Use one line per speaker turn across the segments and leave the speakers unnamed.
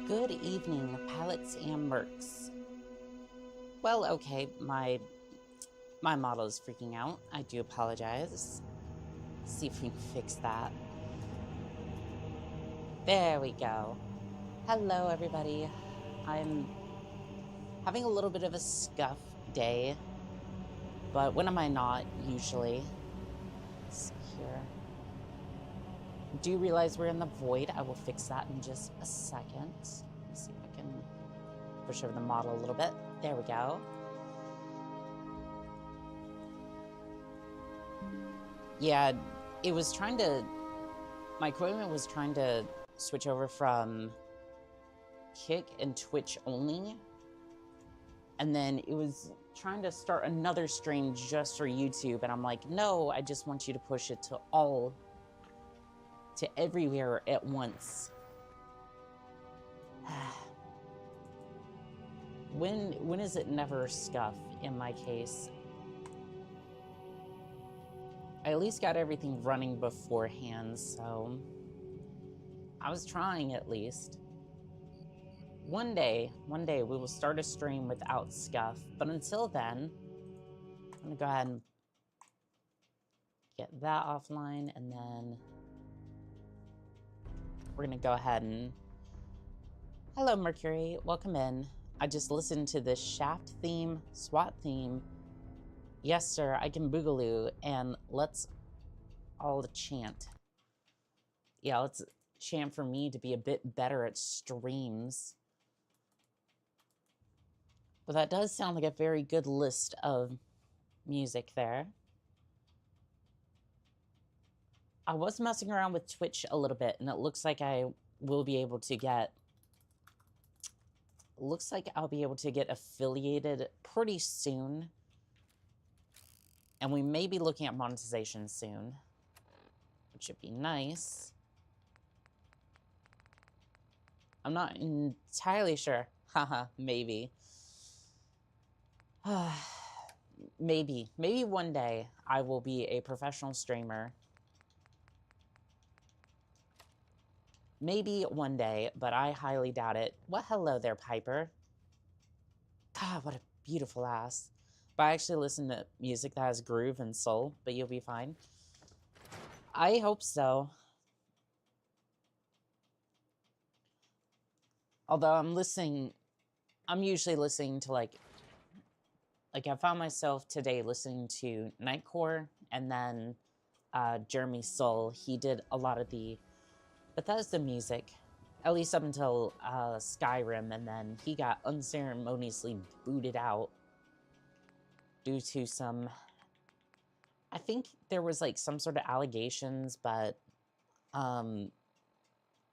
Good evening, pilots and mercs. Well, okay, my model is freaking out. I do apologize. See if we can fix that. There we go. Hello, everybody. I'm having a little bit of a scuff day, but when am I not usually? Let's see here. Do you realize we're in the void? I will fix that in just a second. Let's see if I can push over the model a little bit. There we go. Yeah, it was trying to... My equipment was trying to switch over from Kick and Twitch only. And then it was trying to start another stream just for YouTube. And I'm like, no, I just want you to push it to all... to everywhere at once. When is it never scuff in my case? I at least got everything running beforehand, so I was trying at least. One day we will start a stream without scuff, but until then, I'm gonna go ahead and get that offline, and then we're gonna go ahead and... Hello, Mercury, welcome in. I just listened to the Shaft theme, SWAT theme. Yes, sir, I can boogaloo, and let's all chant. Yeah, let's chant for me to be a bit better at streams. But that does sound like a very good list of music there. I was messing around with Twitch a little bit, and it looks like I will be able to get... Looks like I'll be able to get affiliated pretty soon. And we may be looking at monetization soon, which should be nice. I'm not entirely sure. Haha, maybe. Maybe one day I will be a professional streamer. Maybe one day, but I highly doubt it. Well, hello there, Piper. God, what a beautiful ass. But I actually listen to music that has groove and soul, but you'll be fine. I hope so. Although I'm usually listening to like I found myself today listening to Nightcore, and then Jeremy Soul. He did a lot of the Bethesda music, at least up until Skyrim, and then he got unceremoniously booted out due to some... I think there was like some sort of allegations, but I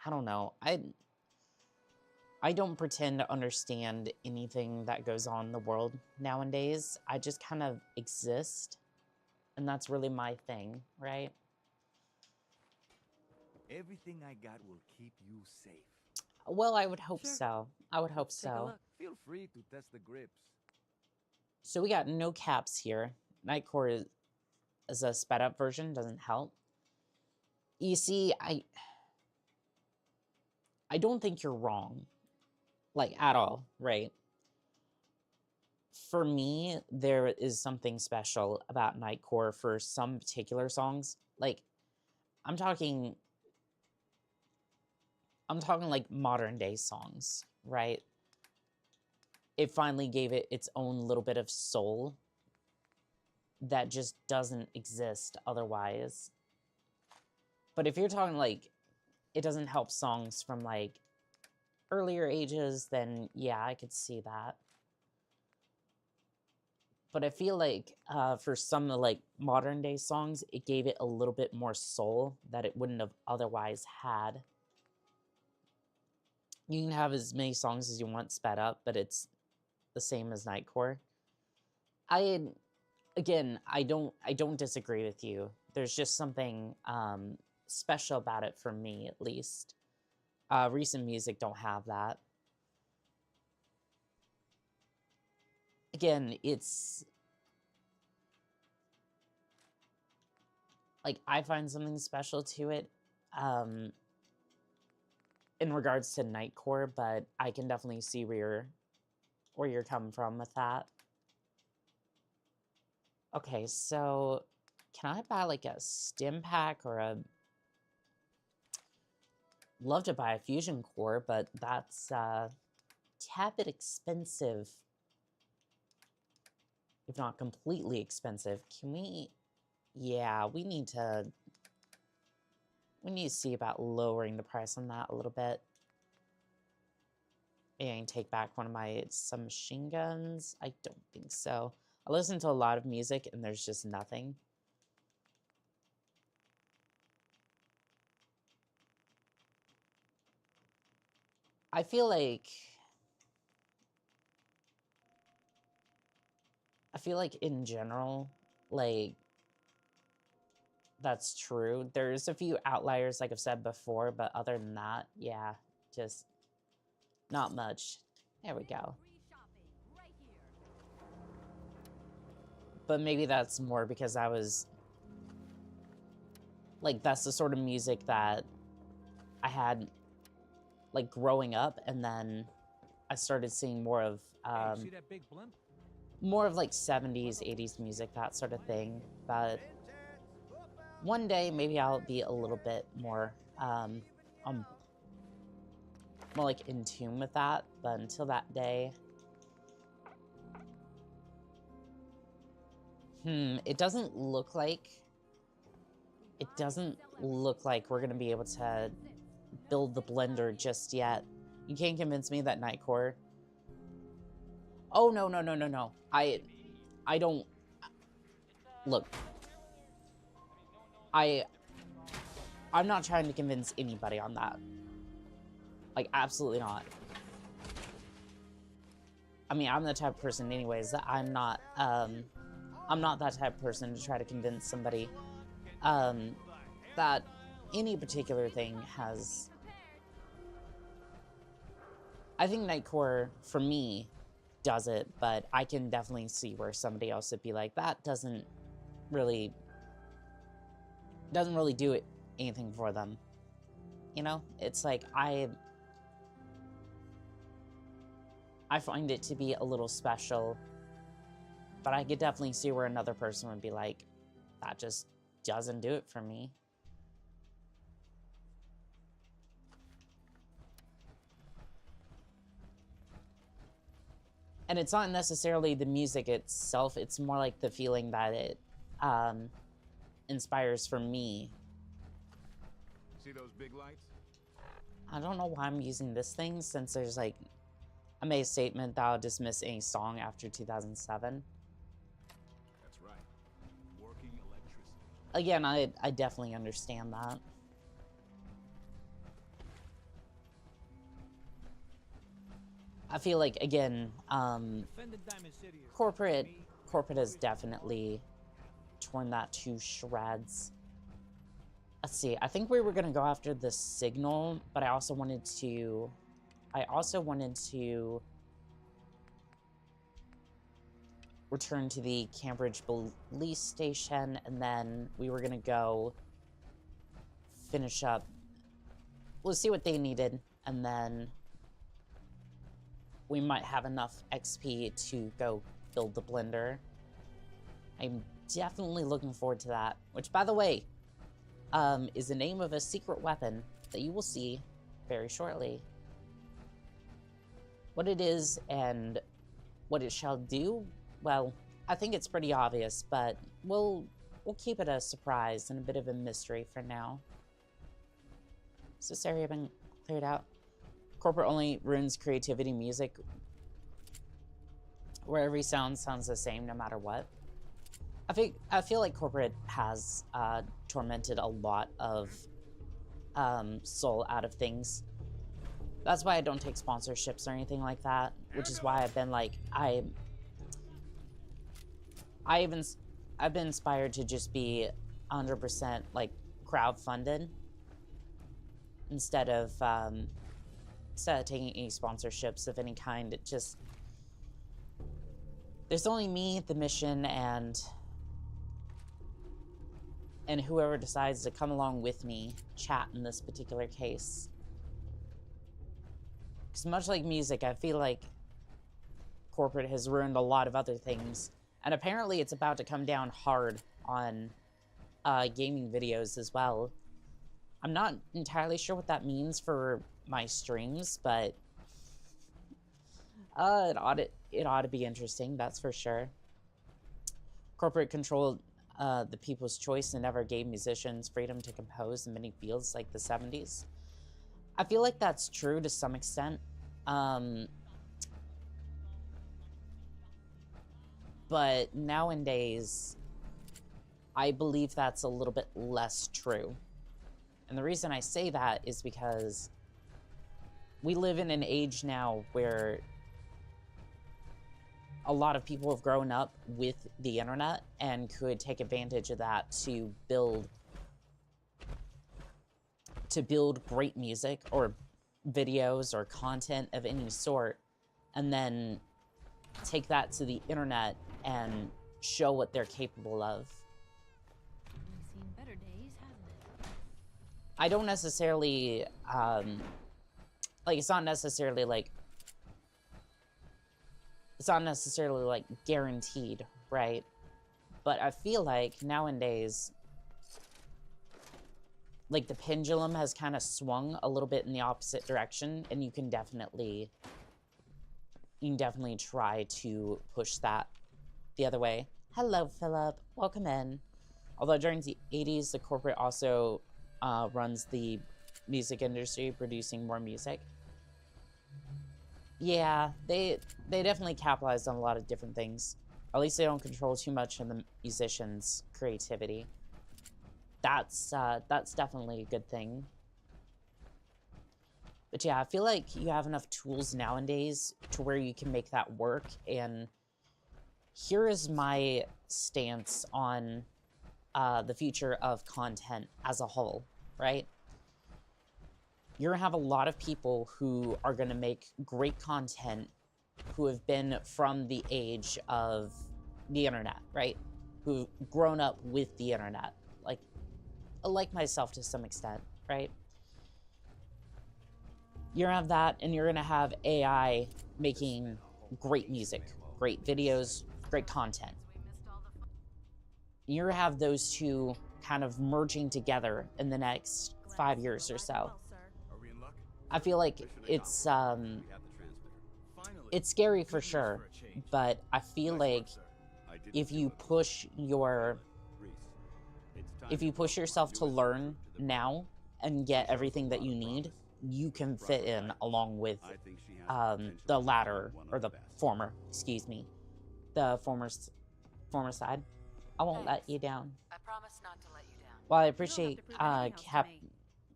don't know. I don't pretend to understand anything that goes on in the world nowadays. I just kind of exist, and that's really my thing, right?
Everything I got will keep you safe.
Well, I would hope
Sure.
so. I would hope
Take a
so.
look. Feel free to test the grips.
So we got no caps here. Nightcore is a sped up version, doesn't help. You see, I don't think you're wrong. Like, at all, right? For me, there is something special about Nightcore for some particular songs. Like, I'm talking like modern day songs, right? It finally gave it its own little bit of soul that just doesn't exist otherwise. But if you're talking like, it doesn't help songs from like earlier ages, then yeah, I could see that. But I feel like for some of like modern day songs, it gave it a little bit more soul that it wouldn't have otherwise had. You can have as many songs as you want sped up, but it's the same as Nightcore. Again, I don't disagree with you. There's just something special about it for me, at least. Recent music don't have that. Again, it's like I find something special to it. in regards to Nightcore, but I can definitely see where you're coming from with that. Okay, so can I buy like a stim pack or a... Love to buy a fusion core, but that's a tad bit expensive, if not completely expensive. Can we... Yeah, we need to see about lowering the price on that a little bit. And take back one of my submachine guns. I don't think so. I listen to a lot of music and there's just nothing. I feel like in general, like, that's true. There's a few outliers, like I've said before, but other than that, yeah, just not much. There we go. But maybe that's more because I was... Like, that's the sort of music that I had, like, growing up, and then I started seeing more of,
See that big blimp?
more of, like, 70s, 80s music, that sort of thing. But one day, maybe I'll be a little bit more, more, like, in tune with that. But until that day... it doesn't look like we're gonna be able to build the blender just yet. You can't convince me that Nightcore... Oh, no. I don't... Look. I'm not trying to convince anybody on that. Like, absolutely not. I mean, I'm the type of person anyways that I'm not that type of person to try to convince somebody that any particular thing has... I think Nightcore, for me, does it, but I can definitely see where somebody else would be like, that doesn't really do anything for them. You know? It's like, I find it to be a little special, but I could definitely see where another person would be like, that just doesn't do it for me. And it's not necessarily the music itself, it's more like the feeling that it inspires for me.
See those big lights?
I don't know why I'm using this thing, since there's like... I made a statement that I'll dismiss any song after 2007.
That's right. Working electricity.
Again, I definitely understand that. I feel like, again, corporate has definitely torn that to shreds. Let's see, I think we were gonna go after the signal, but I also wanted to return to the Cambridge police station, and then we were gonna go finish up. We'll see what they needed, and then we might have enough XP to go build the blender. I'm definitely looking forward to that, which, by the way, is the name of a secret weapon that you will see very shortly. What it is and what it shall do, well, I think it's pretty obvious, but we'll keep it a surprise and a bit of a mystery for now. Has this area been cleared out? Corporate only ruins creativity music, where every sound sounds the same no matter what. I feel like corporate has tormented a lot of soul out of things. That's why I don't take sponsorships or anything like that, which is why I've been like, I've been inspired to just be 100% like crowdfunded instead of taking any sponsorships of any kind. It just, there's only me, the mission, and whoever decides to come along with me, chat in this particular case. Because much like music, I feel like corporate has ruined a lot of other things. And apparently it's about to come down hard on gaming videos as well. I'm not entirely sure what that means for my streams, but it ought to be interesting, that's for sure. Corporate controlled the people's choice and never gave musicians freedom to compose in many fields like the 70s. I feel like that's true to some extent. But nowadays, I believe that's a little bit less true. And the reason I say that is because we live in an age now where a lot of people have grown up with the internet and could take advantage of that to build great music or videos or content of any sort, and then take that to the internet and show what they're capable of.
Seen better days, hasn't it?
I don't necessarily, like, it's not necessarily like guaranteed, right? But I feel like nowadays, like, the pendulum has kind of swung a little bit in the opposite direction, and you can definitely try to push that the other way. Hello, Philip. Welcome in. Although during the 80s, the corporate also runs the music industry, producing more music. Yeah, they definitely capitalized on a lot of different things. At least they don't control too much of the musician's creativity. That's definitely a good thing. But yeah, I feel like you have enough tools nowadays to where you can make that work. And here is my stance on the future of content as a whole, right? You're gonna have a lot of people who are gonna make great content who have been from the age of the internet, right? Who've grown up with the internet, like myself to some extent, right? You're gonna have that, and you're gonna have AI making great music, great videos, great content. You're gonna have those two kind of merging together in the next 5 years or so. I feel like it's scary for sure, but I feel like if you push yourself to learn now and get everything that you need, you can fit in along with the latter, or the former, excuse me, the former side. I won't let you down.
I promise not to let you down.
Well, I appreciate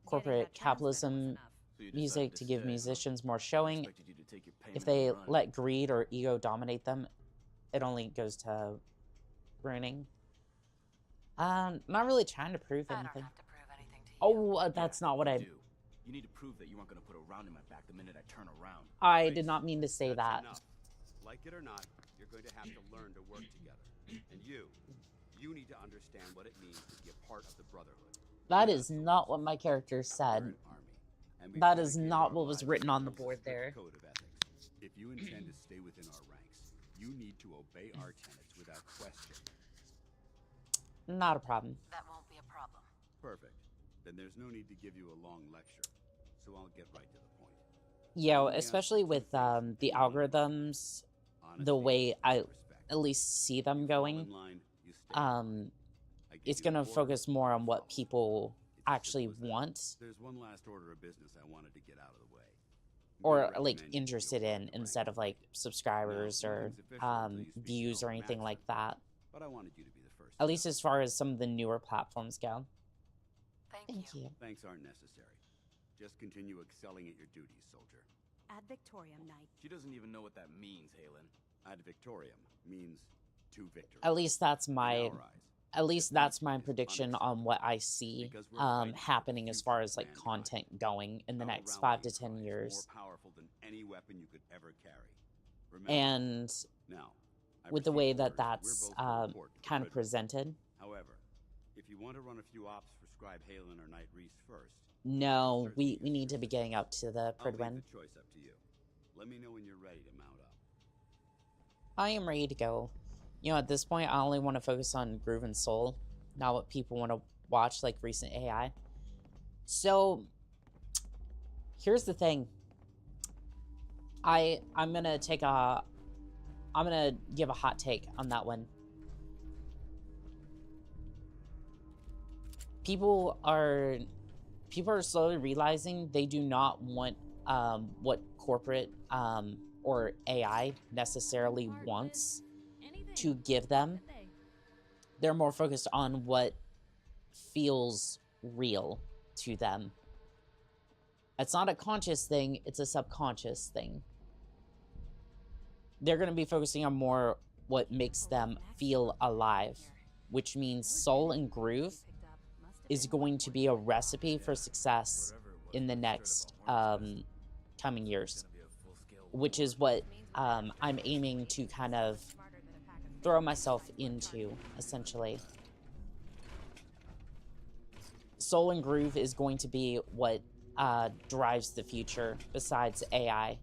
corporate capitalism music to give musicians more showing. If they let greed or ego dominate them, it only goes to ruining. Not really trying to prove
I don't
anything.
have to prove anything to you.
Oh, that's not what I...
You need to prove that you aren't going to put a round in my back the minute I turn around.
I did not mean to say that.
Enough. Like it or not, you're going to have to learn to work together. And you need to understand what it means to be a part of the Brotherhood.
That is not what my character said. That is not what was written on the board there.
Code of ethics. If you intend to stay within our ranks, you need to obey our tenets without question.
Not a problem.
That won't be a problem.
Perfect. Then there's no need to give you a long lecture. So I'll get right to the point.
Yeah, especially with the algorithms, the way I at least see them going, it's gonna focus more on what people actually want,
There's one last order of business I wanted to get out of the way.
or like interested in, instead of like subscribers or views or anything like that.
But I wanted you to be the first.
At least as far as some of the newer platforms go. Thank you.
Thanks aren't necessary. Just continue excelling at your duties, soldier.
Ad Victoriam, Knight.
She doesn't even know what that means, Halen.
Ad Victoriam means to victory.
At least that's my
In our eyes,
at least that's my prediction on what I see happening as far as like content going in the
our
next 5
rallying
to 10
cry is
years.
More powerful than any weapon you could ever carry. Remember,
And
now, I
with the
received
way that
orders. We're
that's
both to report to the
kind of
Brotherhood.
presented,
However, if you want to run a few ops for Scribe Halen or Knight Reese first,
No, we need to be getting up to the
I'll leave
Pridwin.
the choice up to you. Let me know when you're ready to mount up.
I am ready to go. You know, at this point, I only want to focus on Groove and Soul, not what people want to watch, like recent AI. So, here's the thing. I'm gonna give a hot take on that one. People are slowly realizing they do not want what corporate or AI necessarily wants to give them. They're more focused on what feels real to them. It's not a conscious thing, it's a subconscious thing. They're going to be focusing on more what makes them feel alive, which means Soul and Groove is going to be a recipe for success in the next coming years, which is what I'm aiming to kind of throw myself into, essentially. Soul and Groove is going to be what drives the future besides AI,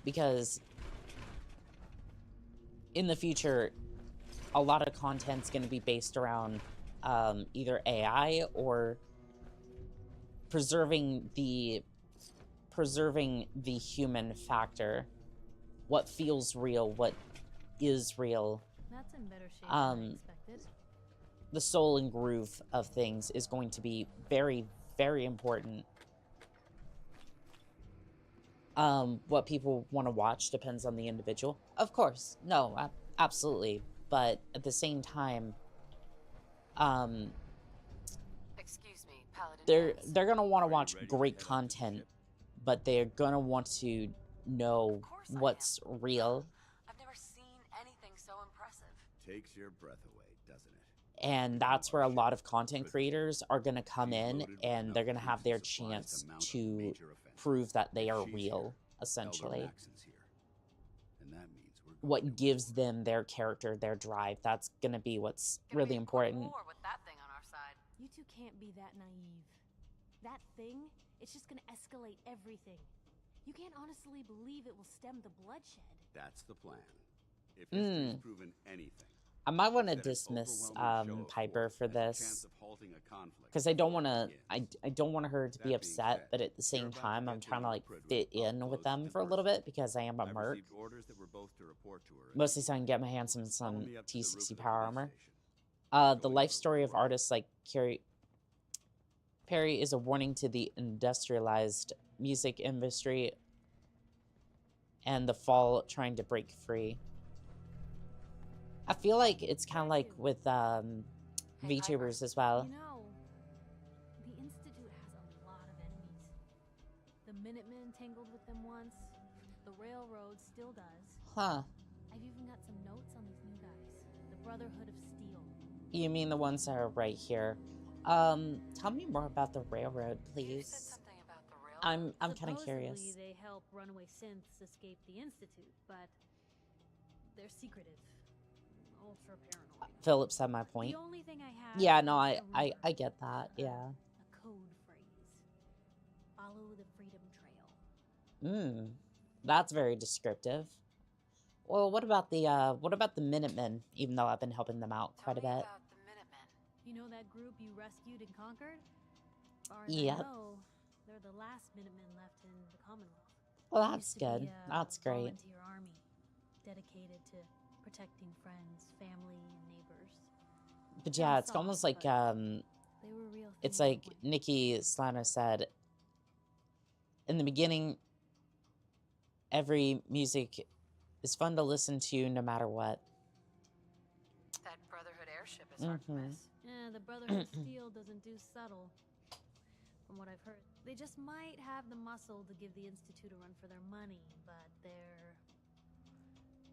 because in the future, a lot of content's going to be based around either AI or preserving the human factor. What feels real, what is real.
That's in better shape than I expected.
The soul and groove of things is going to be very, very important. What people want to watch depends on the individual. Of course, no, absolutely. But at the same time,
Excuse me, Paladin.
they're gonna want to watch great content, but they're gonna want to know what's real.
I've never seen anything so impressive.
Takes your breath away, doesn't it?
And that's where a lot of content creators are gonna come in, and they're gonna have their chance to prove that they are real, essentially. What gives them their character, their drive. That's gonna be what's really important.
War with that thing on our side.
You two can't be that naive. That thing, it's just gonna escalate everything. You can't honestly believe it will stem the bloodshed.
That's the plan. If history's proven anything,
I might want to dismiss Piper for this, because I don't want to. I don't want her to be upset, but at the same time, I'm trying to like fit in with them for a little bit because I am a merc. Mostly so I can get my hands on some T60 power armor. The life story of artists like Perry is a warning to the industrialized music industry and the fall trying to break free. I feel like it's kind of like with VTubers as well.
You know, the Institute has a lot of enemies. The Minutemen tangled with them once. The Railroad still does.
Huh.
I've even got some notes on these new guys. The Brotherhood of Steel.
You mean the ones that are right here? Tell me more about the Railroad,
You said
please.
something about the railroad.
I'm kind of curious.
Supposedly they help runaway synths escape the Institute, but they're secretive. Ultra paranoid.
Philip said my point.
The only thing I have
Yeah, no,
is a rumor,
I get that. Yeah.
a code phrase. Follow the freedom trail.
That's very descriptive. Well, what about the Minutemen? Even though I've been helping them out quite a
Tell me
bit.
about the Minutemen.
You know that group you rescued and conquered? Far as
Yep.
I know, they're the last Minutemen left in the Commonwealth.
Well,
It
that's
used to be
good.
a
That's great.
Volunteer army dedicated to protecting friends, family, and neighbors.
But yeah, it's
soft,
almost like
They were real.
it's
thing at
like
one point.
Nikki Slano said in the beginning, every music is fun to listen to no matter what.
That Brotherhood airship is hard to miss.
Yeah, the Brotherhood of Steel doesn't do subtle. From what I've heard, they just might have the muscle to give the Institute a run for their money, but they're...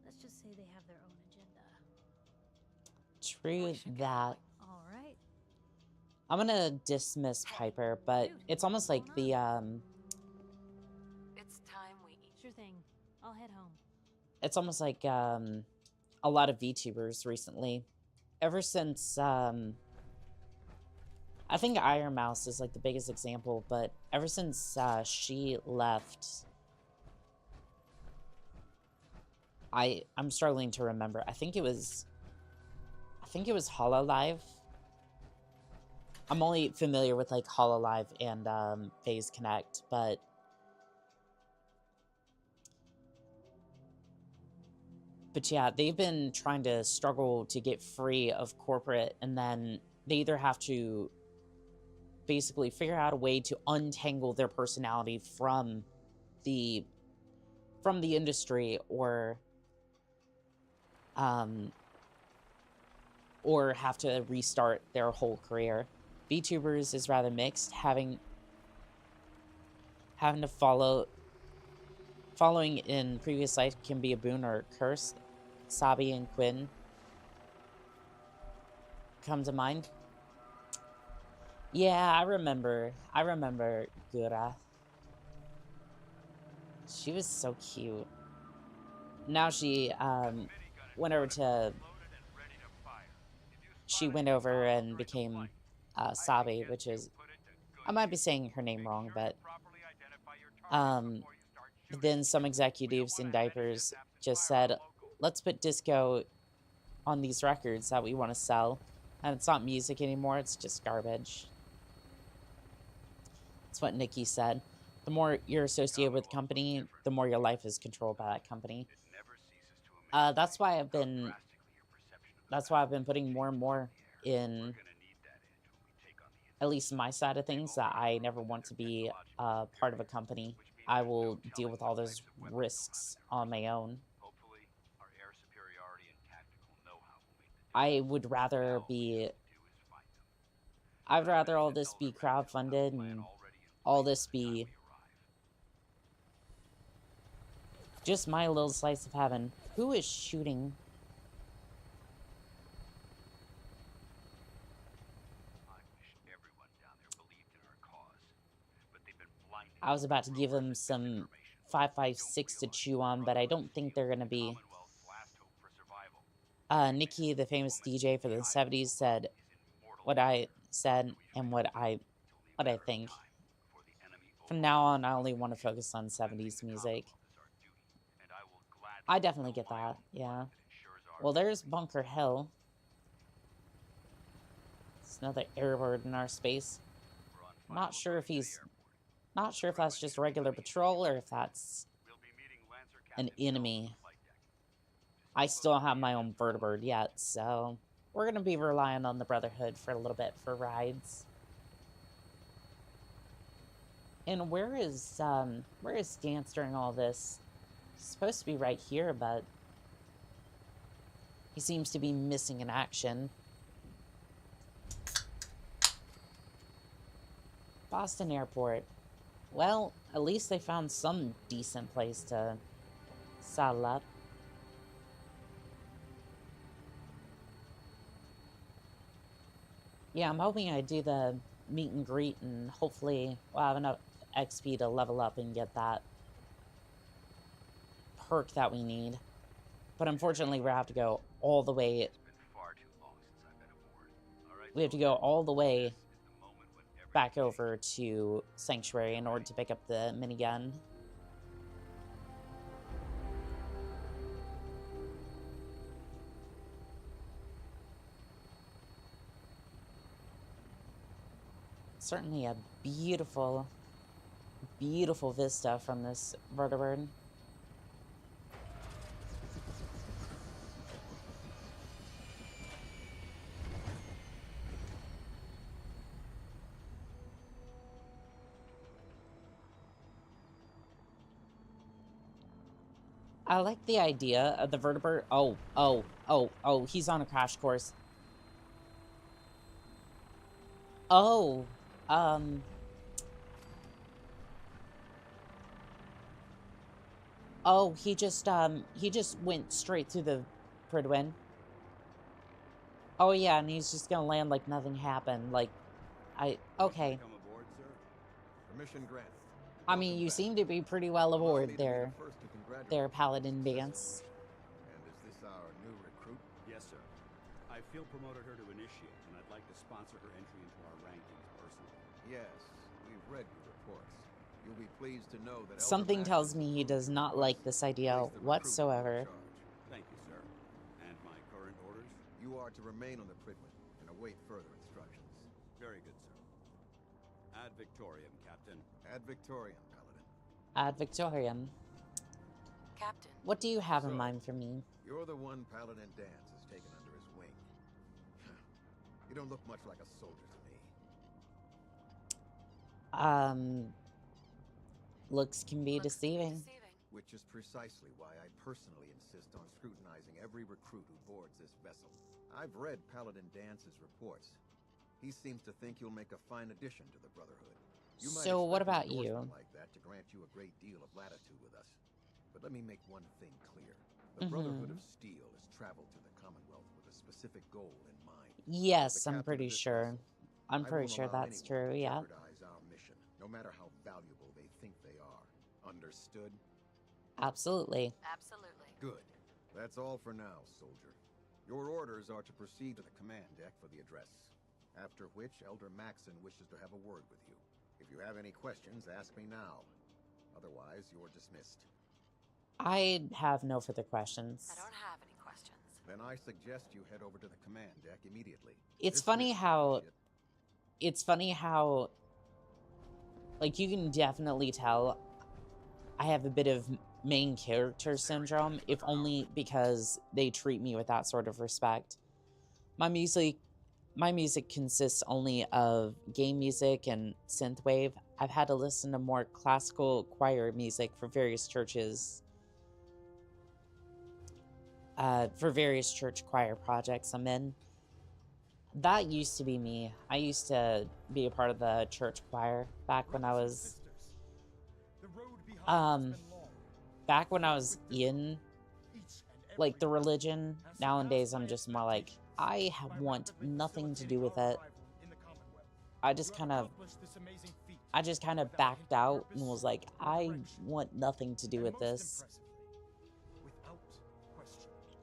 Let's just say they have their own agenda.
True that.
All right.
I'm gonna dismiss Piper, but it's almost like the
It's time we eat.
Sure thing. I'll head home.
it's almost like a lot of VTubers recently, ever since I think Iron Mouse is like the biggest example, but ever since she left, I'm struggling to remember. I think it was Hololive. I'm only familiar with like Hololive and Phase Connect, but yeah, they've been trying to struggle to get free of corporate, and then they either have to basically figure out a way to untangle their personality from the industry, or have to restart their whole career. VTubers is rather mixed, having to following in previous life can be a boon or a curse. Sabi and Quinn come to mind. Yeah, I remember Gura. She was so cute. Now she went over to and became Sabi, which is, I might be saying her name wrong, but then some executives in diapers just said, let's put disco on these records that we want to sell. And it's not music anymore, it's just garbage. That's what Nikki said. The more you're associated with the company, the more your life is controlled by that company. That's why I've been putting more and more in, at least my side of things, that I never want to be part of a company. I will deal with all those risks on my own. I would rather all this be crowdfunded and all this be just my little slice of heaven. Who is shooting? I was about to give them some 556 to chew on, but I don't think they're going to be. Nikki, the famous DJ for the 70s, said what I said and what I think. From now on, I only want to focus on 70s music. I definitely get that, yeah. Well, there's Bunker Hill. It's another airbird in our space. Not sure if that's just a regular patrol or if that's an enemy. I still don't have my own vertibird yet, so we're going to be relying on the Brotherhood for a little bit for rides. And where is Stance during all this? He's supposed to be right here, but he seems to be missing in action. Boston Airport. Well, at least they found some decent place to saddle up. Yeah, I'm hoping I do the meet and greet, and hopefully we'll have enough XP to level up and get that perk that we need. But unfortunately, we have to go all the way. We have to go all the way back over to Sanctuary in order to pick up the minigun. Certainly a beautiful, beautiful vista from this vertibird. I like the idea of the vertibird. Oh, he's on a crash course. Oh, oh, he just went straight through the Pridwin. Oh yeah, and he's just gonna land like nothing happened. Like, okay.
Come aboard, sir. Permission granted.
I mean, you seem to be pretty well aboard there, Paladin Dance.
And is this our new recruit?
Yes, sir. I field promoted her to initiate, and I'd like to sponsor her entry into our rankings
Yes, we've read your reports. You'll be pleased to know that
Something tells me he does not like this idea whatsoever.
Thank you, sir. And my current orders?
You are to remain on the Pridwen and await further instructions.
Very good, sir. Ad Victoriam, Captain.
Ad Victoriam, Paladin.
Ad Victoriam.
Captain.
What do you have in
So,
mind for me?
You're the one Paladin Dance has taken under his wing. You don't look much like a soldier to me.
Looks can be
Looks
deceiving.
Which is precisely why I personally insist on scrutinizing every recruit who boards this vessel. I've read Paladin Dance's reports. He seems to think you'll make a fine addition to the Brotherhood. You might
So what
expect
about
an
you?
endorsement like that to grant you a great deal of latitude with us. But let me make one thing clear. The Brotherhood of Steel has traveled to the Commonwealth with a specific goal in mind.
Yes,
The
I'm
captain
pretty
of this
sure.
vessel,
I'm
I
pretty
won't
sure
allow
that's
anyone
true,
to
yeah.
jeopardize our mission, no matter how valuable they think they are. Understood?
Absolutely.
Absolutely.
Good. That's all for now, soldier. Your orders are to proceed to the command deck for the address. After which, Elder Maxon wishes to have a word with you. If you have any questions, ask me now. Otherwise, you're dismissed.
I have no further questions.
I don't have any questions.
Then I suggest you head over to the command deck immediately.
It's
This
funny
mission
how...
is-
It's funny how... Like, you can definitely tell I have a bit of main character syndrome, if only because they treat me with that sort of respect. My music consists only of game music and synthwave. I've had to listen to more classical choir music for various churches, for various church choir projects I'm in. That used to be me. I used to be a part of the church choir back when I was, back when I was in, like, the religion. Nowadays, I'm just more like, want nothing to do with it. I just kind of backed out and was like, I want nothing to do with this.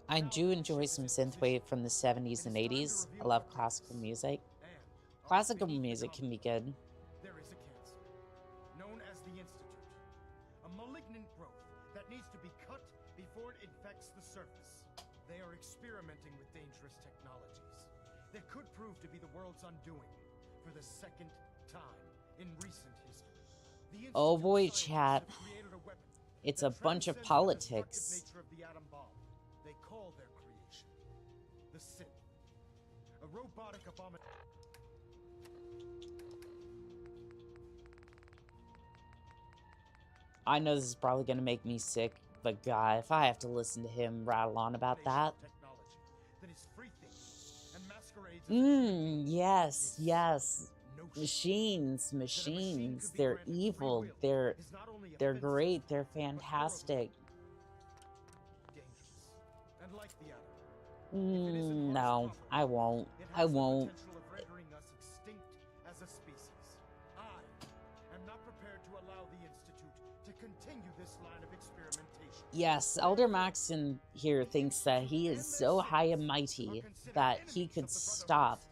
I do enjoy some synthwave from the 70s and 80s. I love classical music. Classical music can be good.
There is a cancer, known as the Institute. A malignant growth that needs to be cut before it infects the surface. They are experimenting with dangerous technologies that could prove to be the world's undoing for the second time in recent history. The
Oh
Institute
boy,
scientists
chat.
have created a weapon
It's
that
a bunch of
transcends the
politics.
destructive nature of the atom bomb. They call their creation the Synth. A robotic abomination.
I know this is probably going to make me sick, but God, if I have to listen to him rattle on about that.
Technology that is free thinking and masquerades as
Yes, yes.
notion.
Machines. They're evil. They're great. They're fantastic.
Dangerous. And like the atom,
No, I won't.
it
I
has the
won't.
potential of rendering us extinct as a species. I am not prepared to allow the Institute to continue this line of experimentation.
Yes, Elder Maxon here thinks that he is so high and mighty that he could stop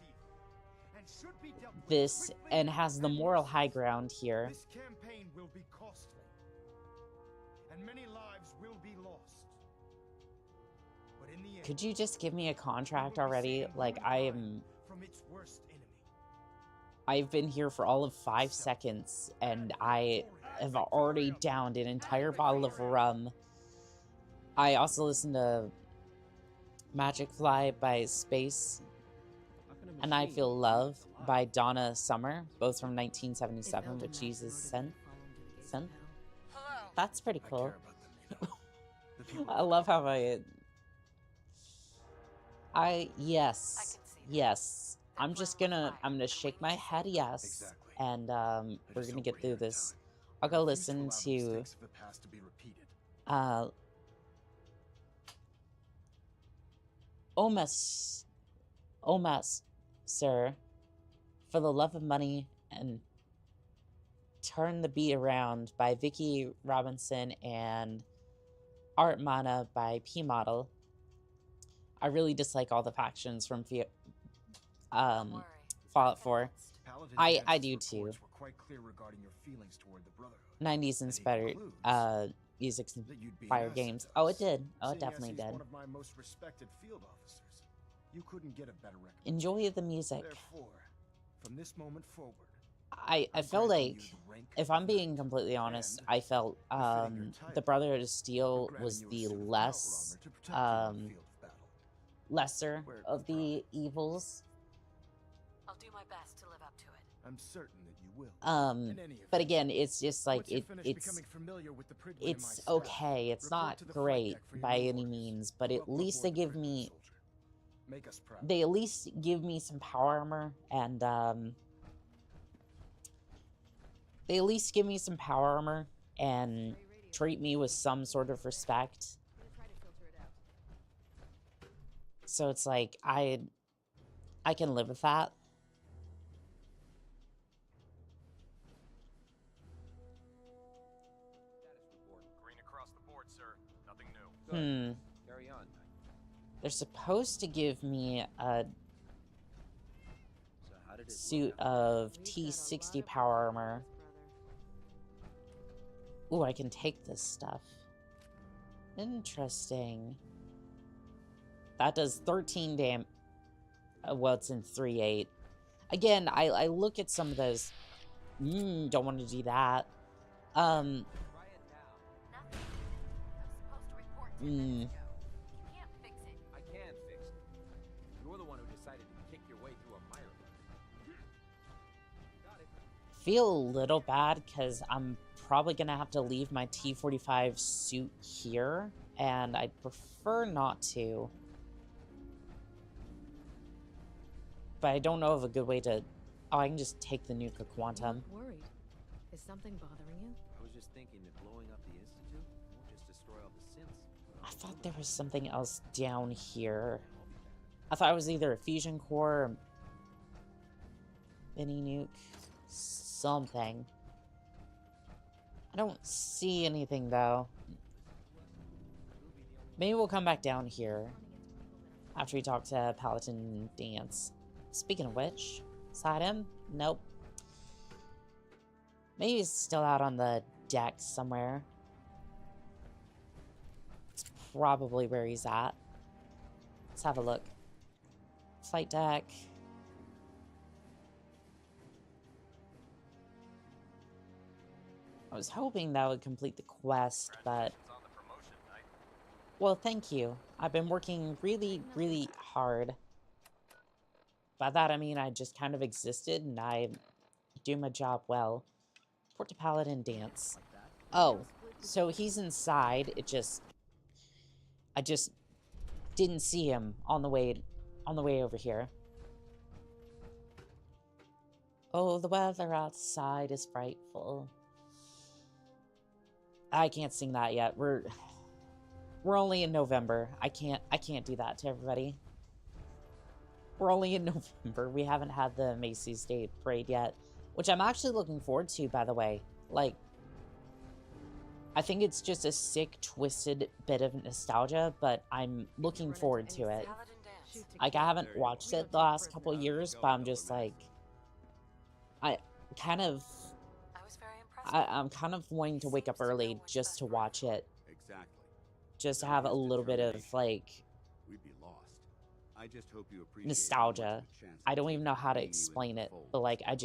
this and has the moral high ground here.
This campaign will be costly, and many lives will be lost. But in the end,
Could you just give me a contract
we will be
already?
saving
Like,
humankind from its worst enemy.
I've been here for all of 5 seconds, and I have already downed an entire bottle of rum. I also listened to Magic Fly by Space, and I Feel Love by Donna Summer, both from 1977 with Jesus Sent. That's pretty
I
cool.
care about them, you know. The people
I love how yes,
I can see that.
yes. I'm gonna shake my head yes,
Exactly.
and we're
just
gonna
hope
get
we're
through
here in
this.
time.
I'll go
I refuse
listen
allow the
to
mistakes of the past to be repeated.
Omas, sir, for the love of money and Turn the Beat Around by Vicky Robinson and Art Mana by P Model. I really dislike all the factions from
Don't worry.
Fallout
I'm
4.
convinced.
Paladin
I
Dance's
do too.
reports were quite clear regarding your feelings toward the Brotherhood.
90s
And he
inspired
concludes
music
that you'd be an
inspired
asset
games.
to
Oh,
us.
it did. Oh, it
Seeing as
definitely
he's
did.
one of my most respected field officers, you couldn't get a better recommendation.
Enjoy the music.
Therefore, from this moment forward,
I
I'm
felt
granting
like,
you the rank
if
of
I'm being
knight,
completely honest,
and
I felt
befitting your
the
title,
Brotherhood of Steel
we're
was
granting you
the
a suit of power
less
armor to protect you on the field of battle.
lesser
Wear it
of
with
the
pride.
evils.
I'll do my best to live up to it.
I'm certain that you will. In any
But
event,
again, it's just like
once you finish
it's
becoming familiar with the Pridway and my
it's
staff,
okay. It's
report
not
to the flight
great
deck for your
by
new
any
orders.
means, but at
Welcome
least
aboard
they
the
give
Pridway,
me
soldier. Make us proud.
they at least give me some power armor, and they at least give me some power armor and treat me with some sort of respect. So it's like I can live with that.
Green across the board, sir. Nothing new.
Carry on.
They're supposed to give me a
So how did it
suit
look?
of T60 power armor. Ooh, I can take this stuff. Interesting. That does 13 damage. Well, it's in 3.8. Again, I look at some of those. Don't want to do that.
Try it now.
Nothing. I was supposed to report 10 minutes ago. You can't fix it.
I can fix it. You're the one who decided to kick your way through a mire. Got it.
Feel a little bad because I'm probably gonna have to leave my T45 suit here, and I'd prefer not to. But I don't know of a good way to... Oh, I can just take the Nuka Quantum.
Worried. Is something bothering you?
I was just thinking that blowing up the Institute won't just destroy all the synths.
I thought there was something else down here. I thought it was either a fusion core or mini nuke. Something. I don't see anything though. Maybe we'll come back down here after we talk to Paladin Dance. Speaking of which, is that him? Nope. Maybe he's still out on the deck somewhere. It's probably where he's at. Let's have a look. Flight deck. I was hoping that would complete the quest, but...
Congratulations on the promotion, Knight.
Well, thank you. I've been working really, really hard. By that, I mean I just kind of existed, and I do my job well. Port to Paladin Dance. Oh, so he's inside. I just didn't see him on the way over here. Oh, the weather outside is frightful. I can't sing that yet. We're only in November. I can't do that to everybody. We're only in November. We haven't had the Macy's Day Parade yet, which I'm actually looking forward to, by the way. Like, I think it's just a sick, twisted bit of nostalgia, but I'm looking forward to it.
Paladin Dance.
Like, I haven't watched it the last couple years, but I'm just like, I'm kind of wanting to wake up early just to watch it.
Exactly.
Just to have a little bit of, like,
We'd be lost. I just hope you appreciate
nostalgia.
how much of a chance
I don't
it
even
takes
know how to
bringing you into
explain
the
it,
fold.
but, like, I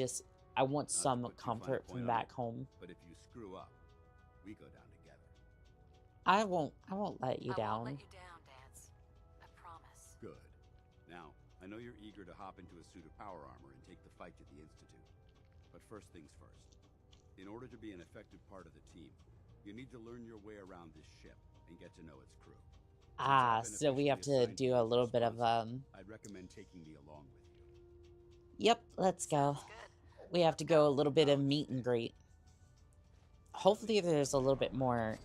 want
Not to
some
put too fine a
comfort
point
from
on
back
it,
home.
But if you screw up, we go down together.
I won't let you
I
down.
won't let you down, Dance. I promise.
Good. Now, I know you're eager to hop into a suit of power armor and take the fight to the Institute. But first things first. In order to be an effective part of the team, you need to learn your way around this ship and get to know its crew. Since I've been
So we have
officially
to
assigned
do
this
a little bit of,
responsibility, I'd recommend taking me along with you.
Yep, let's go.
Sounds good.
We have to go a little bit of meet and greet. Hopefully there's a little bit more,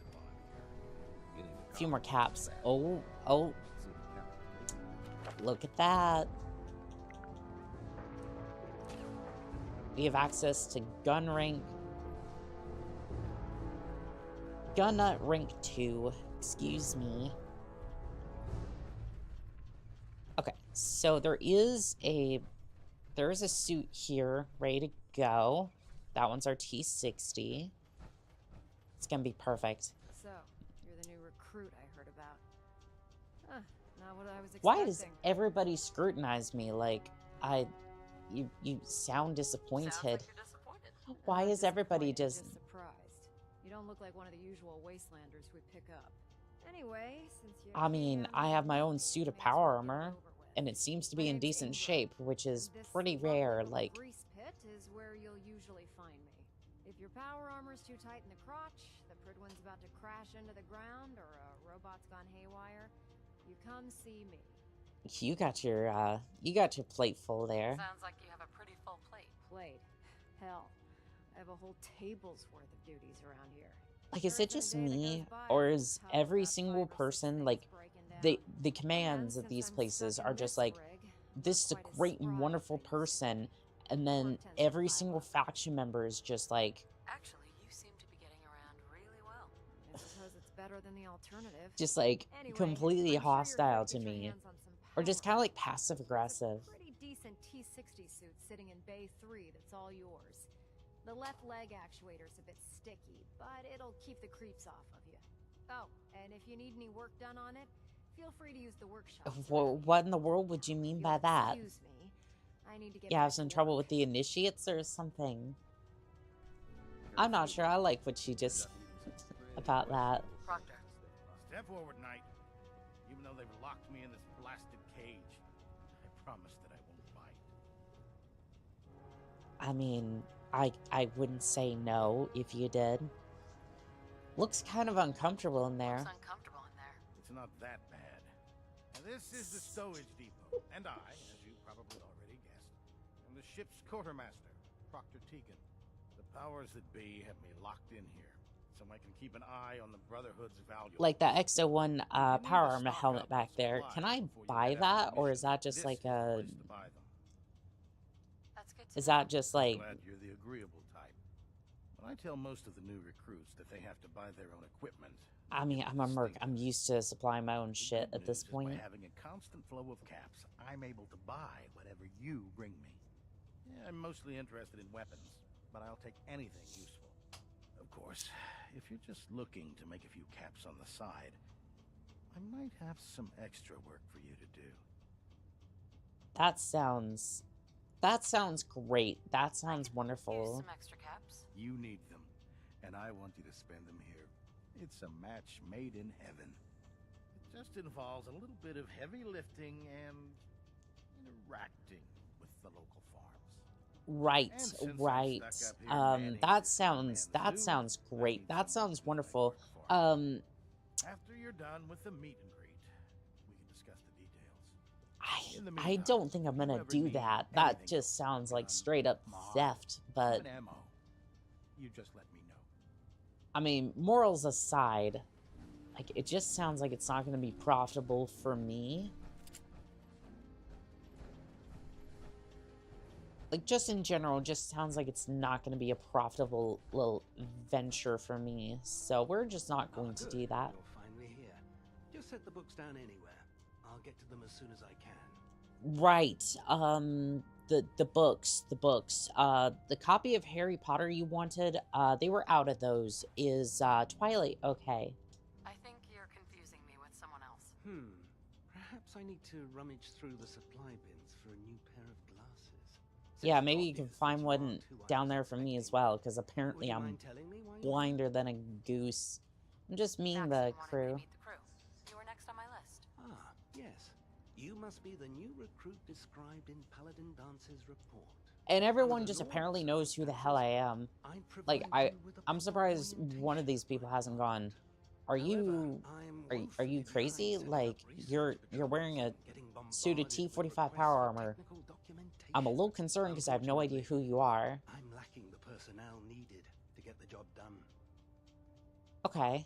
a few more caps. Oh, look at that. We have access to gun rank. Gun nut rank 2, excuse me. Okay, so there is a There is a suit here ready to go. That one's our T60. It's gonna be perfect.
So, you're the new recruit I heard about. Huh, not what I was expecting.
Why does everybody scrutinize me like you sound disappointed?
Sounds like you're disappointed.
Why
Not
is everybody
disappointed,
just...
surprised? You don't look like one of the usual wastelanders we pick up. Anyway, since you
I mean, I have my own suit of power armor, and it seems to be in decent shape, which is pretty rare. Like,
grease pit is where you'll usually find me. If your power armor's too tight in the crotch, the Pridwin's about to crash into the ground, or a robot's gone haywire, you come see me.
you got your plate full there.
Sounds like you have a pretty full plate.
Plate. Hell, I have a whole table's worth of duties around here.
Like, is it just me, or is every single person, like, the commands at these places are just like, this is a great and wonderful person, and then every single faction member is just like...
Actually, you seem to be getting around really well.
I suppose it's better than the alternative.
just like
Anyway,
completely
I'm sure you're
hostile
gonna
to
get your
me,
hands on some
or just
power
kind of like
armor.
passive
There's a
aggressive.
pretty decent T60 suit sitting in Bay 3 that's all yours. The left leg actuator's a bit sticky, but it'll keep the creeps off of you. Oh, and if you need any work done on it, feel free to use the workshop.
What in the world would you mean by that?
Excuse me. I need to get
You
back
have some
to
trouble
work.
with the initiates or something? I'm not sure. I like what she just about that.
Proctor.
Step forward, Knight. Even though they've locked me in this blasted cage, I promise that I won't bite.
I mean, I wouldn't say no if you did. Looks kind of uncomfortable in there.
Looks uncomfortable in there.
It's not that bad. Now, this is the stowage depot, and I, as you probably already guessed, am the ship's quartermaster, Proctor Tegan. The powers that be have me locked in here, so I can keep an eye on the Brotherhood's valuables.
Like that XO1 power armor helmet back there. Can I buy that, or is that just like a...
That's good to
Is
know.
that just like...
Glad you're the agreeable type. When I tell most of the new recruits that they have to buy their own equipment,
I mean, I'm a merc. I'm used to supplying my own shit at this point.
By having a constant flow of caps, I'm able to buy whatever you bring me. Yeah, I'm mostly interested in weapons, but I'll take anything useful. Of course, if you're just looking to make a few caps on the side, I might have some extra work for you to do.
That sounds great. That sounds
Use
wonderful.
some extra caps.
You need them, and I want you to spend them here. It's a match made in heaven. It just involves a little bit of heavy lifting and interacting with the local farms.
Right,
And since I'm
right.
stuck up here manning
That
this
sounds
one-man zoo,
sounds
I
great.
need
That
someone
sounds
to do my
wonderful.
work for me. After you're done with the meet and greet, we can discuss the details. In the
I
meantime,
don't think I'm gonna
whoever
do
needs
that. That
anything
just sounds like
gun,
straight up
mod,
theft, but
even ammo, you just let me know.
I mean, morals aside, like, it just sounds like it's not gonna be profitable for me. Like, just in general, just sounds like it's not gonna be a profitable little venture for me. So we're just not going to do that.
You'll find me here. Just set the books down anywhere. I'll get to them as soon as I can.
Right. The books. The copy of Harry Potter you wanted, they were out of those. Is Twilight okay?
I think you're confusing me with someone else.
Perhaps I need to rummage through the supply bins for a new pair of glasses.
Yeah, maybe you can find one down there for me as well, because apparently I'm blinder than a goose. I'm just meeting the crew.
Meet the crew. You were next on my list.
Ah, yes. You must be the new recruit described in Paladin Dance's report.
And everyone just apparently knows who the hell I am. Like, I'm surprised one of these people hasn't gone, are you crazy? Like, you're wearing a suit of T-45 power armor. I'm a little concerned because I have no idea who you are.
I'm lacking the personnel needed to get the job done.
Okay.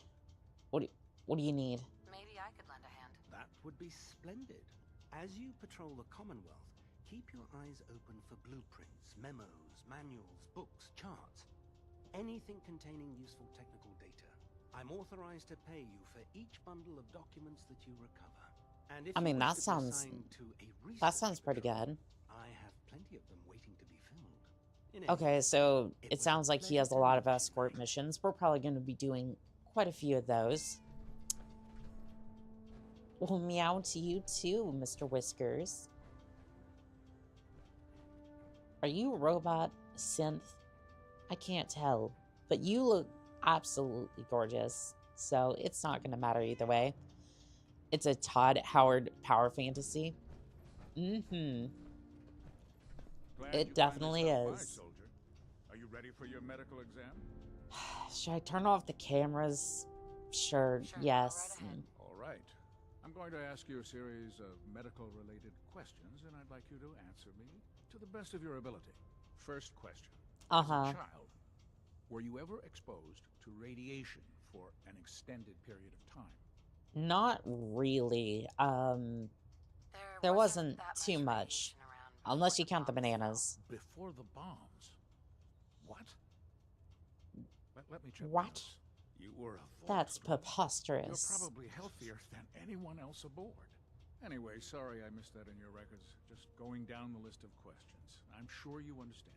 What do you need?
Maybe I could lend a hand.
That would be splendid. As you patrol the Commonwealth, keep your eyes open for blueprints, memos, manuals, books, charts. Anything containing useful technical data. I'm authorized to pay you for each bundle of documents that you recover. And if
I
you
mean,
wish
that
to be
sounds
assigned to a
that
research
sounds pretty
patrol,
good.
I have plenty of them waiting to be filled. In any
Okay,
case,
so
it
it
was a
sounds like he
pleasure
has a
to
lot
meet
of
you,
escort
Knight.
missions. We're probably going to be doing quite a few of those. Well, meow to you too, Mr. Whiskers. Are you a robot, a synth? I can't tell, but you look absolutely gorgeous, so it's not going to matter either way. It's a Todd Howard power fantasy. Mm-hmm. It definitely is.
Soldier. Are you ready for your medical exam?
Should I turn off the cameras? Sure, yes.
All right. I'm going to ask you a series of medical-related questions, and I'd like you to answer me to the best of your ability. First question. As a child, were you ever exposed to radiation for an extended period of time?
Not really. There wasn't too much. Unless you count the bananas.
Before the bombs? What? Let me check.
What?
You were a
That's
Volkswagen.
preposterous.
You're probably healthier than anyone else aboard. Anyway, sorry I missed that in your records. Just going down the list of questions. I'm sure you understand.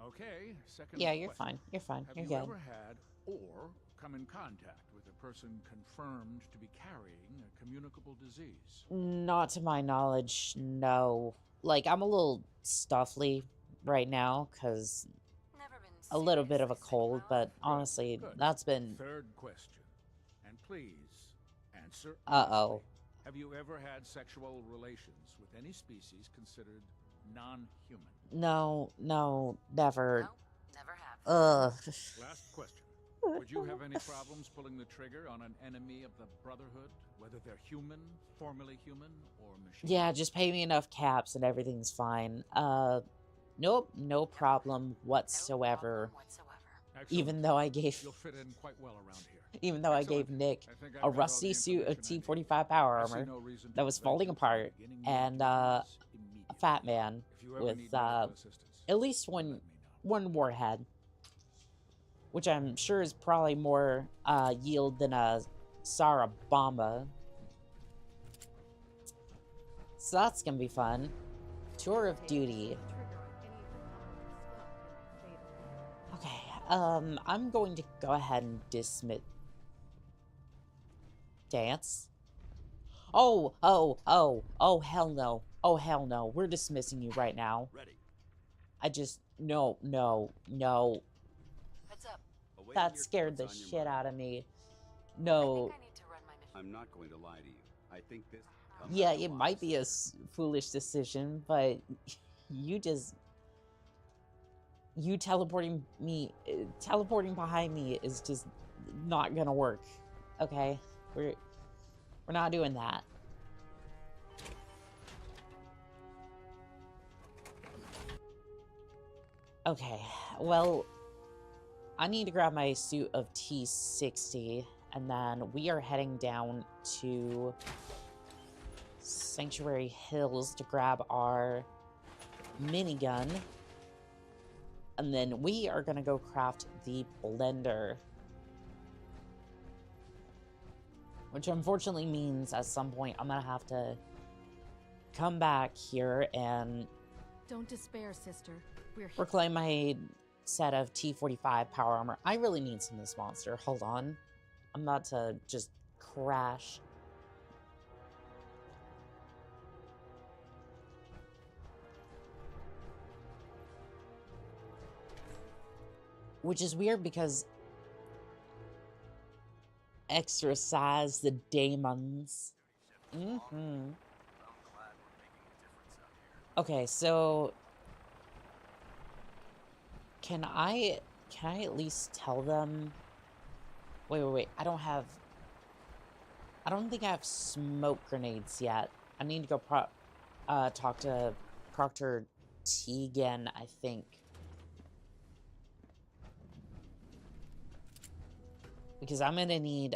Okay, second
Yeah, you're
question.
fine. You're fine.
Have
You're
you
good.
ever had or come in contact with a person confirmed to be carrying a communicable disease?
Not to my knowledge, no. Like, I'm a little stuffly right now, because a little bit of a cold, but honestly,
Good.
that's been...
Third question. And please, answer
Uh-oh.
honestly. Have you ever had sexual relations with any species considered non-human?
No, never.
No, never have.
Ugh.
Last question. Would you have any problems pulling the trigger on an enemy of the Brotherhood, whether they're human, formerly human, or machine?
Yeah, just pay me enough caps and everything's fine. Nope, no problem whatsoever.
Excellent.
Even though I gave...
You'll fit in quite well around here.
Even though I gave Nick a rusty suit of T-45 power armor that was falling apart, and a fat man with at least one warhead, which I'm sure is probably more yield than a Sarah Bomba. So that's gonna be fun. Tour of duty. Okay, I'm going to go ahead and dismiss. Dance? Oh, hell no. Oh, hell no. We're dismissing you right now.
Ready.
I just, no.
Heads up.
That scared the shit out of me. No.
I need to run my mission.
I'm not going to lie to you. I think this...
Yeah, it might be a foolish decision, but you teleporting behind me is just not gonna work. Okay? We're not doing that. Okay, well, I need to grab my suit of T-60, and then we are heading down to Sanctuary Hills to grab our minigun. And then we are gonna go craft the blender. Which unfortunately means at some point I'm gonna have to come back here and
Don't despair, sister. We're here.
reclaim my set of T-45 power armor. I really need some of this monster. Hold on. I'm about to just crash. Which is weird because exercise the demons. Okay, so can I at least tell them? Wait. I don't think I have smoke grenades yet. I need to go talk to Proctor Tegan, I think. Because I'm gonna need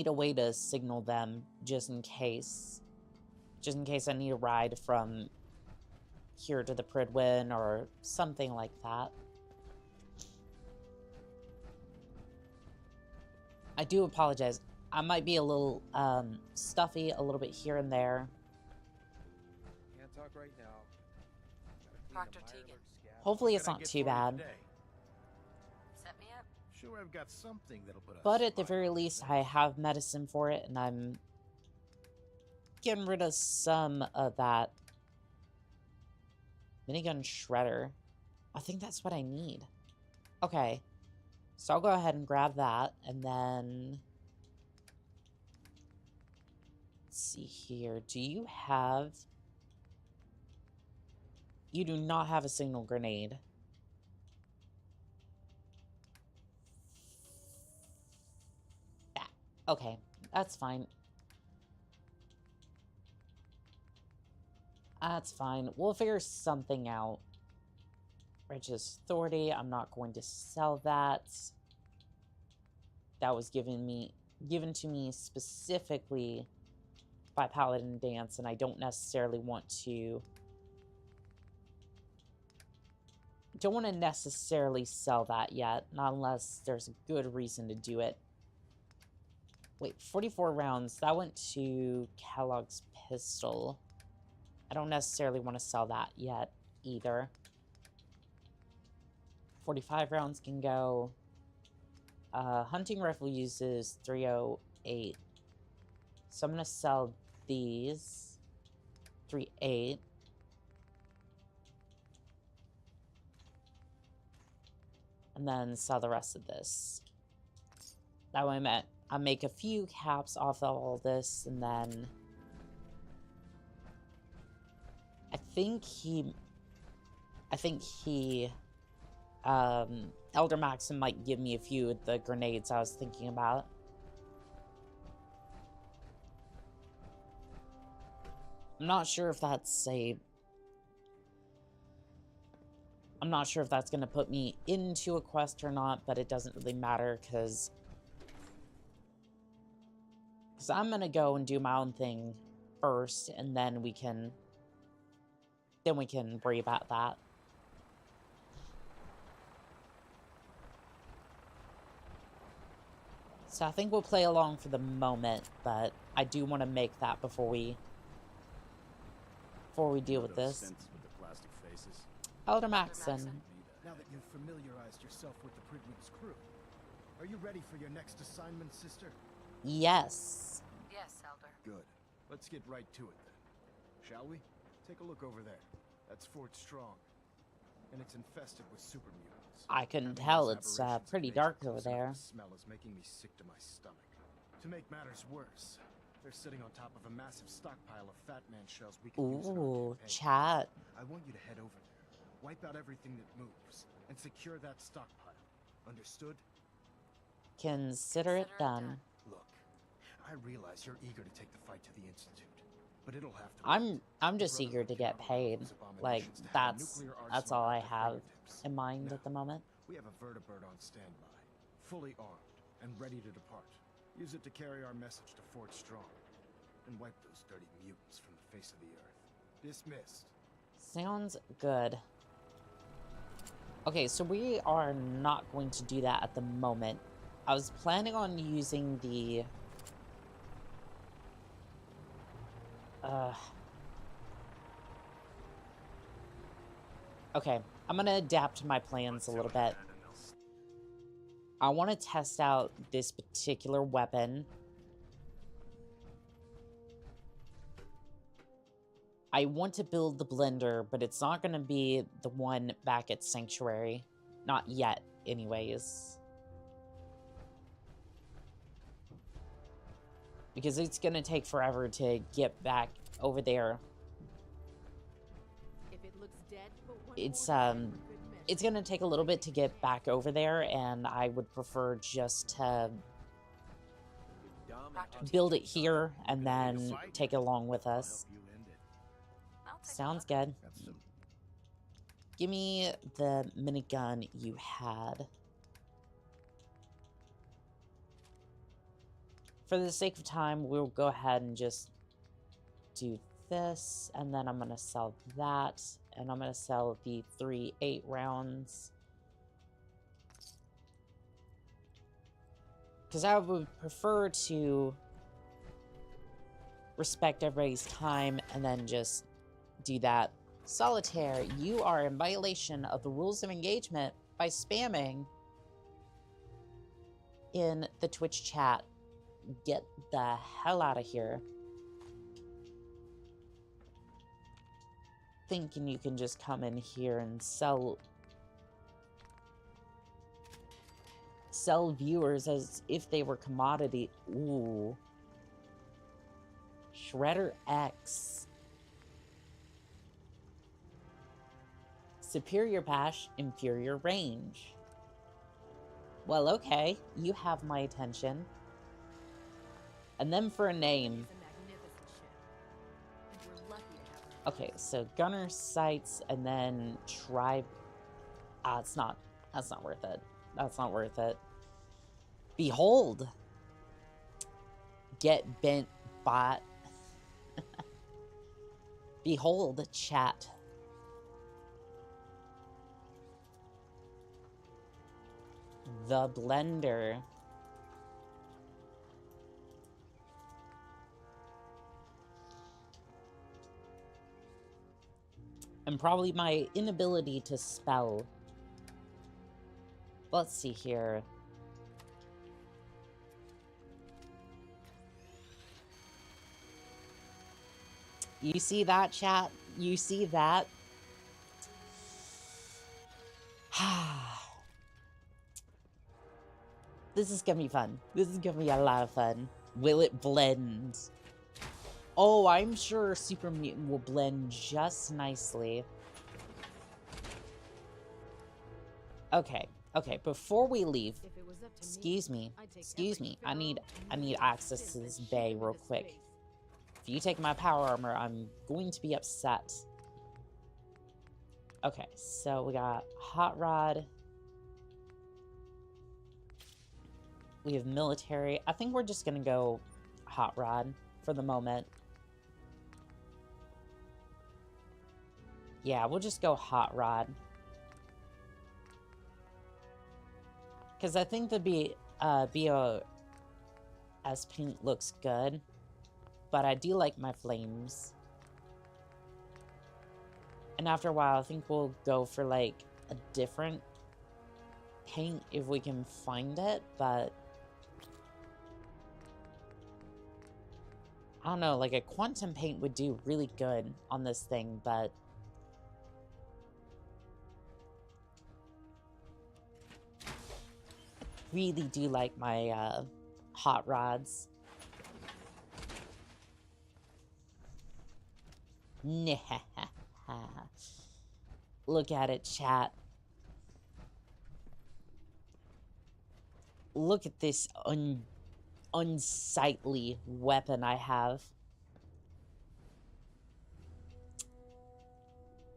a way to signal them just in case I need a ride from here to the Pridwin or something like that. I do apologize. I might be a little stuffy a little bit here and there.
Can't talk right now.
Proctor Tegan.
Hopefully it's not too bad.
Set me up.
Sure, I've got something that'll put us.
But at the very least, I have medicine for it, and I'm getting rid of some of that minigun shredder. I think that's what I need. Okay. So I'll go ahead and grab that, and then... Let's see here. Do you have... You do not have a signal grenade. Okay, that's fine. That's fine. We'll figure something out. Righteous Authority. I'm not going to sell that. That was given to me specifically by Paladin Dance, and I don't necessarily want to... Don't want to necessarily sell that yet, not unless there's a good reason to do it. Wait, 44 rounds. That went to Kellogg's pistol. I don't necessarily want to sell that yet either. 45 rounds can go. Hunting rifle uses 308. So I'm going to sell these. 38. And then sell the rest of this. That way I'll make a few caps off of all this, and then... I think he... Elder Maxim might give me a few of the grenades I was thinking about. I'm not sure if that's a... I'm not sure if that's going to put me into a quest or not, but it doesn't really matter, because I'm going to go and do my own thing first, and then we can worry about that. So I think we'll play along for the moment, but I do want to make that before we deal with this.
With the plastic faces.
Elder Maxon.
Now that you've familiarized yourself with the Pridman's crew, are you ready for your next assignment, sister?
Yes.
Yes, Elder.
Good. Let's get right to it then. Shall we? Take a look over there. That's Fort Strong. And it's infested with super mutants.
I couldn't tell. It's pretty dark over there.
The smell is making me sick to my stomach. To make matters worse, they're sitting on top of a massive stockpile of Fat Man shells we can use in our campaign.
Chat.
I want you to head over there, wipe out everything that moves, and secure that stockpile. Understood?
Consider it done.
Look, I realize you're eager to take the fight to the Institute, but it'll have to.
I'm just eager to get paid. Like that's all I have in mind at the moment.
We have a vertibird on standby, fully armed and ready to depart. Use it to carry our message to Fort Strong, and wipe those dirty mutants from the face of the earth. Dismissed.
Sounds good. Okay, so we are not going to do that at the moment. I was planning on using the... Okay, I'm gonna adapt my plans a little bit. I want to test out this particular weapon. I want to build the blender, but it's not going to be the one back at Sanctuary. Not yet, anyways. Because it's going to take forever to get back over there.
If it looks dead, but
it's going to take a little bit to get back over there, and I would prefer just to build it here and then take it along with us. Sounds good. Give me the minigun you had. For the sake of time, we'll go ahead and just do this, and then I'm going to sell that, and I'm going to sell the 3 8 rounds. Because I would prefer to respect everybody's time and then just do that. Solitaire, you are in violation of the rules of engagement by spamming in the Twitch chat. Get the hell out of here. Thinking you can just come in here and sell viewers as if they were commodity. Ooh. Shredder X. Superior bash, inferior range. Well, okay. You have my attention. And then for a name. Okay, so gunner sights and then tribe. Ah, it's not. That's not worth it. That's not worth it. Behold. Get bent bot. Behold, chat. The blender. And probably my inability to spell. Let's see here. You see that, chat? You see that? This is gonna be fun. This is gonna be a lot of fun. Will it blend? Oh, I'm sure Super Mutant will blend just nicely. Okay, okay, before we leave, excuse me, I need access to this bay real quick. If you take my power armor, I'm going to be upset. Okay, so we got Hot Rod. We have military. I think we're just gonna go Hot Rod for the moment. Yeah, we'll just go Hot Rod. Because I think the BOS paint looks good. But I do like my flames. And after a while, I think we'll go for, like, a different paint if we can find it. But I don't know, like, a quantum paint would do really good on this thing, but really do like my hot rods. Look at it, chat. Look at this unsightly weapon I have.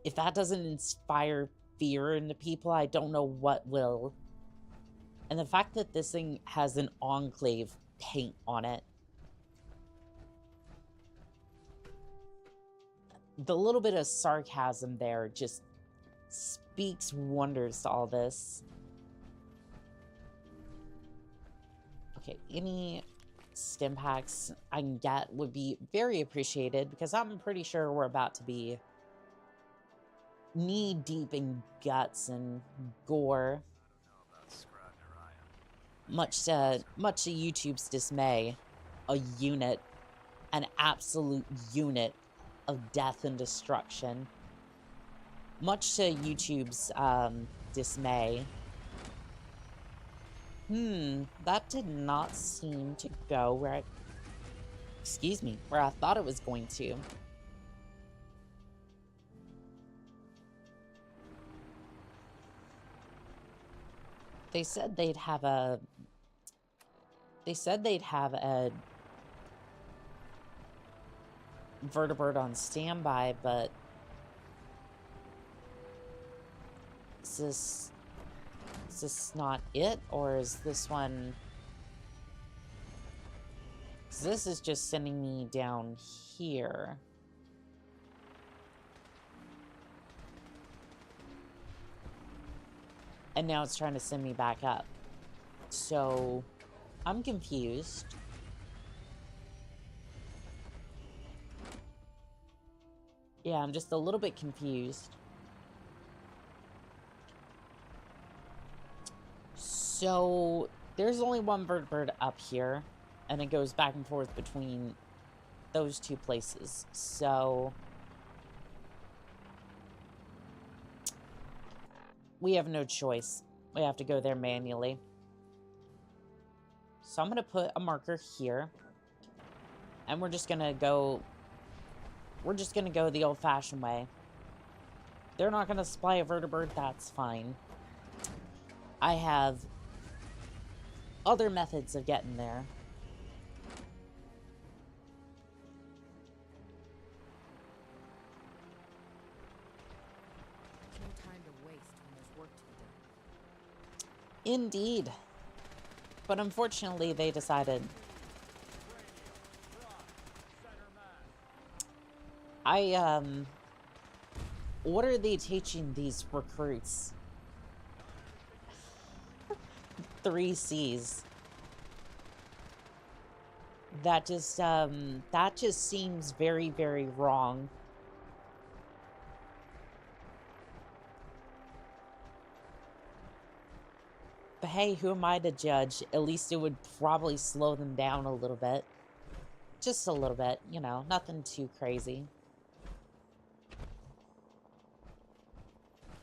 If that doesn't inspire fear into people, I don't know what will. And the fact that this thing has an Enclave paint on it. The little bit of sarcasm there just speaks wonders to all this. Okay, any stim packs I can get would be very appreciated, because I'm pretty sure we're about to be knee-deep in guts and gore. Much to YouTube's dismay, a unit, an absolute unit of death and destruction. Much to YouTube's dismay. That did not seem to go where I... Excuse me, where I thought it was going to. They said they'd have a... vertebrate on standby, but is this not it, or is this one? 'Cause this is just sending me down here. And now it's trying to send me back up. So I'm confused. Yeah, I'm just a little bit confused. So, there's only one vertibird up here, and it goes back and forth between those two places. So, we have no choice. We have to go there manually. So I'm going to put a marker here. And we're just going to go... We're just going to go the old-fashioned way. They're not going to supply a vertibird, that's fine. I have other methods of getting there.
No time to waste when there's work to be done.
Indeed. But unfortunately, they decided... What are they teaching these recruits? 3 C's. That just seems very, very wrong. But hey, who am I to judge? At least it would probably slow them down a little bit. Just a little bit, you know, nothing too crazy.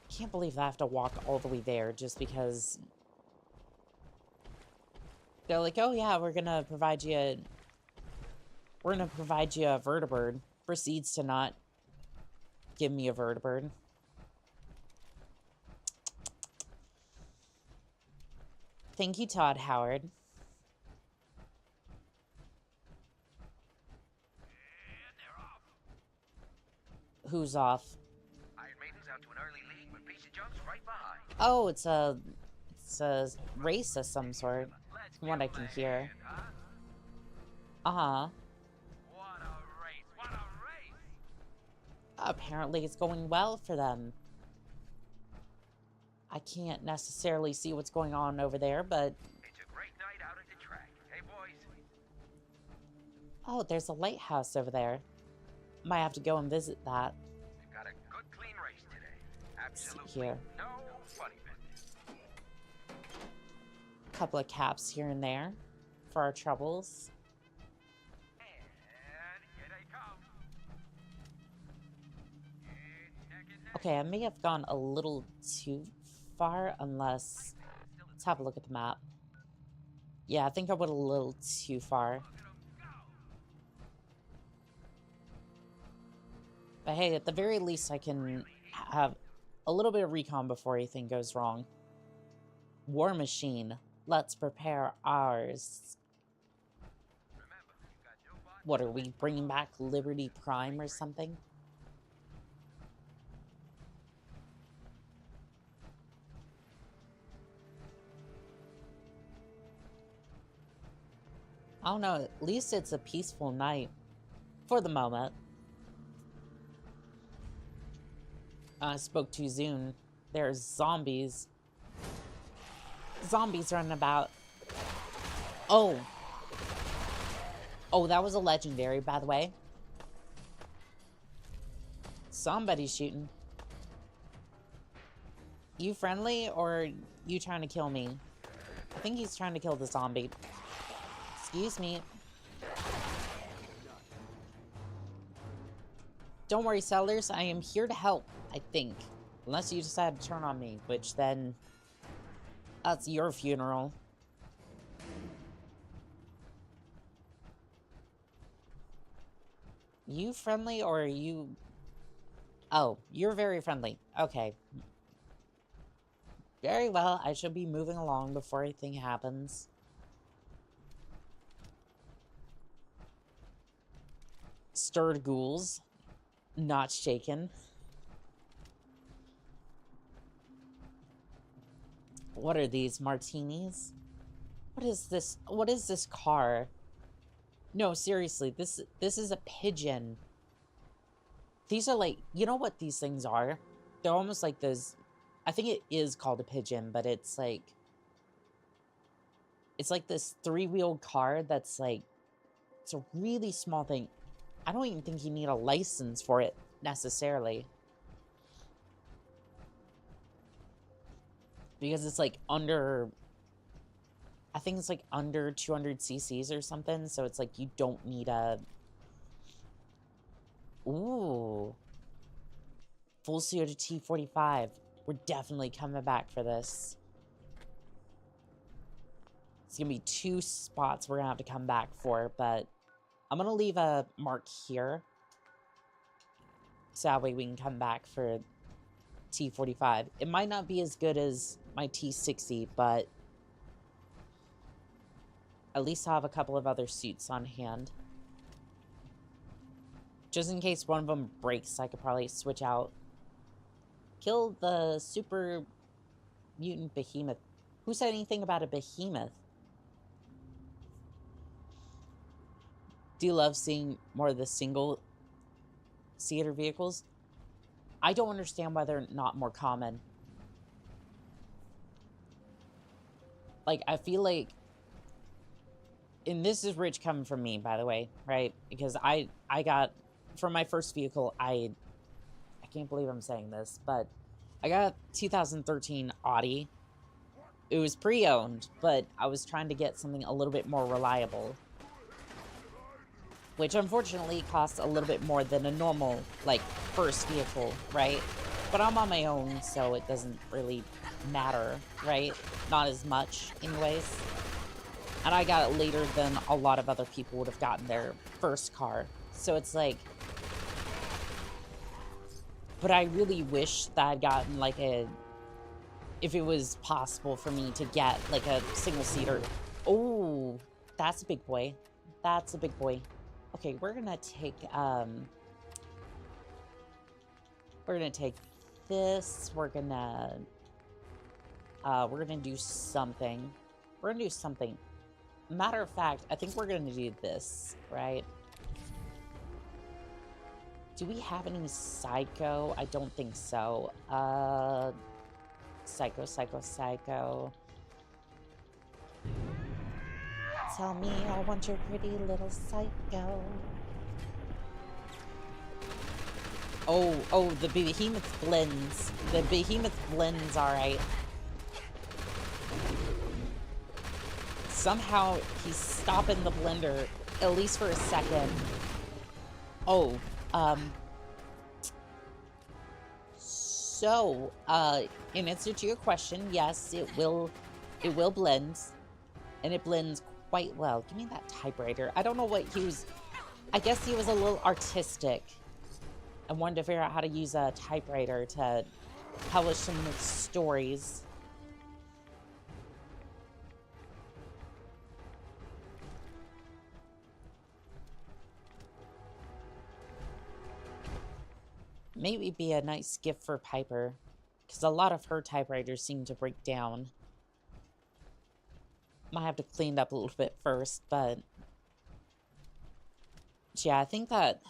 Can't believe I have to walk all the way there just because they're like, oh yeah, we're gonna provide you a vertibird. Proceeds to not give me a vertibird. Thank you, Todd Howard. Who's off?
Iron Maiden's out to an early lead with piece of junk's right behind.
Oh, it's a race of some sort. From what I can hear. Uh-huh.
What a race! What a race!
Apparently it's going well for them. I can't necessarily see what's going on over there, but...
It's a great night out at the track. Hey, boys.
Oh, there's a lighthouse over there. Might have to go and visit that.
We've got a good, clean race today. Absolutely
Here.
no funny business.
Couple of caps here and there for our troubles.
And here they come.
Okay, I may have gone a little too far, unless... Let's have a look at the map. Yeah, I think I went a little too far. But hey, at the very least, I can have a little bit of recon before anything goes wrong. War Machine. Let's prepare ours. What, are we bringing back Liberty Prime or something? I don't know, at least it's a peaceful night. For the moment. I spoke too soon. There's zombies. Zombies running about. Oh. Oh, that was a legendary, by the way. Somebody's shooting. You friendly, or you trying to kill me? I think he's trying to kill the zombie. Excuse me. Don't worry, settlers. I am here to help, I think. Unless you decide to turn on me, which then... That's your funeral. You friendly, or are you... Oh, you're very friendly. Okay. Very well, I should be moving along before anything happens. Stirred ghouls. Not shaken. What are these, martinis? What is this? What is this car? No, seriously, this is a pigeon. These are like, you know what these things are? They're almost like those, I think it is called a pigeon, but it's like, It's like this 3-wheeled car that's like, it's a really small thing. I don't even think you need a license for it necessarily. Because it's like under, I think it's like under 200 cc's or something. So it's like you don't need a, ooh. Full suit of T-45. We're definitely coming back for this. It's gonna be 2 spots we're gonna have to come back for, but I'm gonna leave a mark here. So that way we can come back for T-45. It might not be as good as my T-60, but at least I'll have a couple of other suits on hand. Just in case one of them breaks, I could probably switch out. Kill the super mutant behemoth. Who said anything about a behemoth? Do you love seeing more of the single-seater vehicles? I don't understand why they're not more common. Like, I feel like... And this is rich coming from me, by the way, right? Because I got... For my first vehicle, I can't believe I'm saying this, but I got a 2013 Audi. It was pre-owned, but I was trying to get something a little bit more reliable. Which unfortunately costs a little bit more than a normal, like, first vehicle, right? But I'm on my own, so it doesn't really matter, right? Not as much, anyways. And I got it later than a lot of other people would have gotten their first car. So it's like... But I really wish that I'd gotten, like, a... If it was possible for me to get, like, a single-seater. Oh, that's a big boy. That's a big boy. Okay, we're gonna take this. We're gonna do something. We're gonna do something. Matter of fact, I think we're gonna do this, right? Do we have any psycho? I don't think so. Psycho. Tell me I want your pretty little psycho. Oh, the behemoth blends. The behemoth blends, alright. Somehow he's stopping the blender, at least for a second. Oh, so, in answer to your question, yes, it will blend. And it blends quite well. Give me that typewriter. I don't know what he was... I guess he was a little artistic and wanted to figure out how to use a typewriter to publish some stories. Maybe be a nice gift for Piper, because a lot of her typewriters seem to break down. Might have to clean it up a little bit first, but yeah, I think that...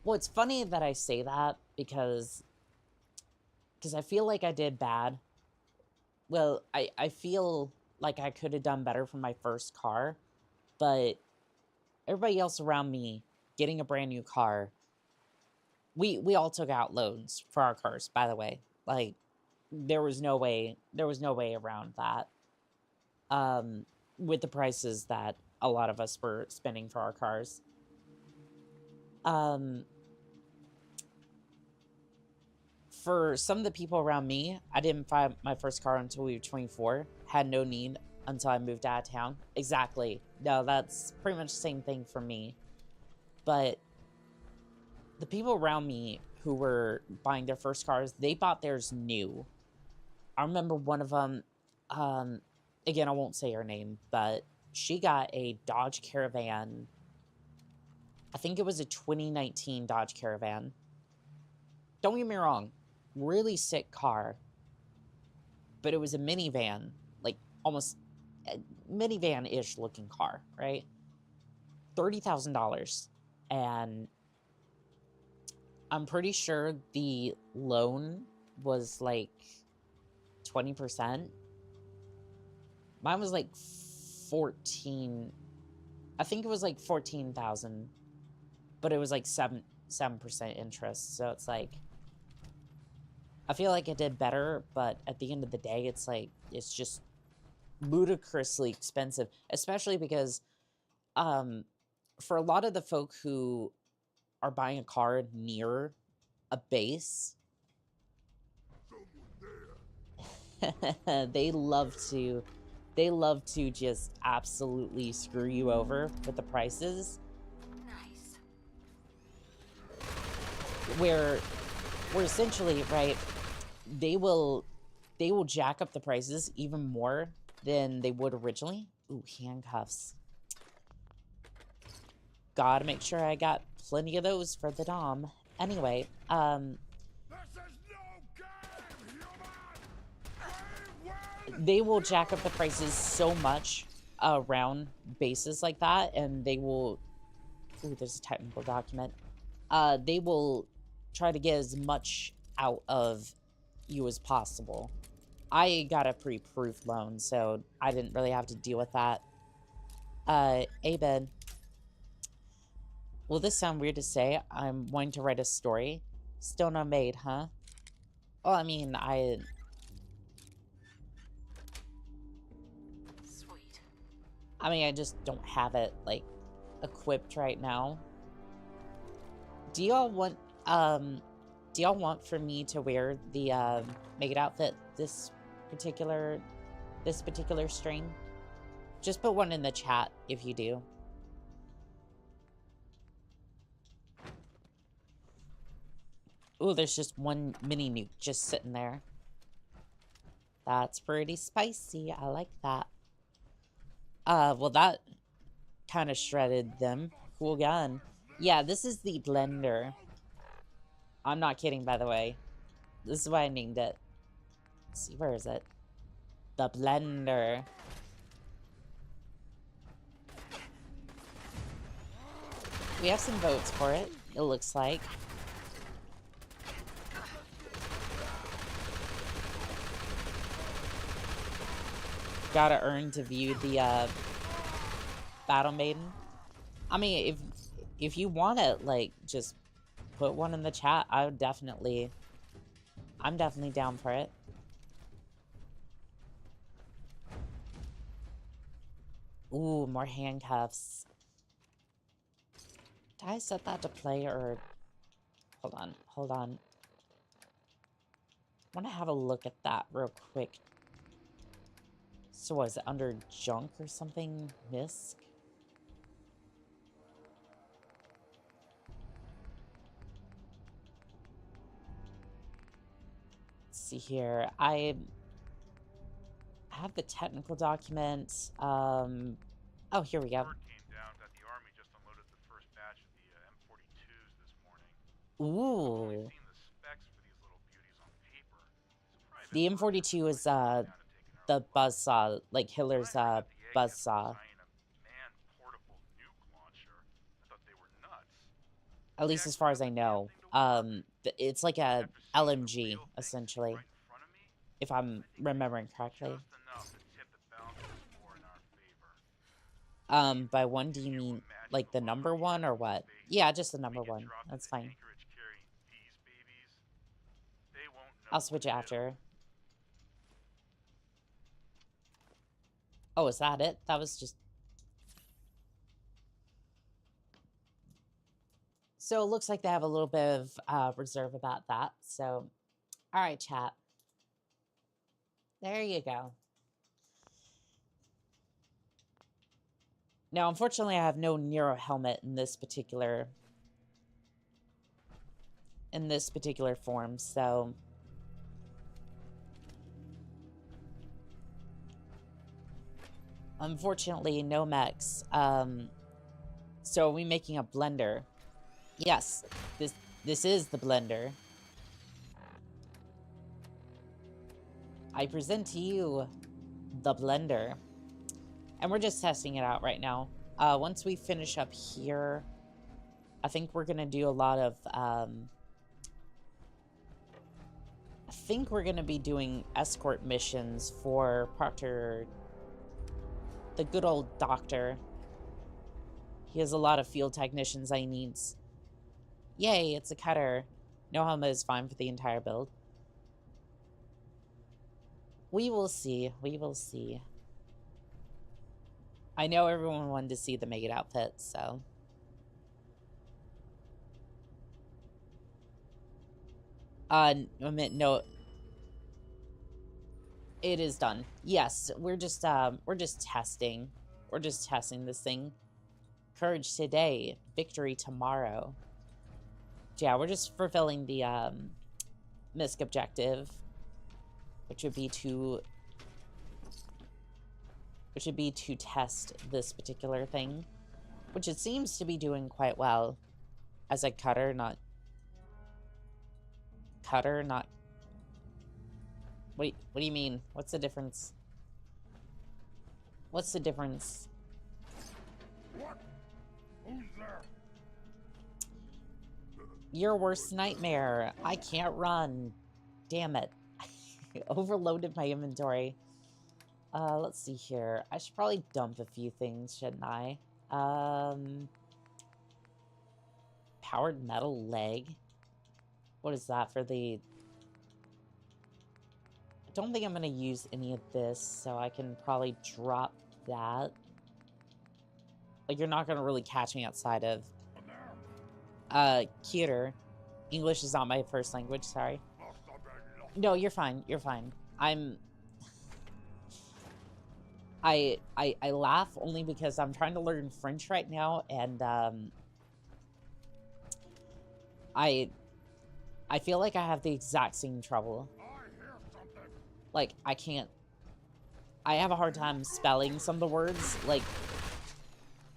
Well, it's funny that I say that because I feel like I did bad. Well, I feel like I could have done better for my first car, but everybody else around me getting a brand new car, we all took out loans for our cars, by the way. Like, there was no way around that. With the prices that a lot of us were spending for our cars. For some of the people around me, I didn't buy my first car until we were 24. Had no need until I moved out of town. Exactly. No, that's pretty much the same thing for me. But the people around me who were buying their first cars, they bought theirs new. I remember one of them, again, I won't say her name, but she got a Dodge Caravan. I think it was a 2019 Dodge Caravan. Don't get me wrong, really sick car. But it was a minivan, like almost a minivan-ish looking car, right? $30,000. And I'm pretty sure the loan was like 20%. Mine was like 14. I think it was like 14,000, but it was like 7% interest. So it's like, I feel like I did better, but at the end of the day, it's like, it's just ludicrously expensive, especially because for a lot of the folk who are buying a car near a base, they love to just absolutely screw you over with the prices.
Nice.
Where essentially, right, they will jack up the prices even more than they would originally. Ooh, handcuffs. Gotta make sure I got plenty of those for the Dom. Anyway, they will jack up the prices so much around bases like that, and they will... Ooh, there's a technical document. They will try to get as much out of you as possible. I got a pre-approved loan, so I didn't really have to deal with that. Hey, Ben. Will this sound weird to say? I'm wanting to write a story. Still not made, huh? Well, I mean,
Sweet.
I mean, I just don't have it, like, equipped right now. Do y'all want for me to wear the, make it outfit this particular stream? Just put one in the chat if you do. Ooh, there's just one mini nuke just sitting there. That's pretty spicy. I like that. Well, that kind of shredded them. Cool gun. Yeah, this is the blender. I'm not kidding, by the way. This is why I named it. Let's see, where is it? The blender. We have some votes for it, it looks like. Gotta earn to view the Battle Maiden. I mean, if you want it, like, just put one in the chat. I'm definitely down for it. Ooh, more handcuffs. Did I set that to play or... Hold on. I want to have a look at that real quick. So what, is it under junk or something? Misc? Let's see here. I have the technical document. Oh, here we go. Ooh. The M42 is the buzzsaw, like Hiller's buzzsaw. At least as far as I know. It's like a LMG, essentially. If I'm remembering correctly. By one, do you mean like the number one or what? Yeah, just the number one. That's fine. I'll switch it after. Oh, is that it? That was just... So it looks like they have a little bit of reserve about that. So, all right, chat. There you go. Now, unfortunately, I have no Nero helmet in this particular form, so... Unfortunately, no mechs. So are we making a blender? Yes, this is the blender. I present to you the blender. And we're just testing it out right now. Once we finish up here, I think we're gonna do a lot of, I think we're gonna be doing escort missions for Proctor The good old doctor. He has a lot of field technicians I needs. Yay, it's a cutter. No helmet is fine for the entire build. We will see. We will see. I know everyone wanted to see the Maid outfit, so. No. It is done. Yes, we're just testing. We're just testing this thing. Courage today, victory tomorrow. Yeah, we're just fulfilling the misc objective, which would be to test this particular thing, which it seems to be doing quite well as a cutter, not what do you mean? What's the difference? What's the difference?
What? Who's there?
Your worst nightmare. I can't run. Damn it. Overloaded my inventory. Let's see here. I should probably dump a few things, shouldn't I? Powered metal leg. What is that for the... I don't think I'm going to use any of this, so I can probably drop that. Like, you're not going to really catch me outside of... cuter. English is not my first language, sorry. No, you're fine. You're fine. I laugh only because I'm trying to learn French right now, and I feel like I have the exact same trouble. Like, I have a hard time spelling some of the words. Like,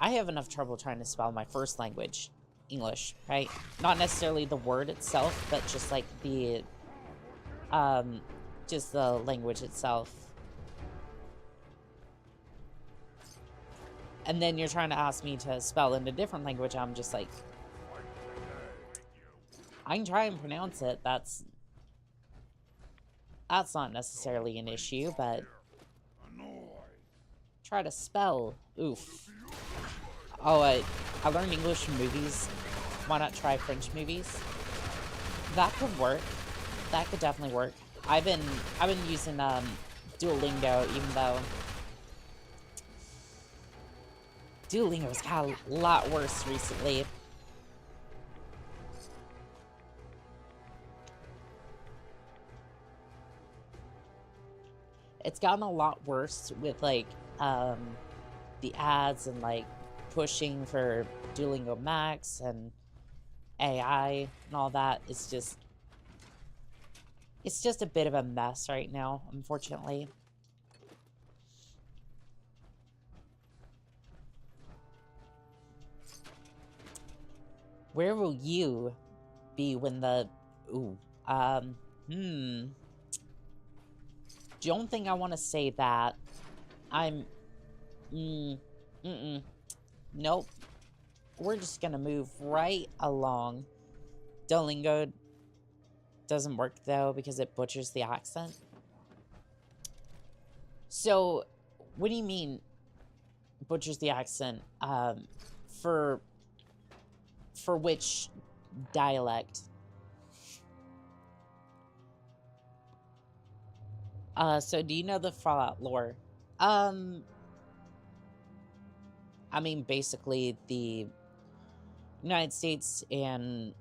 I have enough trouble trying to spell my first language, English, right? Not necessarily the word itself, but just like the language itself. And then you're trying to ask me to spell in a different language. I'm just like, I can try and pronounce it. That's not necessarily an issue, but try to spell. Oof. Oh, I learned English from movies. Why not try French movies? That could work. That could definitely work. I've been using Duolingo, even though Duolingo's got a lot worse recently. It's gotten a lot worse with like the ads and like pushing for Duolingo Max and AI and all that. It's just a bit of a mess right now, unfortunately. Where will you be when the... Ooh. Don't think I want to say that. Nope. We're just gonna move right along. Duolingo doesn't work, though, because it butchers the accent. So, what do you mean, butchers the accent? For which dialect? So do you know the Fallout lore? I mean, basically, the United States and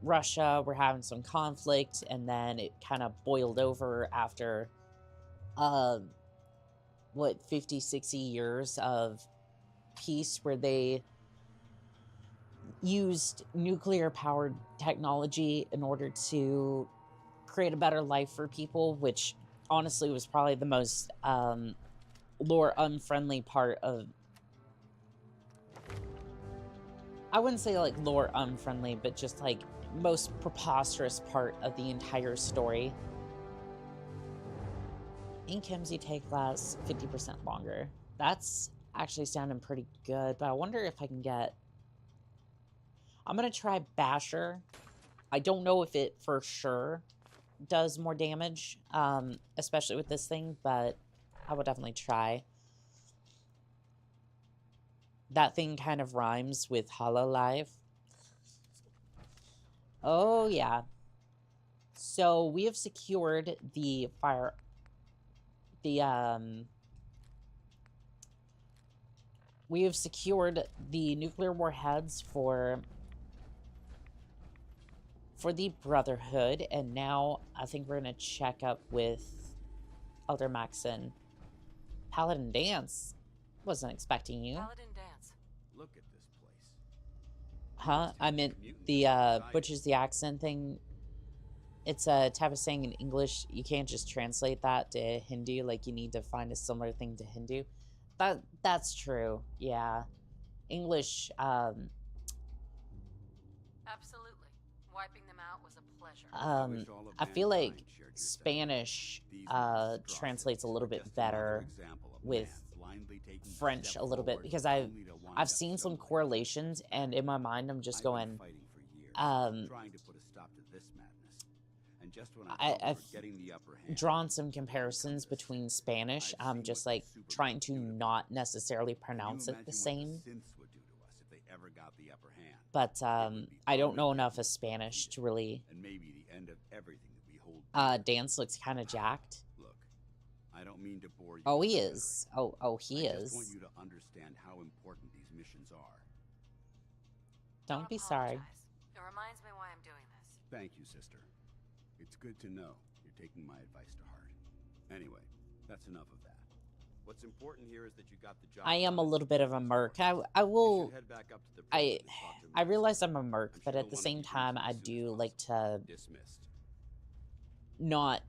Russia were having some conflict, and then it kind of boiled over after, 50, 60 years of peace, where they used nuclear-powered technology in order to create a better life for people, which honestly was probably the most lore unfriendly part of... I wouldn't say like lore unfriendly, but just like most preposterous part of the entire story. Ink Kimsey take lasts 50% longer. That's actually sounding pretty good, but I wonder if I can get... I'm gonna try Basher. I don't know if it for sure does more damage, especially with this thing, but I would definitely try. That thing kind of rhymes with Hololive. Oh, yeah. So we have secured the we have secured the nuclear warheads for the Brotherhood, and now I think we're gonna check up with Elder Maxon. Paladin Dance? Wasn't expecting you.
Paladin Dance.
Look at this place.
Huh? I meant the butchers the accent thing. It's a type of saying in English. You can't just translate that to Hindu. Like, you need to find a similar thing to Hindu. That's true. Yeah. English,
Absolutely. Wiping them out was a pleasure.
I feel like Spanish translates a little bit better with French a little bit, because I've seen some correlations, and in my mind I'm just going, I've drawn some comparisons between Spanish. I'm just like trying to not necessarily pronounce it the same. But I don't know enough of Spanish to really. Dance looks kind of jacked.
Look, I don't mean to bore you.
Oh, he is. Oh, he is.
I just want you to understand how important these missions are.
Don't be sorry.
It reminds me why I'm doing this.
Thank you, sister. It's good to know you're taking my advice to heart. Anyway, that's enough of that. What's important here is that you got the job.
I am a little bit of a merc. I will. I realize I'm a merc, but at the same time, I do like to not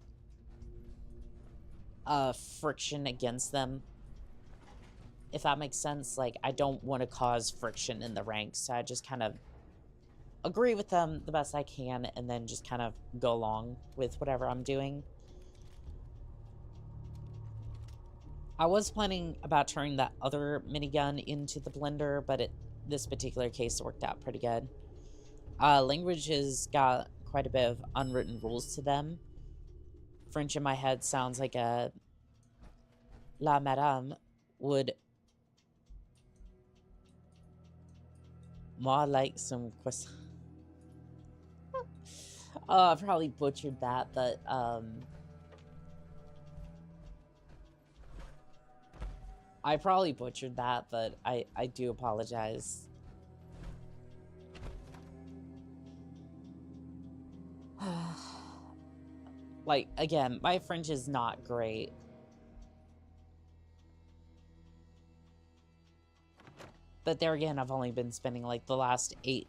friction against them, if that makes sense. Like, I don't want to cause friction in the ranks, so I just kind of agree with them the best I can, and then just kind of go along with whatever I'm doing. I was planning about turning that other minigun into the blender, but this particular case worked out pretty good. Languages got quite a bit of unwritten rules to them. French in my head sounds like a La Madame would more like some croissant. Oh, I probably butchered that, but I probably butchered that, but I do apologize. Like, again, my French is not great. But there again, I've only been spending like the last 8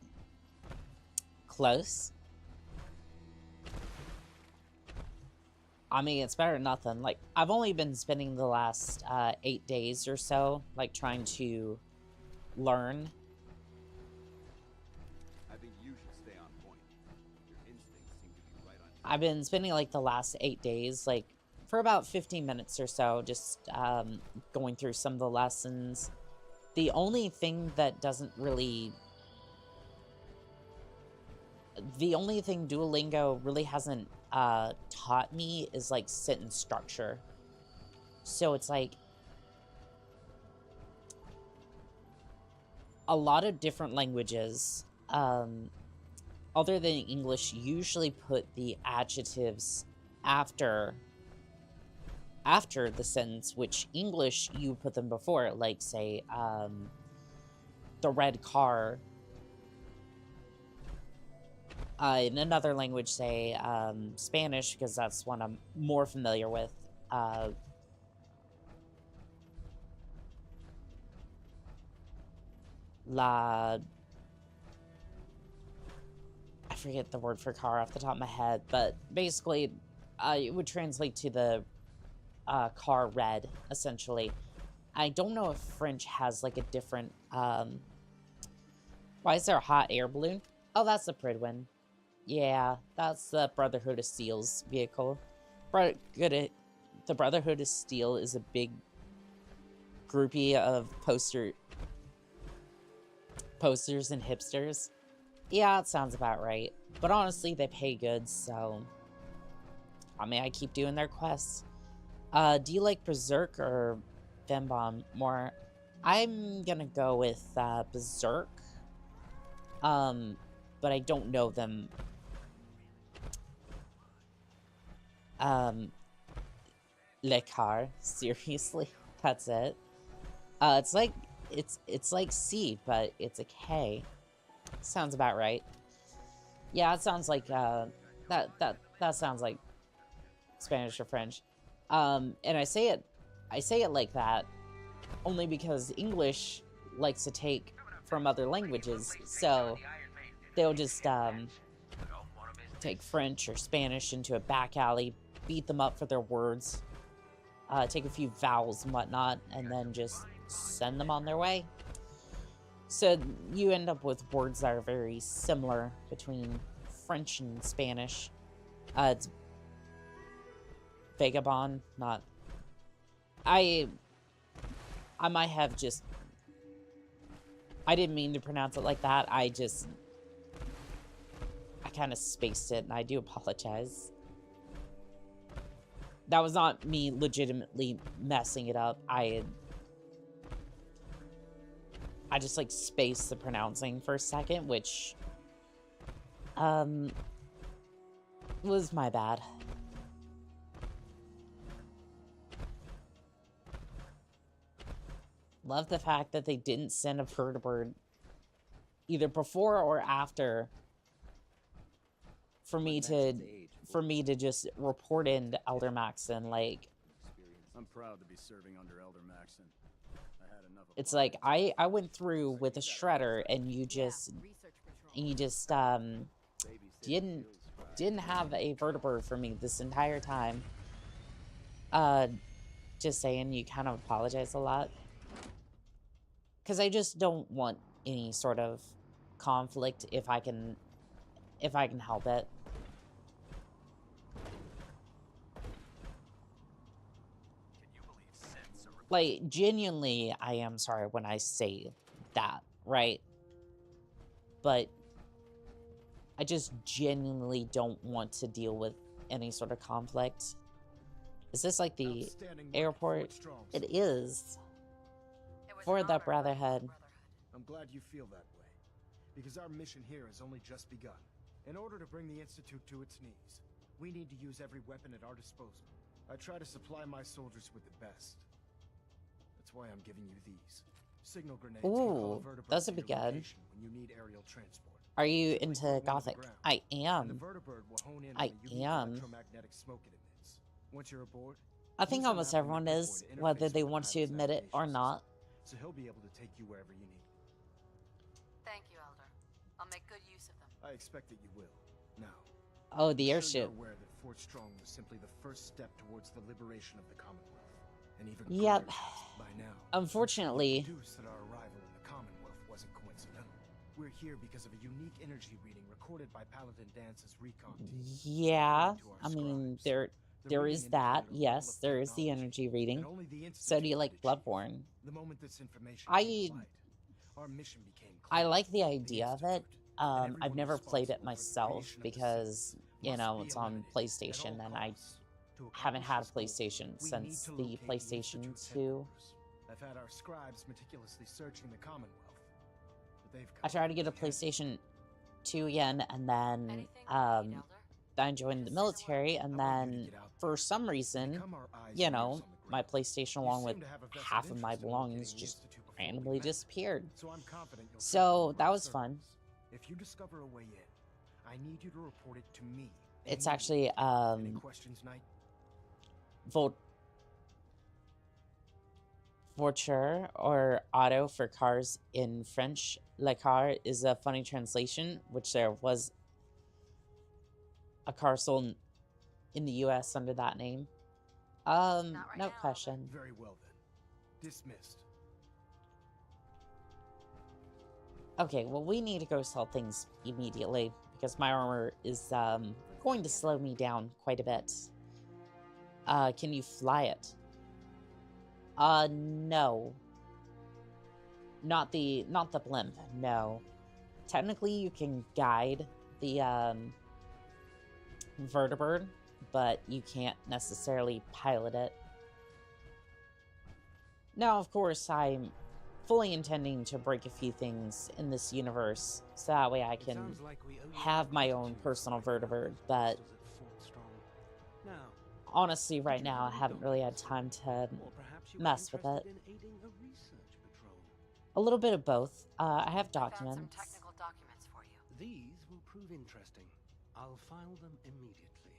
close. I mean, it's better than nothing. Like, I've only been spending the last 8 days or so, like, trying to learn.
I think you should stay on point. Your instincts seem to be right on.
I've been spending like the last 8 days, like, for about 15 minutes or so, just going through some of the lessons. The only thing that doesn't really... The only thing Duolingo really hasn't taught me is, like, sentence structure. So it's like... a lot of different languages, other than English, usually put the adjectives after the sentence, which English, you put them before, like, say, the red car. In another language, say, Spanish, because that's one I'm more familiar with. I forget the word for car off the top of my head, but basically, it would translate to the car red, essentially. I don't know if French has, like, a different, why is there a hot air balloon? Oh, that's the Pridwin. Yeah, that's the Brotherhood of Steel's vehicle. The Brotherhood of Steel is a big groupie of posters and hipsters. Yeah, it sounds about right. But honestly, they pay good, so... I mean, I keep doing their quests. Do you like Berserk or Fembomb more? I'm gonna go with Berserk. But I don't know them. Lekar, seriously, that's it. It's like C, but it's a K. Sounds about right. Yeah, it sounds like that sounds like Spanish or French. And I say it like that only because English likes to take from other languages, so they'll just take French or Spanish into a back alley, beat them up for their words, take a few vowels and whatnot, and then just send them on their way. So you end up with words that are very similar between French and Spanish. It's vagabond, not... I might have just... I didn't mean to pronounce it like that. I kind of spaced it, and I do apologize. That was not me legitimately messing it up. I just, like, spaced the pronouncing for a second, which, was my bad. Love the fact that they didn't send a vertibird either before or after for me to just report into Elder Maxon. Like,
I'm proud to be serving under Elder Maxon. I had enough of
it's like I went through with a shredder, and you just didn't have a vertibird for me this entire time. Just saying, you kind of apologize a lot. Because I just don't want any sort of conflict if I can help it. Like, genuinely, I am sorry when I say that, right? But I just genuinely don't want to deal with any sort of conflict. Is this like the airport? It is. For the Brotherhood.
I'm glad you feel that way, because our mission here has only just begun. In order to bring the Institute to its knees, we need to use every weapon at our disposal. I try to supply my soldiers with the best. That's why I'm giving you these. Signal grenades.
Ooh, those would be good.
When you need aerial transport.
Are you into Gothic? I am. I am.
Smoke it emits. Once you're aboard,
I think almost everyone is, whether they want to admit it or not.
So he'll be able to take you wherever you need.
Thank you, Elder. I'll make good use of them.
I expect that you will. Now.
Oh, the airship.
I'm aware that Fort Strong was simply the first step towards the liberation of the Commonwealth. And even
yep.
By now,
unfortunately,
that our arrival in the Commonwealth wasn't coincidental. We're here because of a unique energy reading recorded by Paladin Dance's recon team.
Yeah, I mean, there is that. Yes, there is the energy reading. So do you like Bloodborne?
The moment this information our mission became
I like the idea of it. I've never played it myself because, you know, it's on PlayStation, and I haven't had a PlayStation since the PlayStation 2.
I've had our scribes meticulously searching the Commonwealth.
I tried to get a PlayStation 2 again, and then I joined the military, and then for some reason, you know, my PlayStation along with half of my belongings just randomly disappeared. So that was fun.
If you discover a way in, I need you to report it to me.
It's actually
Any questions, Knight?
Voiture or auto for cars in French. Le car is a funny translation, which there was a car sold in the US under that name. No question.
Very well then. Dismissed.
Okay, well, we need to go sell things immediately because my armor is going to slow me down quite a bit. Can you fly it? No. Not the blimp, no. Technically, you can guide the vertibird, but you can't necessarily pilot it. Now, of course, I'm fully intending to break a few things in this universe so that way I can have my own personal vertibird, but honestly right now I haven't really had time to mess with it. A little bit of both. I have documents.
Found some technical documents for you.
These will prove interesting. I'll file them immediately.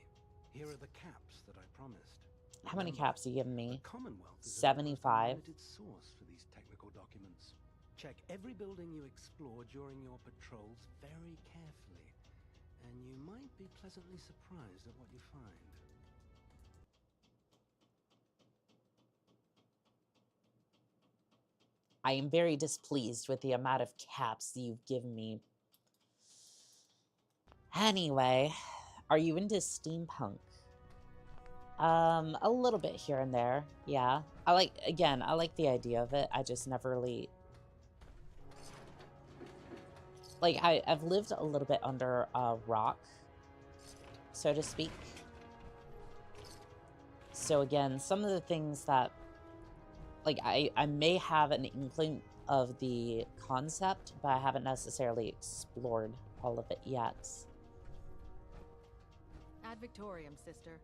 Here are the caps that I promised.
How many caps are you giving me?
The Commonwealth is
75.
a source for these technical documents. Check every building you explore during your patrols very carefully, and you might be pleasantly surprised at what you find.
I am very displeased with the amount of caps you've given me. Anyway, are you into steampunk? A little bit here and there, yeah. I like the idea of it. I just never really... Like, I've lived a little bit under a rock, so to speak. So again, some of the things that... Like, I may have an inkling of the concept, but I haven't necessarily explored all of it yet.
Ad Victoriam, sister.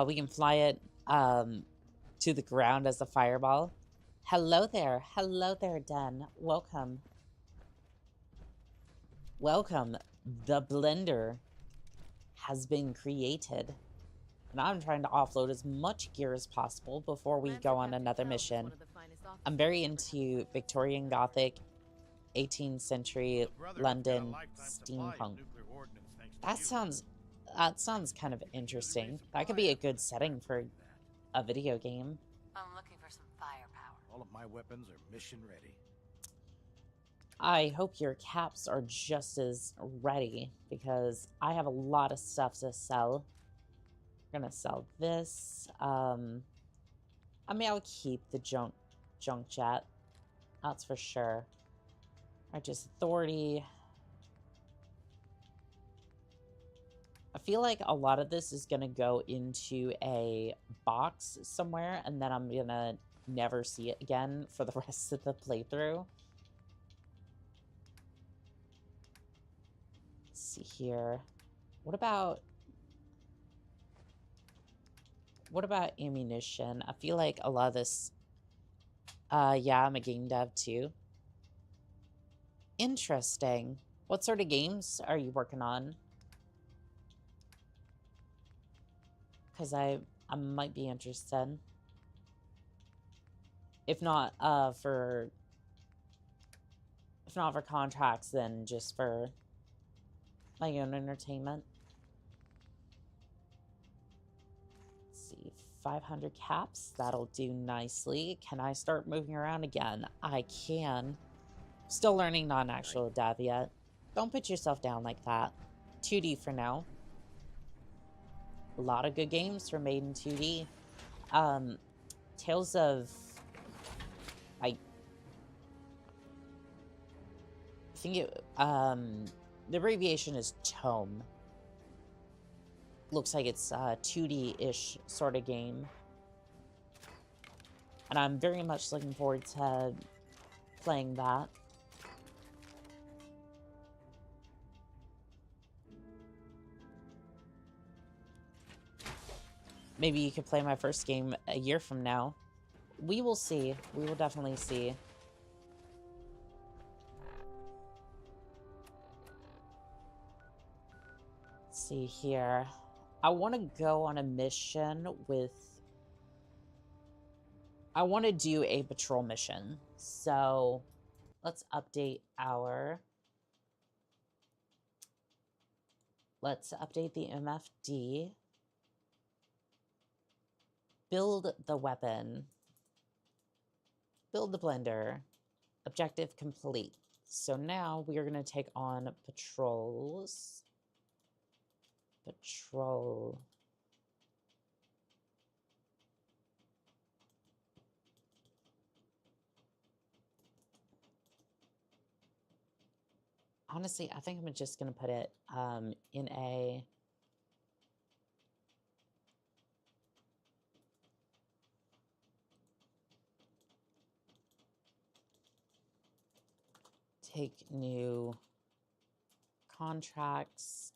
We can fly it to the ground as a fireball. Hello there, Den. Welcome. Welcome. The blender has been created. And I'm trying to offload as much gear as possible before we go on another mission. I'm very into Victorian Gothic, 18th century London steampunk. That sounds kind of interesting. That could be a good setting for a video game.
I'm looking for some firepower.
All of my weapons are mission ready.
I hope your caps are just as ready, because I have a lot of stuff to sell. I'm gonna sell this. I mean, I'll keep the junk jet. That's for sure. Righteous Authority. I feel like a lot of this is gonna go into a box somewhere, and then I'm gonna never see it again for the rest of the playthrough. Let's see here. What about ammunition? I feel like a lot of this... yeah, I'm a game dev too. Interesting. What sort of games are you working on? Because I might be interested. If not for contracts, then just for my own entertainment. Let's see, 500 caps. That'll do nicely. Can I start moving around again? I can. Still learning non-actual dev yet. Don't put yourself down like that. 2D for now. A lot of good games were made in 2D. Tales of... I think it... the abbreviation is Tome. Looks like it's a 2D-ish sort of game. And I'm very much looking forward to playing that. Maybe you could play my first game a year from now. We will see. We will definitely see. Let's see here. I want to go on a mission with... I want to do a patrol mission. So let's update our... Let's update the MFD. Build the weapon. Build the blender. Objective complete. So now we are going to take on patrols. Patrol. Honestly, I think I'm just going to put it in a... Take new contracts.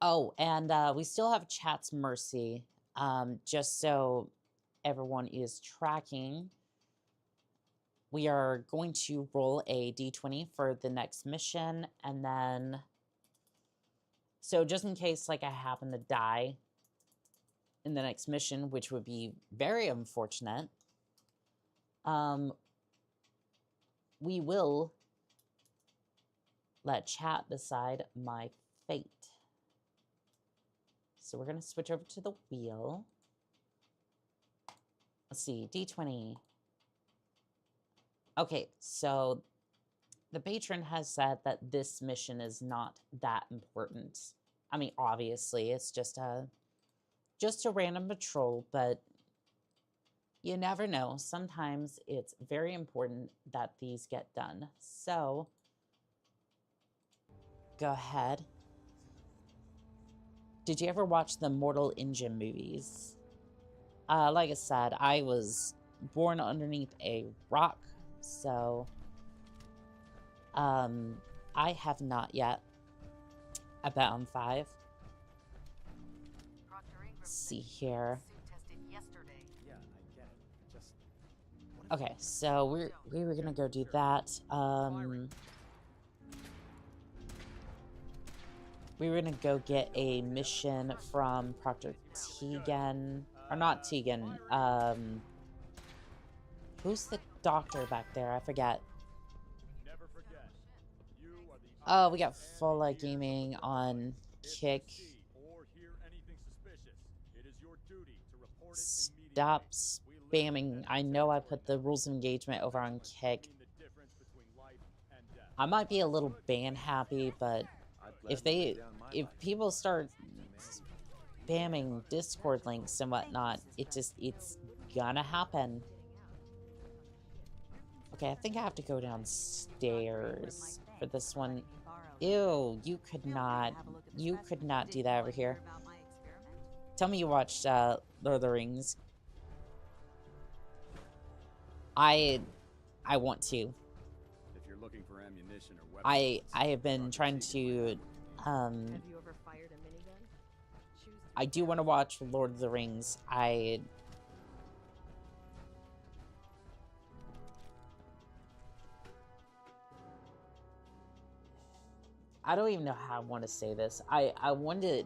Oh, and we still have Chat's Mercy, just so everyone is tracking. We are going to roll a d20 for the next mission, and then, so just in case, like, I happen to die in the next mission, which would be very unfortunate, we will let chat decide my fate. So we're going to switch over to the wheel. Let's see, D20. Okay, so the patron has said that this mission is not that important. I mean, obviously, it's just a random patrol, but you never know. Sometimes it's very important that these get done. So, go ahead. Did you ever watch the Mortal Engine movies? Like I said, I was born underneath a rock, so I have not yet. I bet on 5. Let's see here. Okay, so we were gonna go do that. We were gonna go get a mission from Proctor Tegan, or not Tegan. Who's the doctor back there? I forget. Oh, we got Full Gaming on Kick. Stop spamming. I know I put the rules of engagement over on Kick. I might be a little ban happy, but if people start spamming Discord links and whatnot, it's gonna happen. Okay, I think I have to go downstairs for this one. Ew, you could not do that over here. Tell me you watched Lord of the Rings. I want to.
If you're looking for ammunition or weapons,
I have been trying to
Have you ever fired a minigun?
I do want to watch Lord of the Rings. I don't even know how I want to say this. I wanted,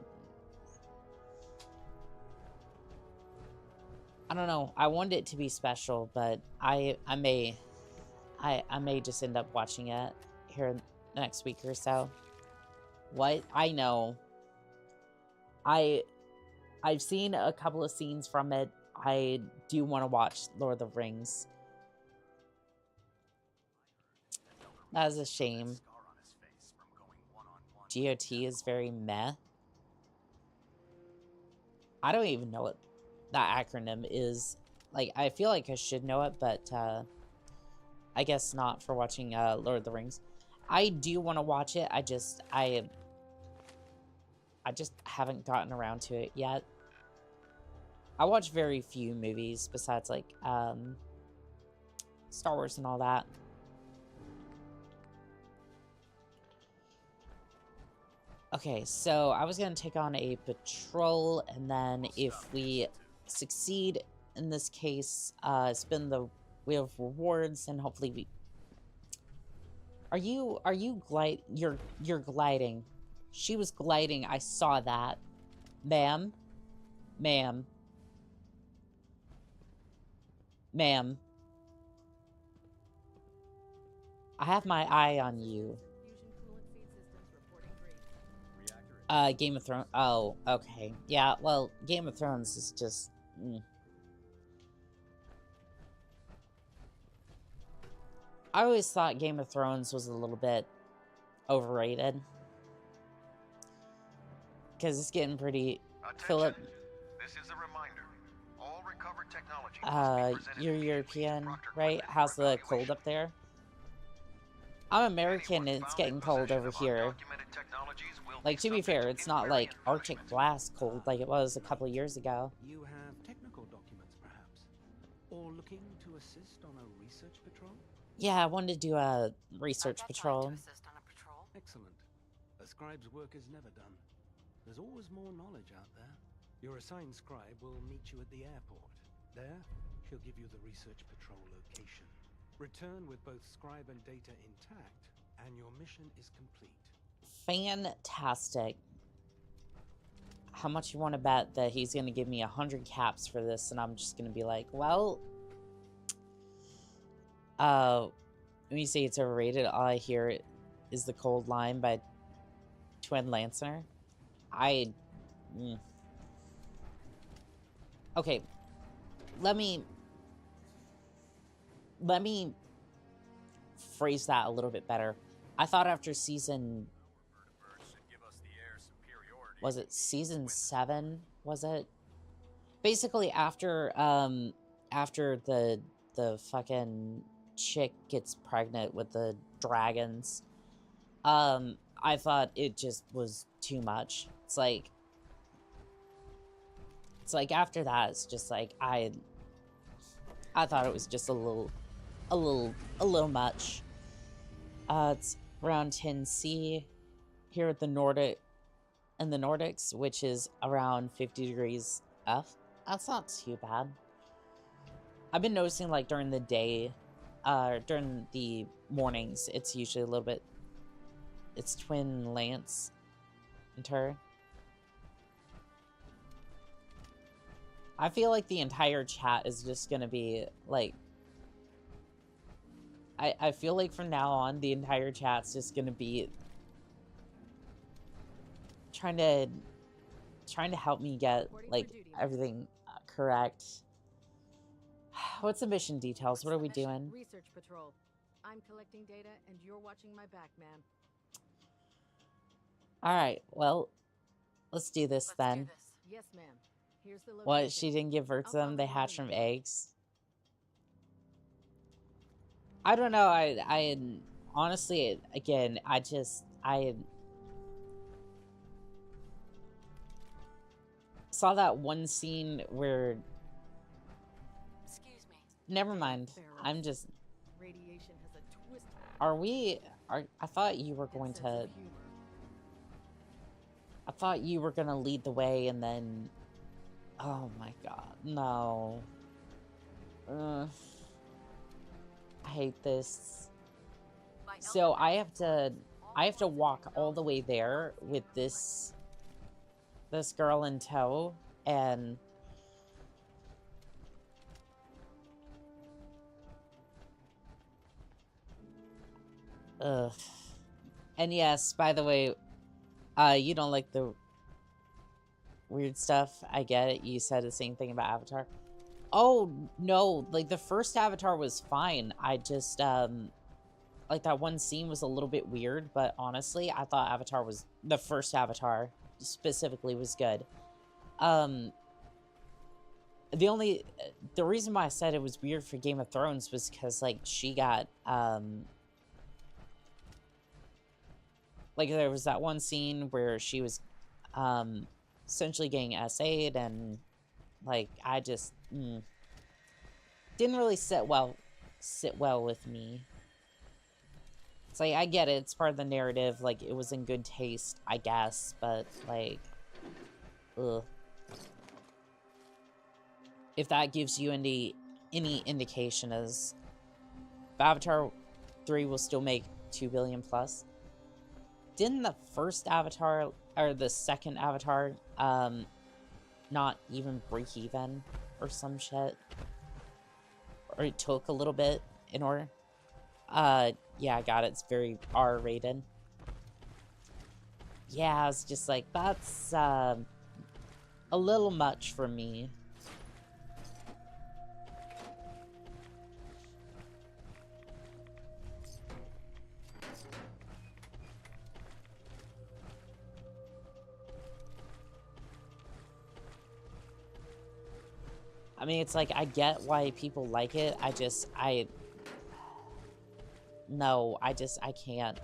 I don't know. I wanted it to be special, but I may just end up watching it here next week or so. What? I know. I've seen a couple of scenes from it. I do want to watch Lord of the Rings. That is a shame. GOT is very meh. I don't even know what that acronym is. Like, I feel like I should know it, but I guess not for watching Lord of the Rings. I do want to watch it. I just haven't gotten around to it yet. I watch very few movies besides, like, Star Wars and all that. Okay, so I was going to take on a patrol, and then if we succeed in this case, spin the wheel of rewards, and hopefully we... Are you you're gliding. She was gliding, I saw that. Ma'am? Ma'am. Ma'am. I have my eye on you. Game of Thrones. Oh, okay. Yeah, well, Game of Thrones is just... I always thought Game of Thrones was a little bit overrated. Because it's getting pretty... Philip...
This is a reminder. All recovered technology
you're European, right? How's the cold up there? I'm American and it's getting cold over here. Like, to be fair, it's not like Arctic blast cold like it was a couple of years ago.
You have technical documents, perhaps? Or looking to assist on a research patrol?
Yeah, I wanted to do a research patrol.
Excellent. A scribe's work is never done. There's always more knowledge out there. Your assigned scribe will meet you at the airport. There, she'll give you the research patrol location. Return with both scribe and data intact, and your mission is complete.
Fantastic. How much you want to bet that he's going to give me 100 caps for this, and I'm just going to be like, well, when you say it's overrated, all I hear is The Cold Line by Twin Lancer. Okay, let me phrase that a little bit better. I thought after season... Was it season 7? Was it? Basically, after the fucking chick gets pregnant with the dragons, I thought it just was too much. It's like after that, it's just like I thought it was just a little much. It's around 10C here at the Nordics, which is around 50 degrees F. That's not too bad. I've been noticing, like, during the day, during the mornings, it's usually a little bit... It's Twin Lance and her. I feel like the entire chat is just gonna be, like... I feel like from now on, the entire chat's just gonna be... trying to help me get, like, everything correct. What's the mission details? What are we doing?
Research patrol. I'm collecting data and you're watching my back, man.
Alright, well, let's do this then.
Yes, ma'am. Here's the location.
What, she didn't give birth to them? They hatched from eggs? I don't know, I honestly, again, I saw that one scene where...
Excuse me.
Never mind. I'm just...
Radiation has a twist.
I thought you were going to... I thought you were going to lead the way and then... Oh my god. No. Ugh. I hate this. So I have to walk all the way there with this girl in tow, and ugh. And yes, by the way, you don't like the weird stuff. I get it. You said the same thing about Avatar. Oh no, like the first Avatar was fine. I just like that one scene was a little bit weird, but honestly, I thought the first Avatar specifically was good. The reason why I said it was weird for Game of Thrones was because, like, she got like, there was that one scene where she was essentially getting SA'd, and like I just didn't really sit well with me. It's like, I get it, it's part of the narrative, like, it was in good taste, I guess, but, like, ugh. If that gives you any indication, as Avatar 3 will still make 2 billion plus. Didn't the first Avatar, or the second Avatar, not even break even, or some shit? Or it took a little bit in order? Yeah, I got it. It's very R-rated. Yeah, I was just like, that's, a little much for me. I mean, it's like, I get why people like it. No, I can't.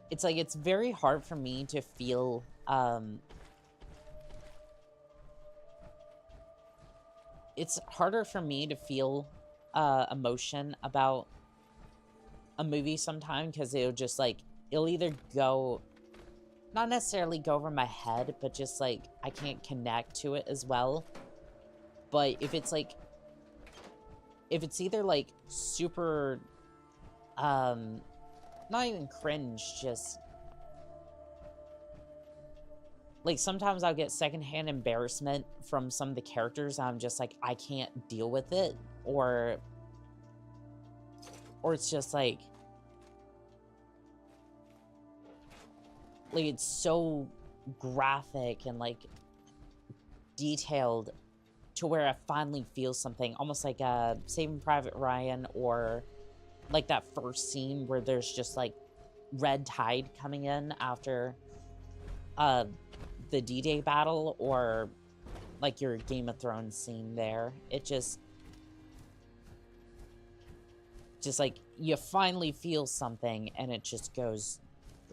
It's like, it's very hard for me to feel, it's harder for me to feel emotion about a movie sometime because it'll just like, it'll either go, not necessarily go over my head, but just like I can't connect to it as well. But if it's like, if it's either like super, not even cringe, just like sometimes I'll get secondhand embarrassment from some of the characters. I'm just like, I can't deal with it, or it's just like it's so graphic and like detailed to where I finally feel something, almost like Saving Private Ryan, or like that first scene where there's just like red tide coming in after the D-Day battle, or like your Game of Thrones scene there. It just like you finally feel something and it just goes,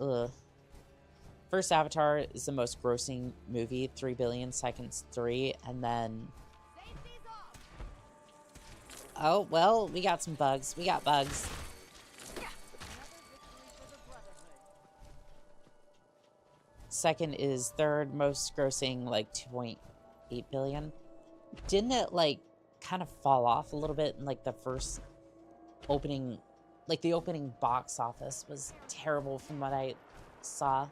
ugh. First Avatar is the most grossing movie, 3 billion, seconds 3, and then... Oh, well, we got some bugs. We got bugs. Second is third most grossing, like 2.8 billion. Didn't it, like, kind of fall off a little bit in, like, the first opening... Like, the opening box office was terrible from what I saw.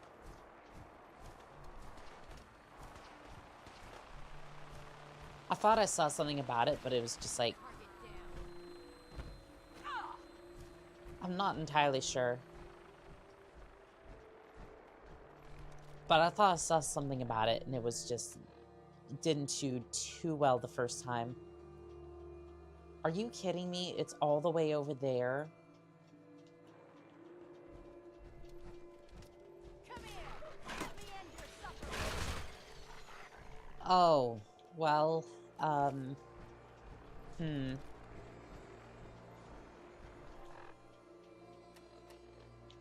I thought I saw something about it, but it was just like... I'm not entirely sure. But I thought I saw something about it, and it was just... It didn't do too well the first time. Are you kidding me? It's all the way over there. Oh, well,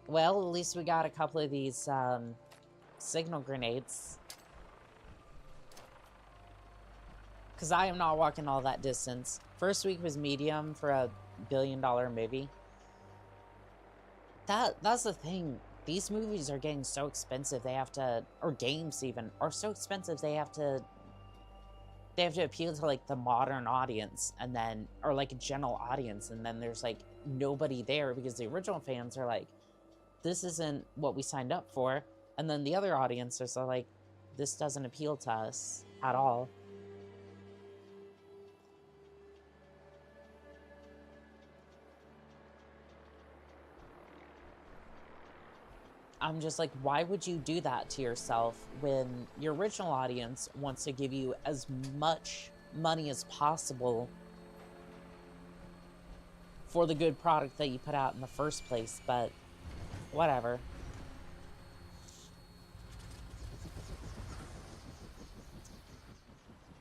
Well, at least we got a couple of these, signal grenades. Because I am not walking all that distance. First week was medium for a $1 billion movie. That's the thing. These movies are getting so expensive, they have to, or games even, are so expensive they have to appeal to, like, the modern audience, and then, or, like, a general audience, and then there's, like, nobody there because the original fans are like, this isn't what we signed up for, and then the other audiences are like, this doesn't appeal to us at all. I'm just like, why would you do that to yourself when your original audience wants to give you as much money as possible for the good product that you put out in the first place? But whatever.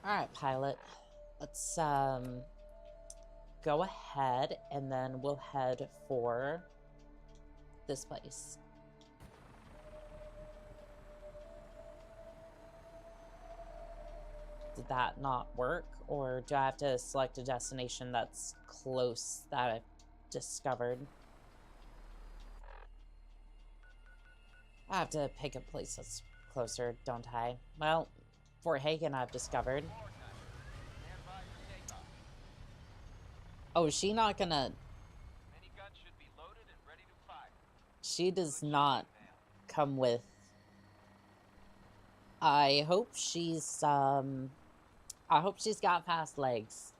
Alright, pilot. Let's go ahead and then we'll head for this place. Did that not work? Or do I have to select a destination that's close that I've discovered? I have to pick a place that's closer, don't I? Well, Fort Hagen I've discovered. Oh, is she not gonna... She does not come with... I hope she's got fast legs.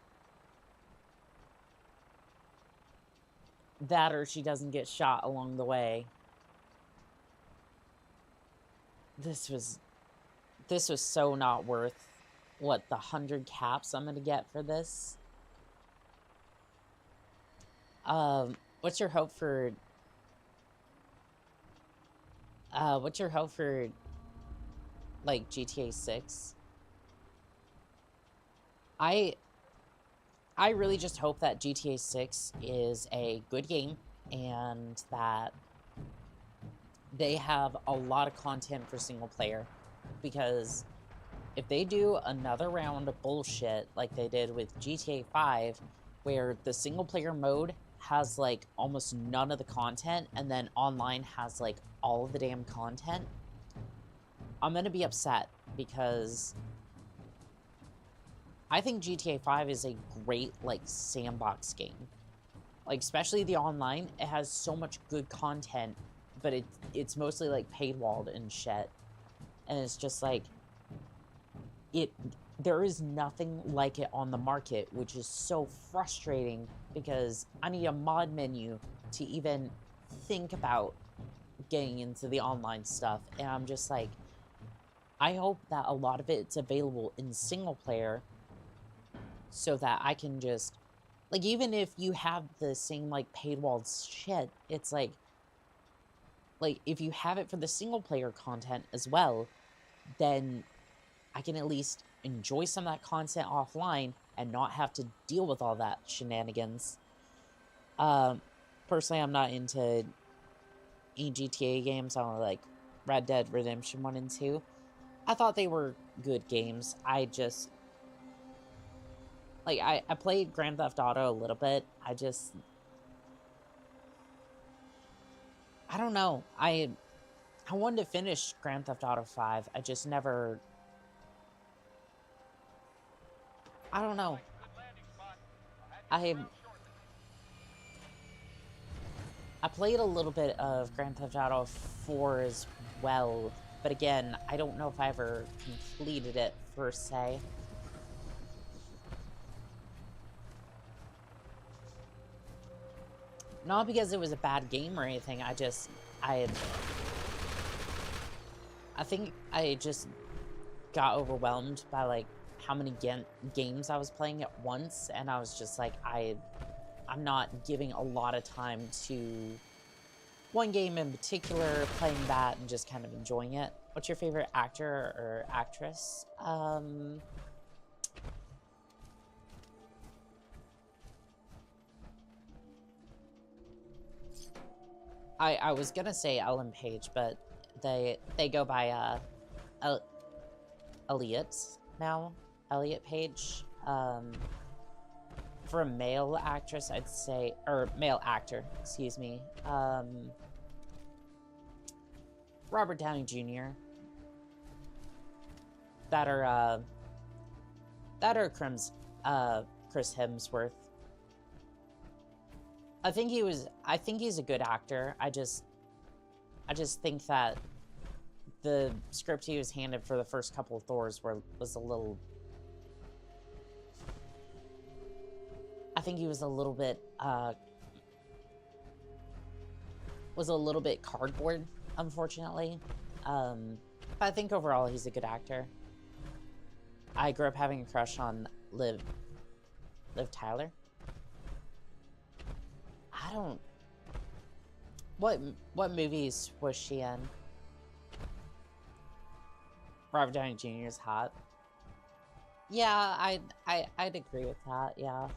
That or she doesn't get shot along the way. This was so not worth what, the 100 caps I'm gonna get for this. What's your hope for like GTA 6? I really just hope that GTA 6 is a good game and that they have a lot of content for single player, because if they do another round of bullshit like they did with GTA 5, where the single player mode has like almost none of the content and then online has like all of the damn content, I'm gonna be upset, because I think GTA 5 is a great like sandbox game. Like, especially the online, it has so much good content, but it's mostly like paywalled and shit. And it's just like, there is nothing like it on the market, which is so frustrating, because I need a mod menu to even think about getting into the online stuff. And I'm just like, I hope that a lot of it's available in single player, so that I can just, like, even if you have the same like paywalled shit, it's like if you have it for the single player content as well, then I can at least enjoy some of that content offline and not have to deal with all that shenanigans. Personally, I'm not into GTA games. I don't like Red Dead Redemption 1 and 2. I thought they were good games. I just, like, I played Grand Theft Auto a little bit. I don't know. I wanted to finish Grand Theft Auto 5. I just never... I don't know. I played a little bit of Grand Theft Auto 4 as well, but again, I don't know if I ever completed it, per se. Not because it was a bad game or anything, I think I just got overwhelmed by, like, how many games I was playing at once, and I was just like, I'm not giving a lot of time to one game in particular, playing that and just kind of enjoying it. What's your favorite actor or actress? I was gonna say Ellen Page, but they go by Elliot now. Elliot Page. For a male actress, I'd say, or male actor, excuse me. Robert Downey Jr. That or Chris Hemsworth. I think he's a good actor. I just think that the script he was handed for the first couple of Thors was a little... I think he was a little bit cardboard, unfortunately. But I think overall he's a good actor. I grew up having a crush on Liv Tyler. I don't... What movies was she in? Robert Downey Jr. is hot. Yeah, I'd agree with that, yeah.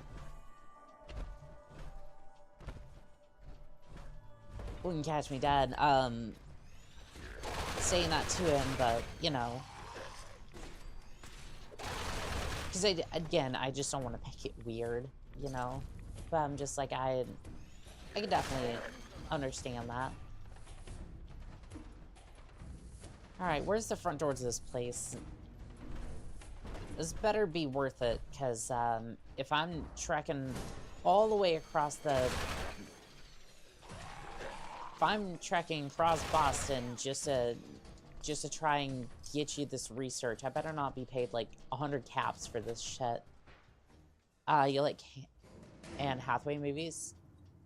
Wouldn't catch me dead, saying that to him, but, you know. Because, again, I just don't want to make it weird, you know? But I'm just like, I can definitely understand that. Alright, where's the front doors of this place? This better be worth it, because, if I'm trekking all the way across the... If I'm trekking across Boston just to try and get you this research, I better not be paid like 100 caps for this shit. You like Anne Hathaway movies?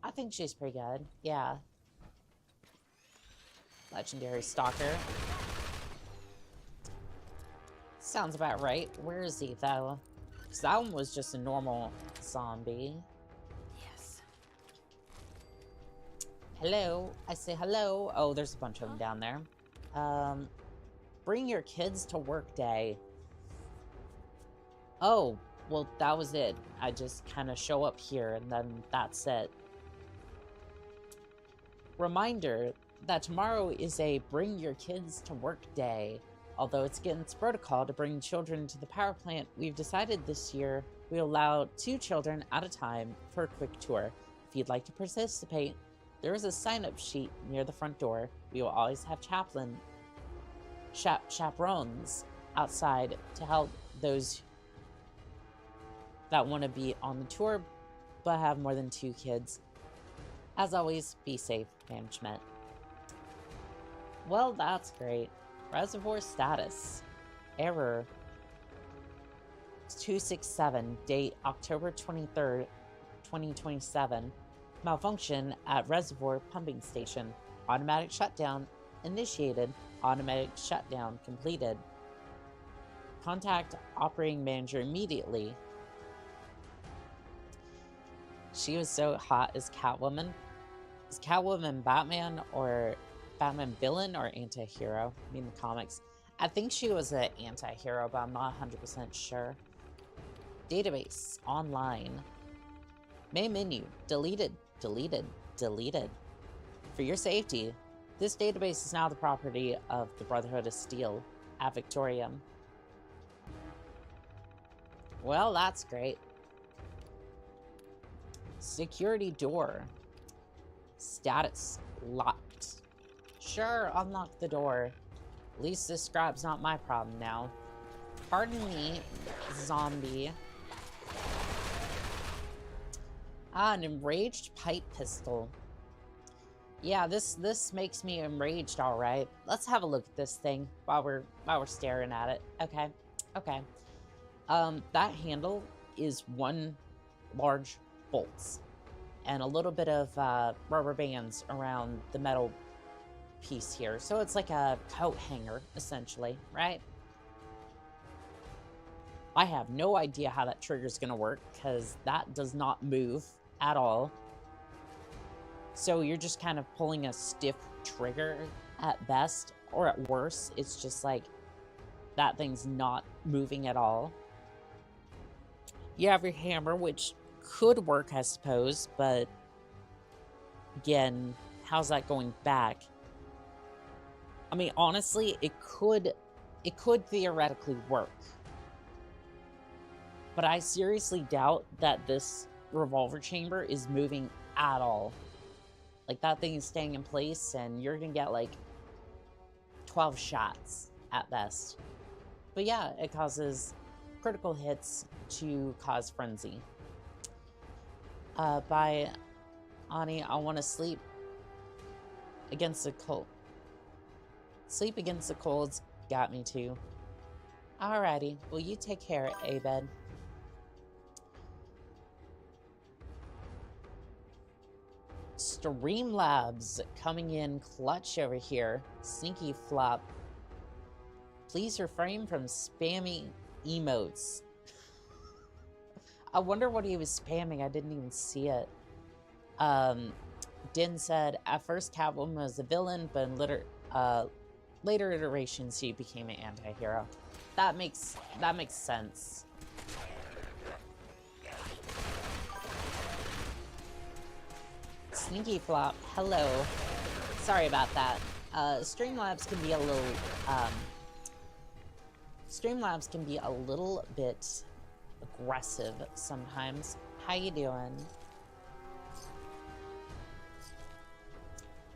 I think she's pretty good. Yeah. Legendary Stalker. Sounds about right. Where is he though? Because that one was just a normal zombie. Hello, I say hello. Oh, there's a bunch of them down there. Bring your kids to work day. Oh, well, that was it. I just kind of show up here and then that's it. Reminder that tomorrow is a bring your kids to work day. Although it's against protocol to bring children to the power plant, we've decided this year we allow 2 children at a time for a quick tour. If you'd like to participate, there is a sign-up sheet near the front door. We will always have chaperones outside to help those that want to be on the tour but have more than 2 kids. As always, be safe, management. Well, that's great. Reservoir status. Error 267. Date October 23rd, 2027. Malfunction at reservoir pumping station. Automatic shutdown initiated. Automatic shutdown completed. Contact operating manager immediately. She was so hot as Catwoman. Is Catwoman Batman or Batman villain or anti-hero? I mean, the comics. I think she was an anti-hero, but I'm not 100% sure. Database. Online. Main menu. Deleted. Deleted. Deleted. For your safety, this database is now the property of the Brotherhood of Steel at Victorium. Well, that's great. Security door. Status locked. Sure, unlock the door. At least this scribe's not my problem now. Pardon me, zombie. Ah, an enraged pipe pistol. Yeah, this makes me enraged, all right. Let's have a look at this thing while we're staring at it. Okay, okay. That handle is 1 large bolts and a little bit of rubber bands around the metal piece here. So it's like a coat hanger, essentially, right? I have no idea how that trigger is going to work because that does not move at all. So you're just kind of pulling a stiff trigger at best, or at worst, it's just like that thing's not moving at all. You have your hammer, which could work, I suppose, but again, how's that going back? I mean, honestly, it could theoretically work. But I seriously doubt that this revolver chamber is moving at all. Like, that thing is staying in place, and you're gonna get, like, 12 shots at best. But yeah, it causes critical hits to cause frenzy. By Ani, I want to sleep against the cold. Sleep against the cold's got me too. Alrighty, well, you take care, Abed. Streamlabs coming in clutch over here. Sneaky flop. Please refrain from spammy emotes. I wonder what he was spamming. I didn't even see it. Din said, at first Catwoman was a villain, but in later iterations she became an anti-hero. That makes sense. Sneaky flop, hello. Sorry about that. Streamlabs can be a little bit aggressive sometimes. How you doing?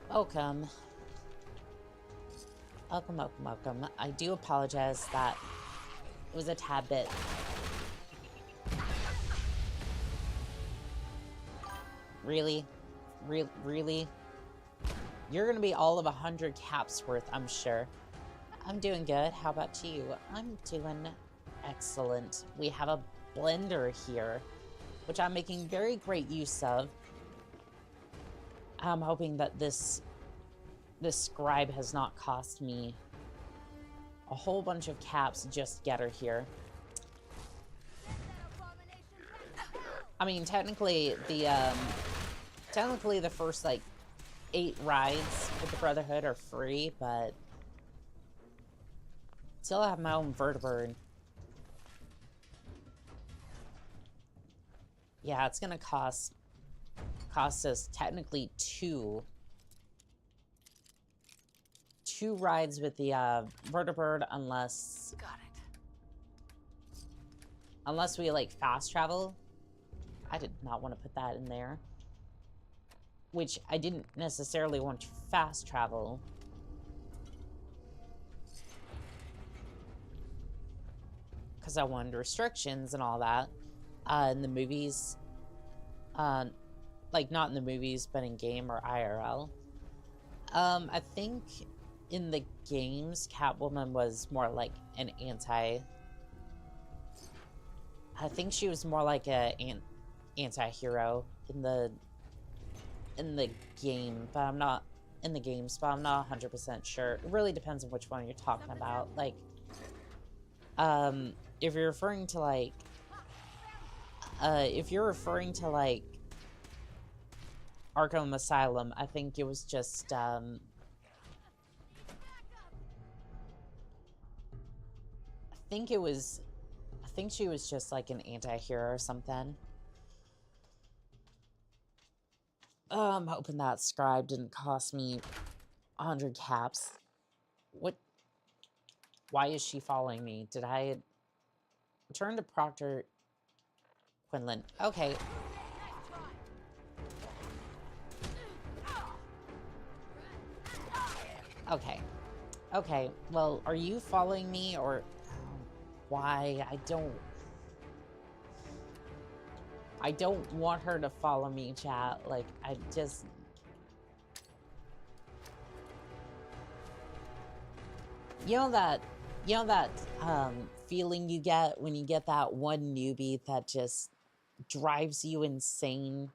Welcome. Welcome, welcome, welcome. I do apologize that it was a tad bit. Really? Really? You're gonna be all of 100 caps worth, I'm sure. I'm doing good. How about you? I'm doing excellent. We have a blender here, which I'm making very great use of. I'm hoping that this scribe has not cost me a whole bunch of caps just to get her here. I mean, technically the first, like, 8 rides with the Brotherhood are free, but still have my own vertibird. Yeah, it's gonna cost us technically two 2 rides with the vertibird unless...
Got it.
Unless we, like, fast travel. I did not want to put that in there. Which I didn't necessarily want to fast travel. Because I wanted restrictions and all that. In the movies. Like, not in the movies, but in game or IRL. I think in the games, Catwoman was more like an I think she was more like an anti-hero in the game, but I'm not in the games, but I'm not 100% sure. It really depends on which one you're talking about. Like, if you're referring to like, Arkham Asylum, I think it was just, I think she was just like an anti-hero or something. I'm hoping that scribe didn't cost me 100 caps. What? Why is she following me? Did I turn to Proctor Quinlan? Okay. Okay. Okay. Well, are you following me or why? I don't want her to follow me, chat. Like, I just... You know that feeling you get when you get that one newbie that just drives you insane?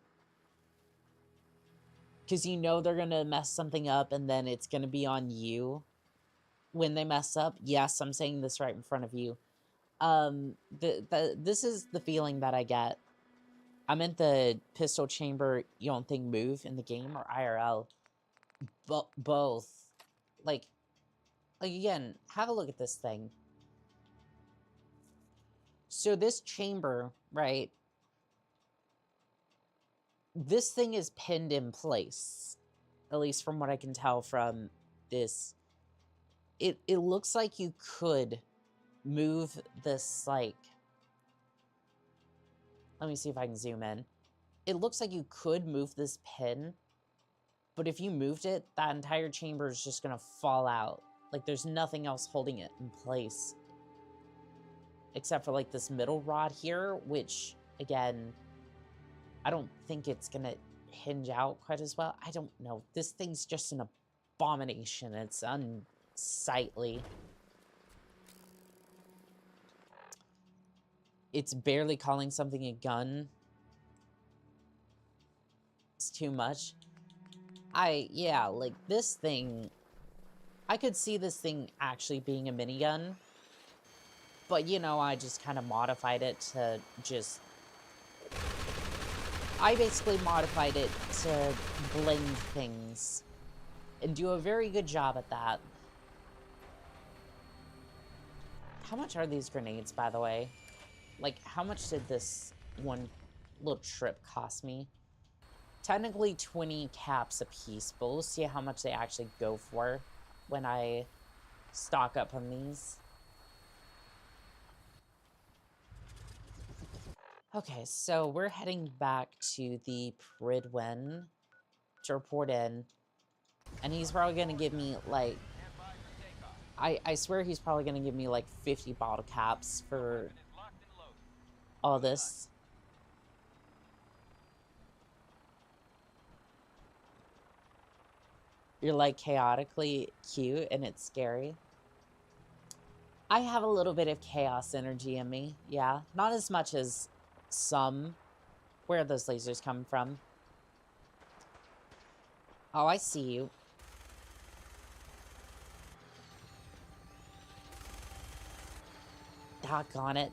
Because you know they're going to mess something up and then it's going to be on you when they mess up. Yes, I'm saying this right in front of you. This is the feeling that I get. I meant the pistol chamber you don't think move in the game or IRL. Both. Like, again, have a look at this thing. So this chamber, right? This thing is pinned in place. At least from what I can tell from this. It looks like you could move this, like... Let me see if I can zoom in. It looks like you could move this pin, but if you moved it, that entire chamber is just gonna fall out. Like, there's nothing else holding it in place. Except for, like, this middle rod here, which, again, I don't think it's gonna hinge out quite as well. I don't know. This thing's just an abomination. It's unsightly. It's barely calling something a gun. It's too much. Yeah, like, this thing... I could see this thing actually being a minigun. But, you know, I just kind of modified it to just... I basically modified it to blend things. And do a very good job at that. How much are these grenades, by the way? Like, how much did this one little trip cost me? Technically 20 caps a piece, but we'll see how much they actually go for when I stock up on these. Okay, so we're heading back to the Pridwen to report in. And he's probably going to give me, like... I swear he's probably going to give me, like, 50 bottle caps for... all this. You're like chaotically cute and it's scary. I have a little bit of chaos energy in me, yeah. Not as much as some. Where are those lasers coming from? Oh, I see you. Doggone it.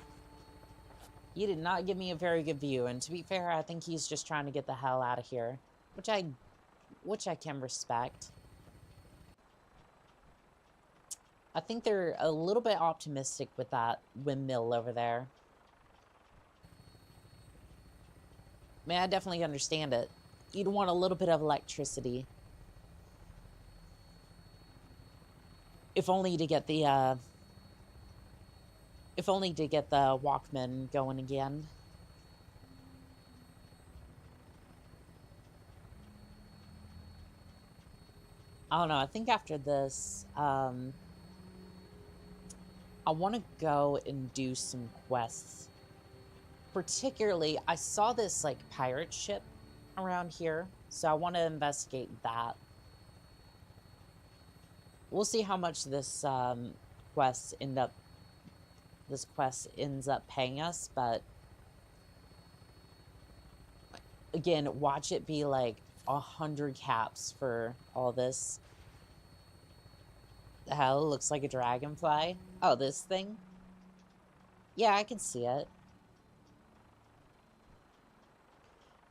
You did not give me a very good view, and to be fair, I think he's just trying to get the hell out of here. Which I can respect. I think they're a little bit optimistic with that windmill over there. I mean, I definitely understand it. You'd want a little bit of electricity. If only to get the Walkman going again. I don't know. I think after this, I want to go and do some quests. Particularly, I saw this like pirate ship around here, so I want to investigate that. We'll see how much this quest ends up paying us, but again, watch it be like 100 caps for all this. The hell, it looks like a dragonfly. Oh, this thing? Yeah, I can see it.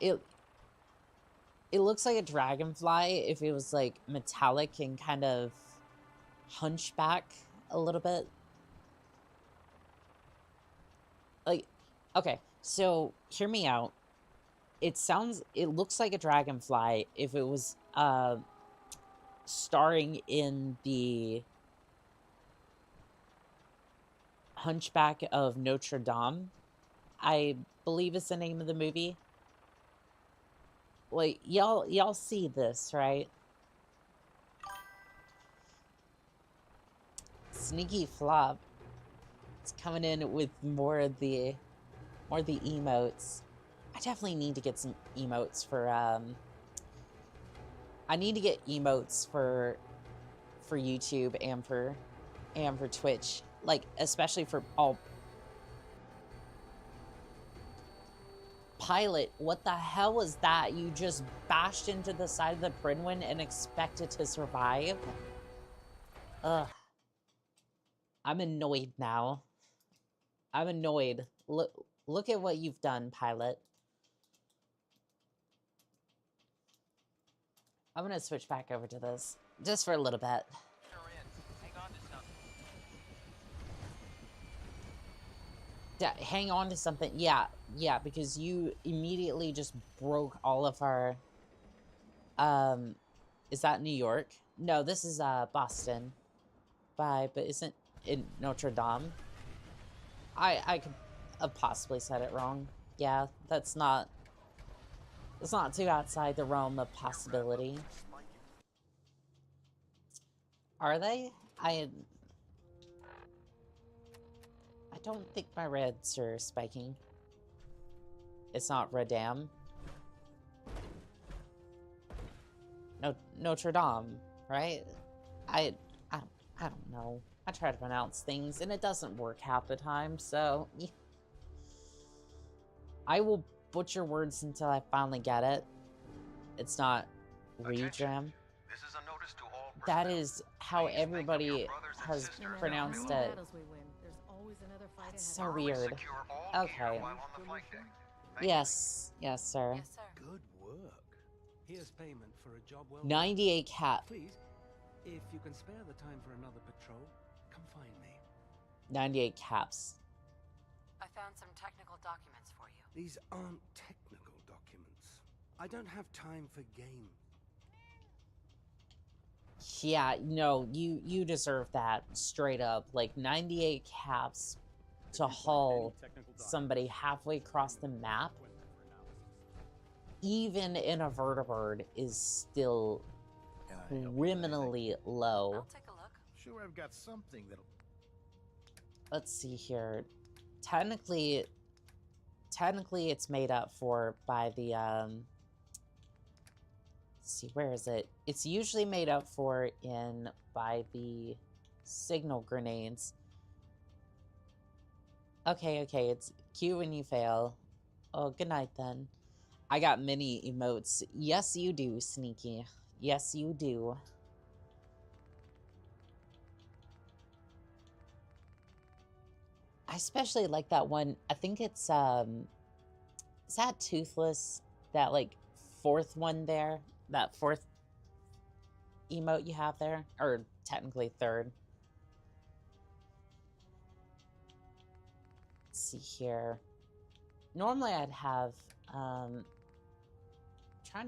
It looks like a dragonfly if it was like metallic and kind of hunchback a little bit. Like, okay, so hear me out. It looks like a dragonfly if it was starring in the Hunchback of Notre Dame, I believe is the name of the movie. Like, y'all see this, right? Sneaky Flop. It's coming in with more of the emotes. I definitely need to get some emotes for I need to get emotes for YouTube and for Twitch. Like, especially for all. Pilot, what the hell was that? You just bashed into the side of the Pridwin and expected to survive? Ugh. I'm annoyed now. I'm annoyed. Look at what you've done, Pilot. I'm gonna switch back over to this. Just for a little bit. Hang on to something. Yeah, because you immediately just broke all of our... is that New York? No, this is Boston. But isn't it Notre Dame? I could have possibly said it wrong. Yeah, that's not too outside the realm of possibility. Are they? I don't think my reds are spiking. It's not Redam. No, Notre Dame, right? I don't know. I try to pronounce things and it doesn't work half the time, so I will butcher words until I finally get it. It's not Redram. That is how everybody has pronounced it. That's so weird. Okay. Yes, sir.
Good work. Here's payment for a job well
98 cap.
Please, if you can spare the time for another patrol, come find me.
98 caps.
I found some technical documents for you.
These aren't technical documents. I don't have time for games.
Yeah, no, you deserve that straight up. Like 98 caps to haul somebody halfway across the map, even in a vertibird, is still criminally low.
I'll take a look.
Sure, I've got something that'll...
Let's see here. Technically it's made up for by the let's see, where is it? It's usually made up for by the signal grenades. Okay, it's Q when you fail. Oh, good night then. I got many emotes. Yes, you do, Sneaky. Yes, you do. I especially like that one. I think it's, is that Toothless? That, like, fourth one there? That fourth emote you have there? Or technically third. Let's see here. Normally I'd have, trying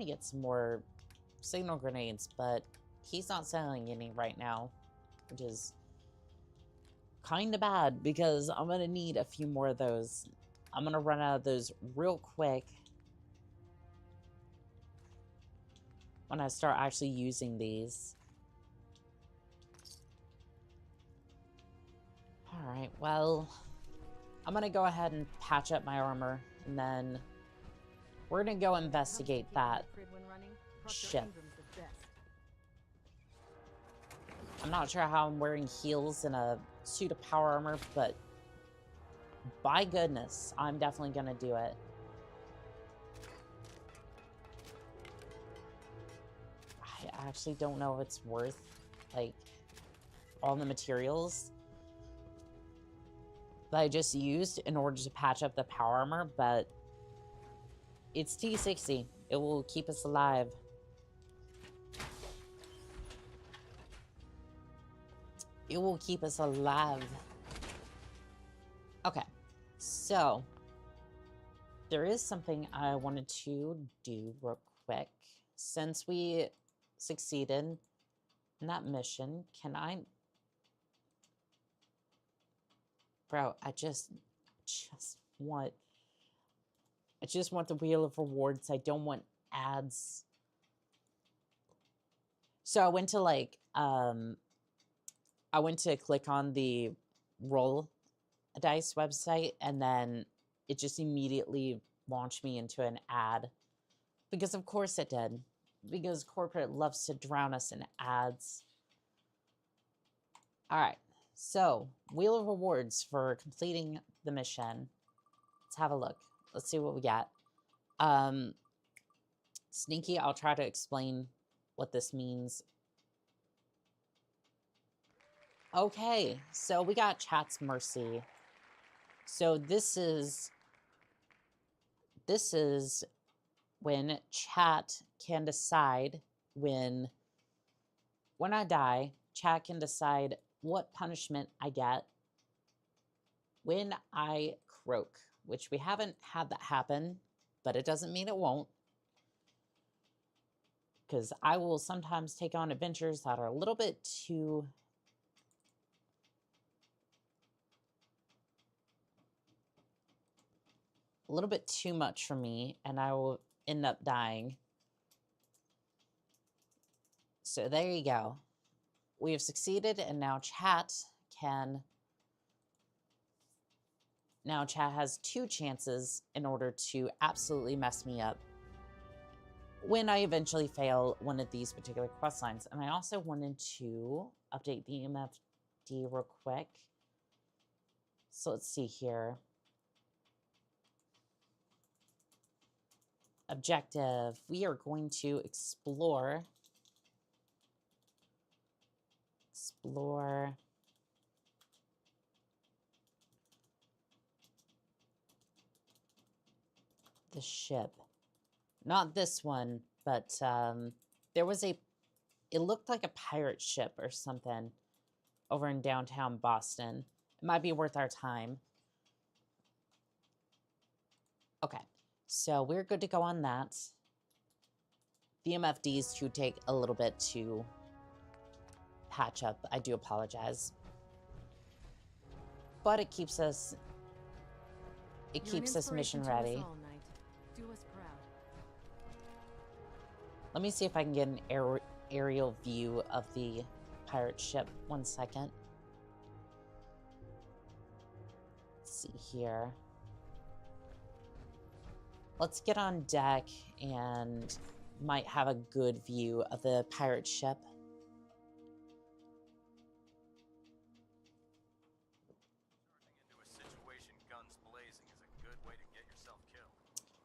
to get some more signal grenades, but he's not selling any right now. which is kind of bad because I'm going to need a few more of those. I'm going to run out of those real quick when I start actually using these. Alright, well, I'm going to go ahead and patch up my armor, and then we're going to go investigate that ship. I'm not sure how I'm wearing heels and a suit of power armor, but by goodness, I'm definitely going to do it. I actually don't know if it's worth, like, all the materials that I just used in order to patch up the power armor, but it's T60. It will keep us alive. It will keep us alive. Okay, so there is something I wanted to do real quick. Since we succeeded in that mission, can I... Bro, I just want the Wheel of Rewards. I don't want ads. So I went to like, I went to click on the roll dice website, and then it just immediately launched me into an ad. Because of course it did. Because corporate loves to drown us in ads. Alright, so Wheel of Rewards for completing the mission. Let's have a look. Let's see what we got. Sneaky, I'll try to explain what this means. Okay, so we got Chat's Mercy. So this is when Chat can decide when I die, Chat can decide what punishment I get when I croak, which we haven't had that happen, but it doesn't mean it won't. Because I will sometimes take on adventures that are a little bit too... much for me, and I will end up dying. So there you go. We have succeeded, and now Chat can... Now Chat has 2 chances in order to absolutely mess me up when I eventually fail one of these particular quest lines. And I also wanted to update the MFD real quick. So let's see here. Objective. We are going to explore the ship. Not this one, but there was it looked like a pirate ship or something over in downtown Boston. It might be worth our time. Okay, so we're good to go on that. The MFDs do take a little bit to patch up. I do apologize. But it keeps us... It keeps us mission ready.
Do us proud.
Let me see if I can get an aerial view of the pirate ship. 1 second. Let's see here. Let's get on deck and might have a good view of the pirate ship.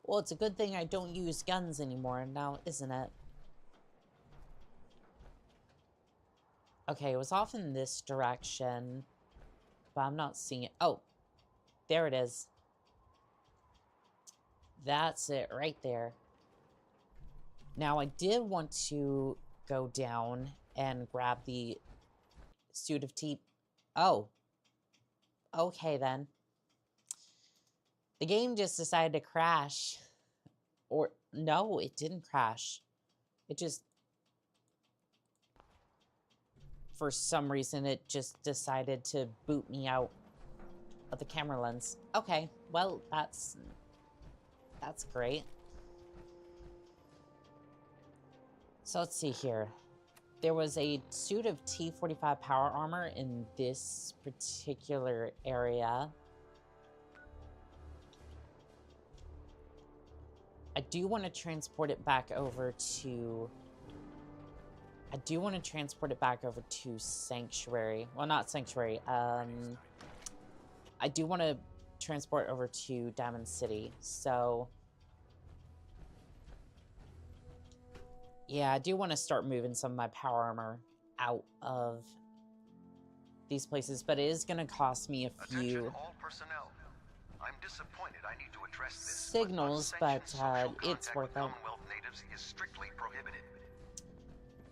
Well, it's a good thing I don't use guns anymore now, isn't it? Okay, it was off in this direction, but I'm not seeing it. Oh, there it is. That's it right there. Now, I did want to go down and grab the suit of tea. Oh. Okay, then. The game just decided to crash. Or, no, it didn't crash. It just for some reason, it just decided to boot me out of the camera lens. Okay, well, that's great. So let's see here. There was a suit of T-45 power armor in this particular area. I do want to transport it back over to... Sanctuary. Well, not Sanctuary. I do want to transport over to Diamond City. So... yeah, I do want to start moving some of my power armor out of these places, but it is going to cost me a few...
Attention all personnel. I'm disappointed I need to address this,
signals, but it's worth it.
Commonwealth natives is strictly prohibited.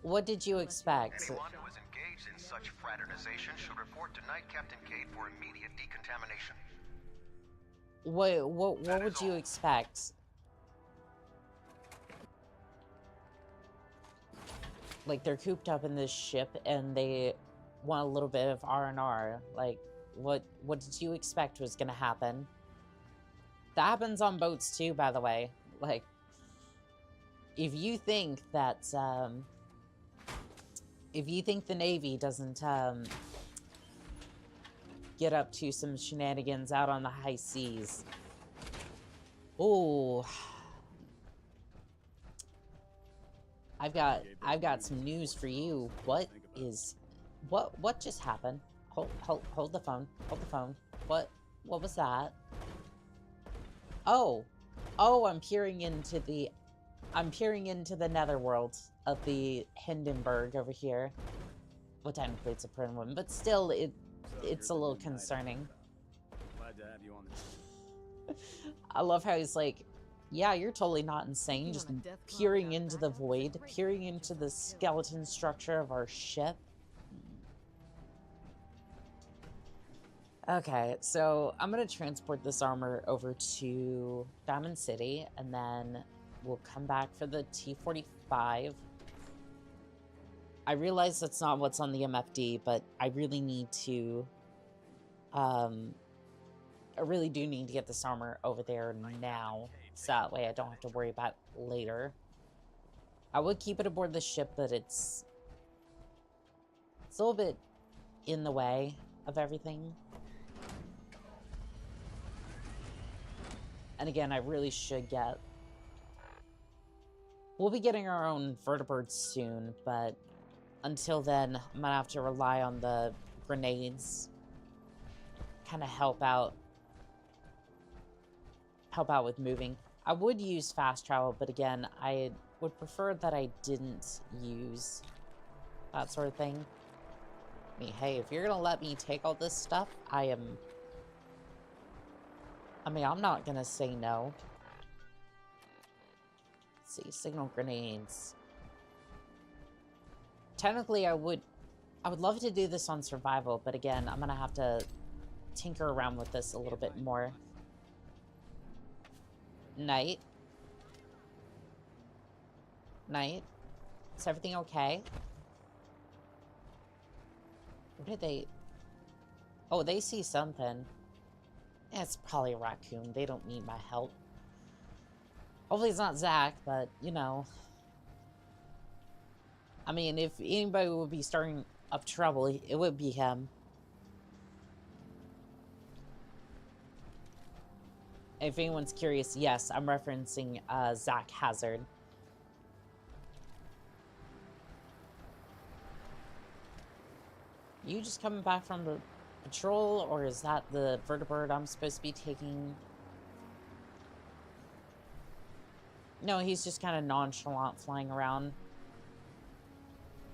What did you expect?
Anyone who is engaged in such fraternization should report to Knight Captain Cade for immediate decontamination.
What would you expect? Like, they're cooped up in this ship and they want a little bit of R&R. Like, what did you expect was gonna happen? That happens on boats too, by the way. Like, if you think that, if you think the Navy doesn't, get up to some shenanigans out on the high seas. Oh. I've got some news for you. What just happened? Hold the phone. Hold the phone. What was that? Oh, I'm peering into the netherworld of the Hindenburg over here. Well, technically it's a print one, but still it's a little concerning.
Glad to have you on the
I love how he's like, yeah, you're totally not insane, just peering into the void, peering into the skeleton structure of our ship. Okay, so I'm gonna transport this armor over to Diamond City, and then we'll come back for the T-45. I realize that's not what's on the MFD, but I really need to, I really do need to get this armor over there now, so that way I don't have to worry about it later. I would keep it aboard the ship, but it's a little bit in the way of everything. And again, I really should get... we'll be getting our own vertibirds soon, but until then, I'm gonna have to rely on the grenades. Kind of help out with moving. I would use fast travel, but again, I would prefer that I didn't use that sort of thing. I mean, hey, if you're gonna let me take all this stuff, I'm not gonna say no. Let's see, signal grenades. Technically, I would love to do this on survival, but again, I'm gonna have to tinker around with this a little bit more. Knight? Is everything okay? What did they... oh, they see something. Yeah, it's probably a raccoon. They don't need my help. Hopefully it's not Zach, but, you know. I mean, if anybody would be starting up trouble, it would be him. If anyone's curious, yes, I'm referencing Zach Hazard. You just coming back from the patrol, or is that the vertibird I'm supposed to be taking? No, he's just kind of nonchalant flying around.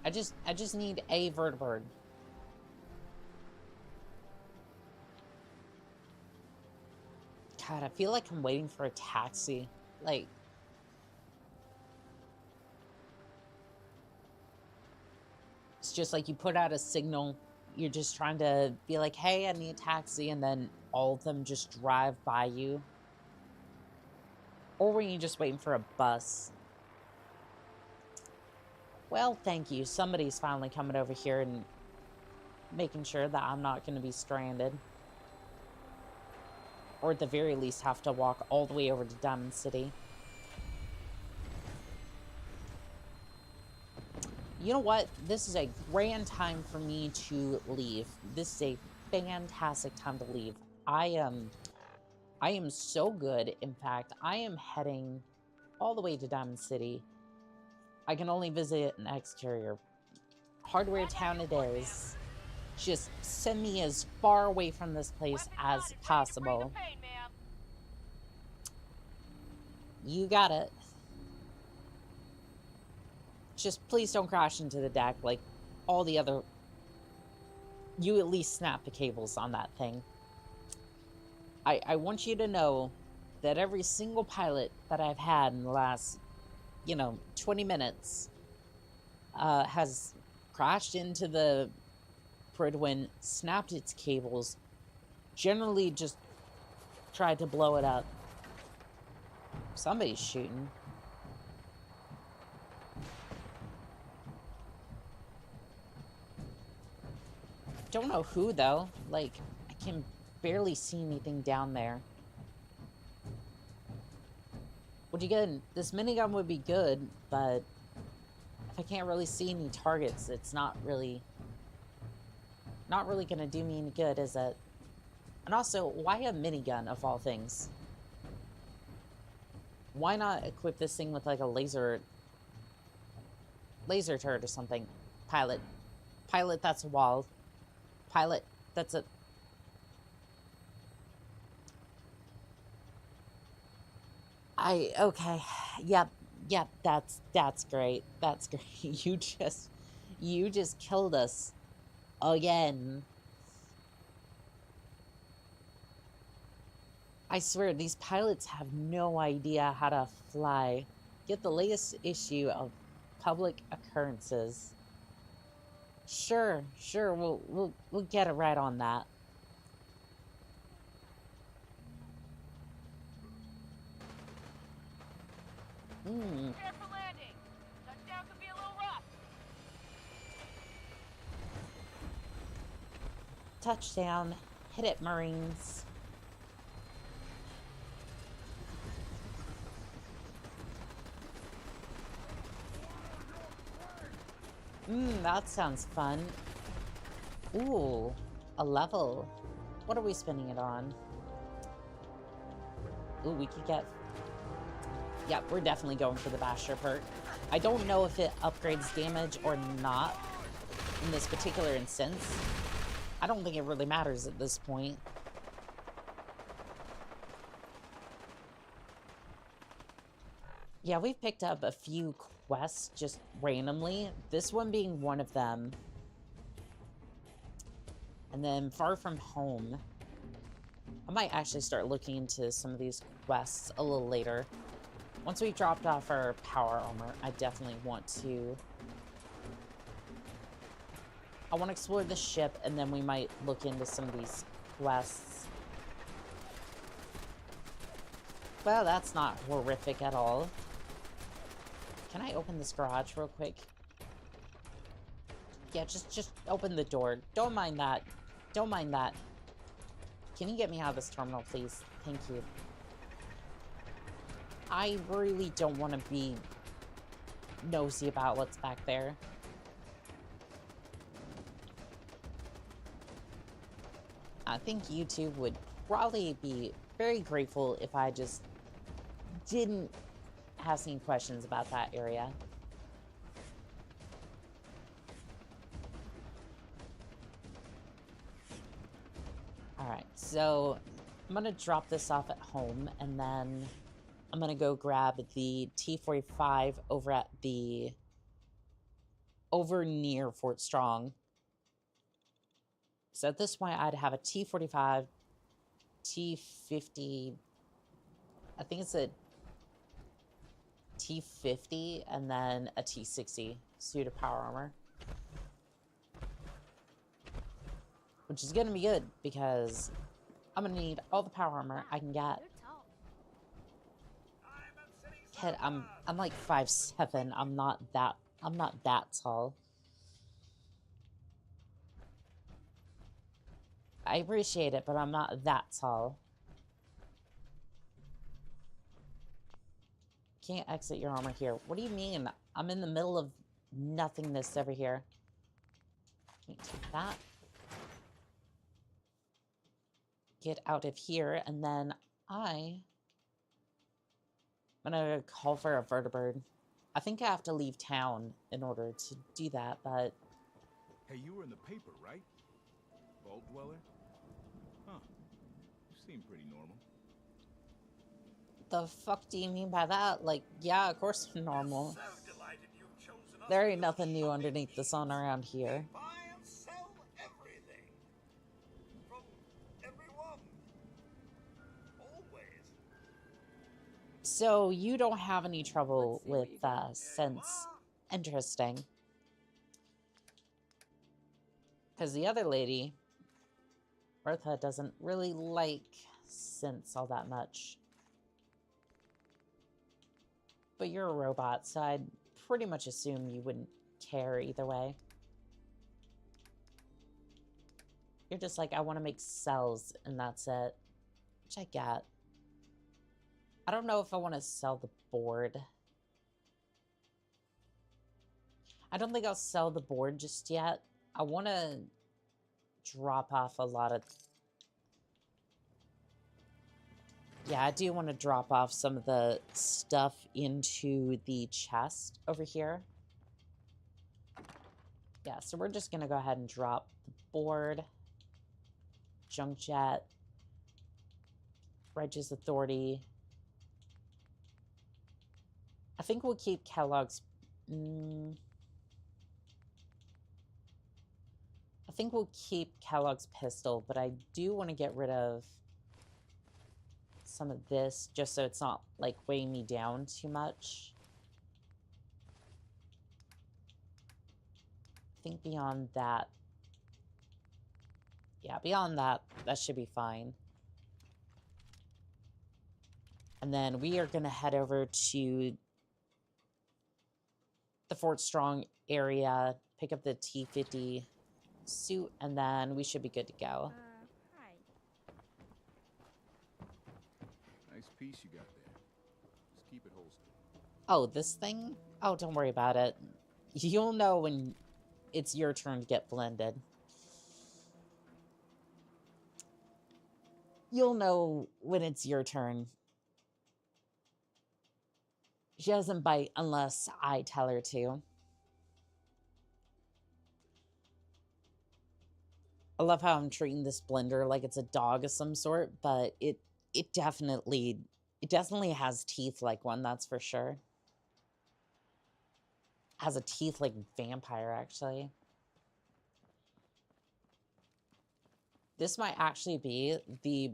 I just need a vertibird. God, I feel like I'm waiting for a taxi. Like... it's just like you put out a signal, you're just trying to be like, hey, I need a taxi, and then all of them just drive by you. Or were you just waiting for a bus? Well, thank you. Somebody's finally coming over here and making sure that I'm not going to be stranded. Or at the very least have to walk all the way over to Diamond City. You know what? This is a grand time for me to leave. This is a fantastic time to leave. I am so good. In fact, I am heading all the way to Diamond City. I can only visit an exterior. Hardware Town it is. Just send me as far away from this place as possible. You got it. Just please don't crash into the deck like all the other... You at least snap the cables on that thing. I want you to know that every single pilot that I've had in the last, 20 minutes has crashed into the Pridwin, snapped its cables, generally just tried to blow it up. Somebody's shooting. Don't know who, though. Like, I can barely see anything down there. Which, again, this minigun would be good, but if I can't really see any targets, it's not really gonna do me any good, is it? And also, why a minigun, of all things? Why not equip this thing with, like, a laser turret or something? Pilot, that's a wall. Pilot, that's a... Okay. Yep, that's great. That's great. You just killed us. Again. I swear, these pilots have no idea how to fly. Get the latest issue of Public Occurrences. Sure, we'll get it right on that.
Careful landing. Touchdown could be a little rough.
Touchdown. Hit it, Marines. That sounds fun. Ooh, a level. What are we spending it on? Ooh, we could get... Yeah, we're definitely going for the Basher perk. I don't know if it upgrades damage or not in this particular instance. I don't think it really matters at this point. Yeah, we've picked up a few quests just randomly. This one being one of them. And then Far From Home. I might actually start looking into some of these quests a little later. Once we've dropped off our power armor, I definitely want to... I want to explore the ship, and then we might look into some of these quests. Well, that's not horrific at all. Can I open this garage real quick? Yeah, just open the door. Don't mind that. Don't mind that. Can you get me out of this terminal, please? Thank you. I really don't want to be nosy about what's back there. I think YouTube would probably be very grateful if I just didn't have any questions about that area. Alright, so I'm gonna drop this off at home, and then I'm gonna go grab the T-45 over near Fort Strong. So at this point, I'd have a T-45, T-50, I think it's a T-50, and then a T-60 suit of power armor. Which is gonna be good, because I'm gonna need all the power armor I can get. Kid, I'm like 5'7". I'm not that tall. I appreciate it, but I'm not that tall. Can't exit your armor here. What do you mean? I'm in the middle of nothingness over here. Can't take that. Get out of here, and then I'm gonna call for a vertibird. I think I have to leave town in order to do that, but...
Hey, you were in the paper, right? Vault Dweller? Huh. You seem pretty normal.
The fuck do you mean by that? Like, yeah, of course I'm normal. There ain't nothing new underneath the sun around here.
Buy and sell everything. From everyone. Always.
So, you don't have any trouble with sense. Interesting. Because the other lady, Bertha, doesn't really like sense all that much. But you're a robot, so I'd pretty much assume you wouldn't care either way. You're just like, I want to make cells, and that's it. Which I get. I don't know if I want to sell the board. I don't think I'll sell the board just yet. I want to drop off a lot of... Yeah, I do want to drop off some of the stuff into the chest over here. Yeah, so we're just going to go ahead and drop the board, junk jet, Righteous Authority. I think we'll keep Kellogg's... I think we'll keep Kellogg's pistol, but I do want to get rid of some of this, just so it's not, like, weighing me down too much. I think beyond that... Yeah, beyond that, that should be fine. And then we are going to head over to the Fort Strong area, pick up the T-50 suit, and then we should be good to go.
Hi.
Nice piece you got there. Just keep it holstered.
Oh, this thing? Oh, don't worry about it. You'll know when it's your turn to get blended. You'll know when it's your turn. She doesn't bite unless I tell her to. I love how I'm treating this blender like it's a dog of some sort, but it definitely has teeth like one, that's for sure. Has a teeth like vampire, actually. This might actually be the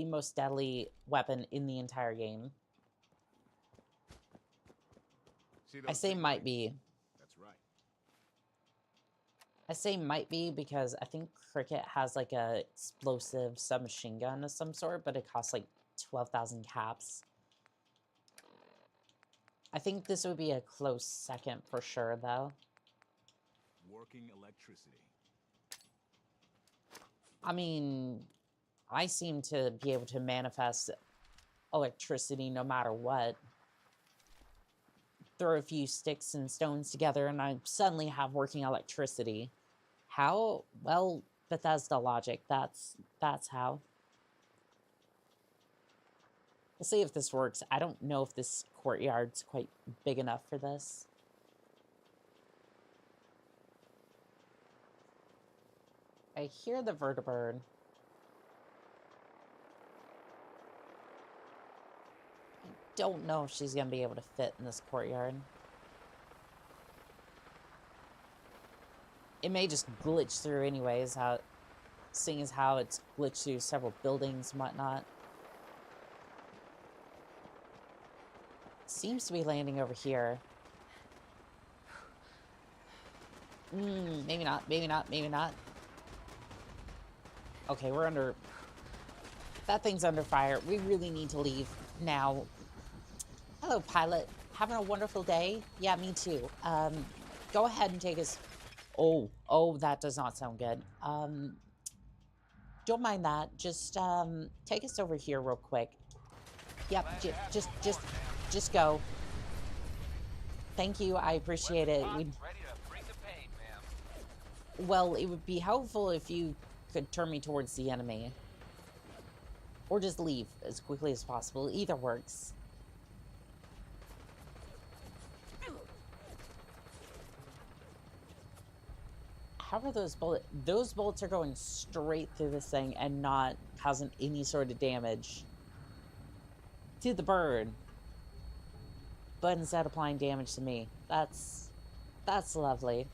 most deadly weapon in the entire game. I say might be.
That's right.
I say might be because I think Cricket has like a explosive submachine gun of some sort, but it costs like 12,000 caps. I think this would be a close second for sure, though.
Working electricity.
I mean, I seem to be able to manifest electricity no matter what. Throw a few sticks and stones together and I suddenly have working electricity. How? Well, Bethesda logic. That's how. We'll see if this works. I don't know if this courtyard's quite big enough for this. I hear the vertibird. I don't know if she's going to be able to fit in this courtyard. It may just glitch through anyways, seeing as how it's glitched through several buildings and whatnot. Seems to be landing over here. Maybe not, maybe not, maybe not. Okay, we're under... That thing's under fire. We really need to leave now. Hello, pilot. Having a wonderful day? Yeah, me too. Go ahead and take us Oh, that does not sound good. Don't mind that. Just take us over here real quick. Yep, just go. Thank you, I appreciate it. Well, it would be helpful if you could turn me towards the enemy. Or just leave as quickly as possible. Either works. How are those bullets? Those bullets are going straight through this thing and not causing any sort of damage to the bird. But instead applying damage to me. That's lovely.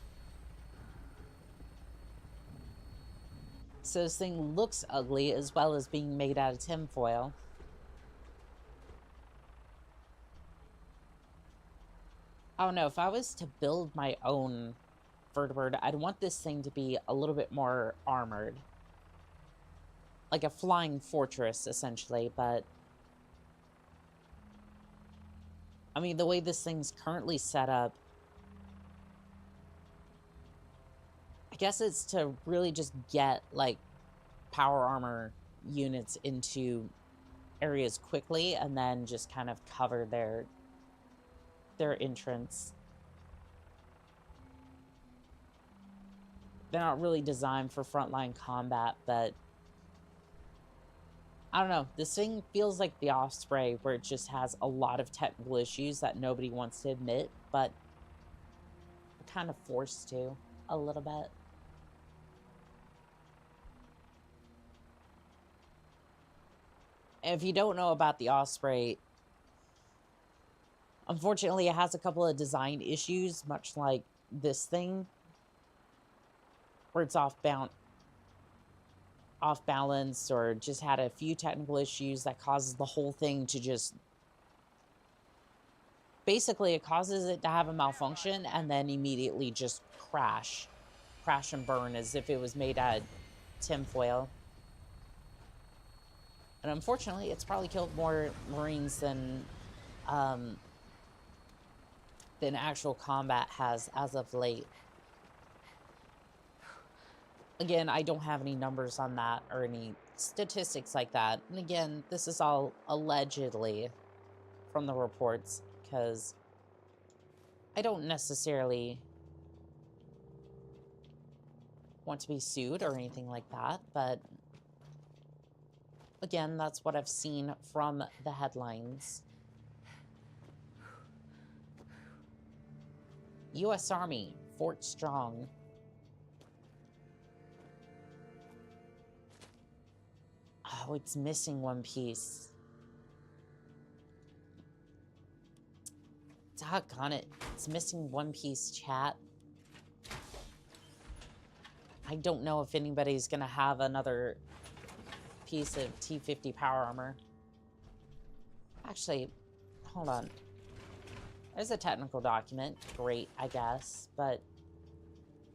So this thing looks ugly as well as being made out of tinfoil. I don't know, if I was to build my own vertibird, I'd want this thing to be a little bit more armored. Like a flying fortress, essentially, but... I mean, the way this thing's currently set up, I guess it's to really just get, like, power armor units into areas quickly and then just kind of cover their entrance. They're not really designed for frontline combat, but I don't know. This thing feels like the Osprey, where it just has a lot of technical issues that nobody wants to admit, but we're kind of forced to a little bit. If you don't know about the Osprey, unfortunately, it has a couple of design issues, much like this thing, where it's off balance, or just had a few technical issues that causes the whole thing to just... Basically, it causes it to have a malfunction and then immediately just crash and burn as if it was made out of tinfoil. And unfortunately, it's probably killed more Marines than actual combat has as of late. Again, I don't have any numbers on that or any statistics like that. And again, this is all allegedly from the reports, because I don't necessarily want to be sued or anything like that, but again, that's what I've seen from the headlines. U.S. Army, Fort Strong. Oh, it's missing one piece. Doggone it. It's missing one piece, chat. I don't know if anybody's gonna have another piece of T-50 power armor. Actually, hold on. There's a technical document. Great, I guess. But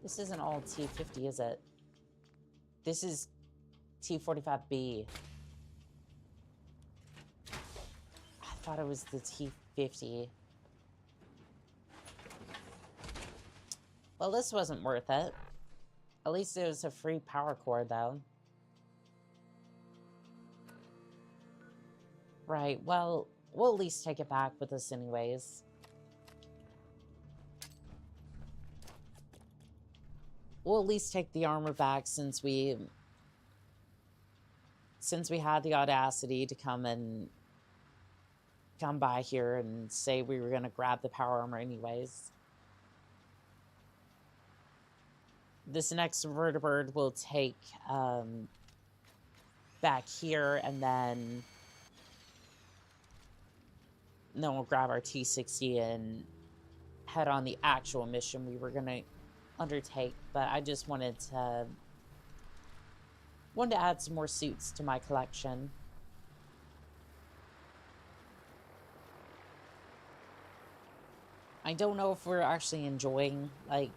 this isn't all T-50, is it? This is T-45B. I thought it was the T-50. Well, this wasn't worth it. At least it was a free power core, though. Right, well, we'll at least take it back with us anyways. We'll at least take the armor back since we had the audacity to come by here and say we were going to grab the power armor anyways. This next vertibird will take back here, and then we'll grab our T-60 and head on the actual mission we were going to undertake. But I just wanted to add some more suits to my collection. I don't know if we're actually enjoying, like...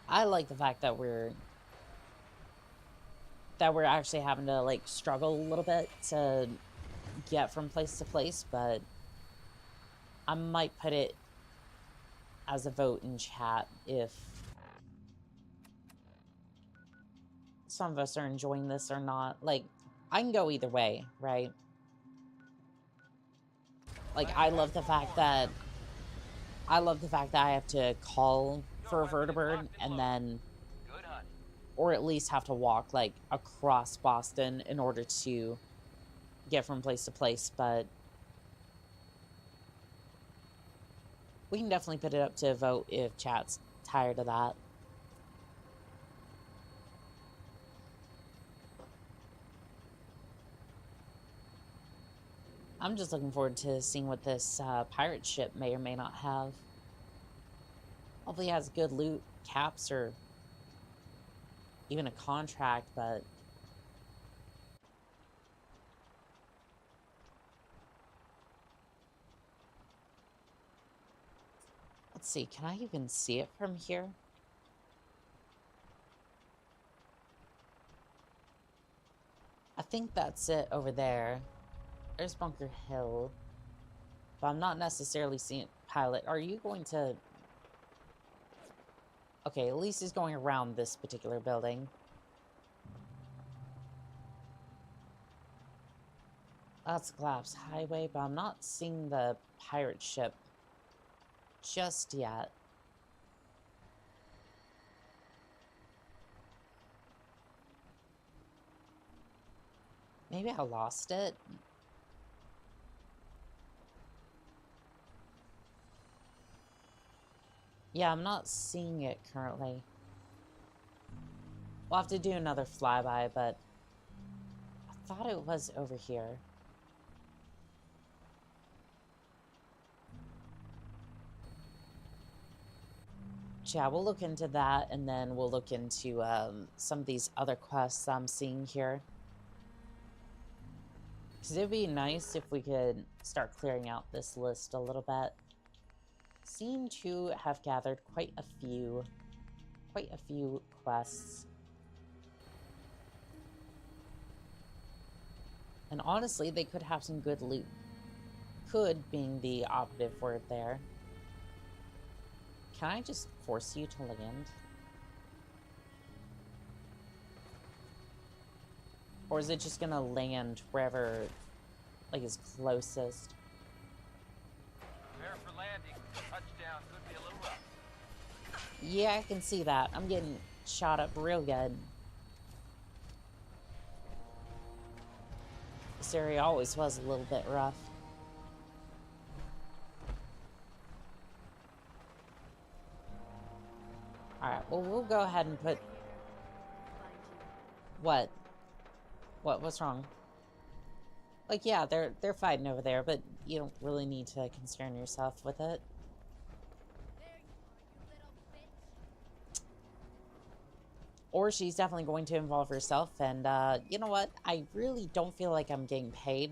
I like the fact that we're actually having to, like, struggle a little bit to get from place to place, but I might put it as a vote in chat if some of us are enjoying this or not. Like, I can go either way, right? Like, I love the fact that I have to call for a vertibird and then, or at least have to walk like across Boston in order to get from place to place, but we can definitely put it up to a vote if chat's tired of that. I'm just looking forward to seeing what this pirate ship may or may not have. Hopefully it has good loot, caps, or even a contract, but let's see, can I even see it from here? I think that's it over there. There's Bunker Hill. But I'm not necessarily seeing it. Pilot, are you going to... Okay, at least he's going around this particular building. That's Collapse Highway, but I'm not seeing the pirate ship just yet. Maybe I lost it. Yeah, I'm not seeing it currently. We'll have to do another flyby, but I thought it was over here. Yeah, we'll look into that, and then we'll look into some of these other quests I'm seeing here. Because it'd be nice if we could start clearing out this list a little bit. Seem to have gathered quite a few quests. And honestly, they could have some good loot. Could being the operative word there. Can I just force you to land? Or is it just gonna land wherever, like, is closest?
Prepare for landing. Touchdown could be a little rough.
Yeah, I can see that. I'm getting shot up real good. This area always was a little bit rough. Alright, well, we'll go ahead and put... What? What's wrong? Like, yeah, they're fighting over there, but you don't really need to concern yourself with it. Or she's definitely going to involve herself, and you know what? I really don't feel like I'm getting paid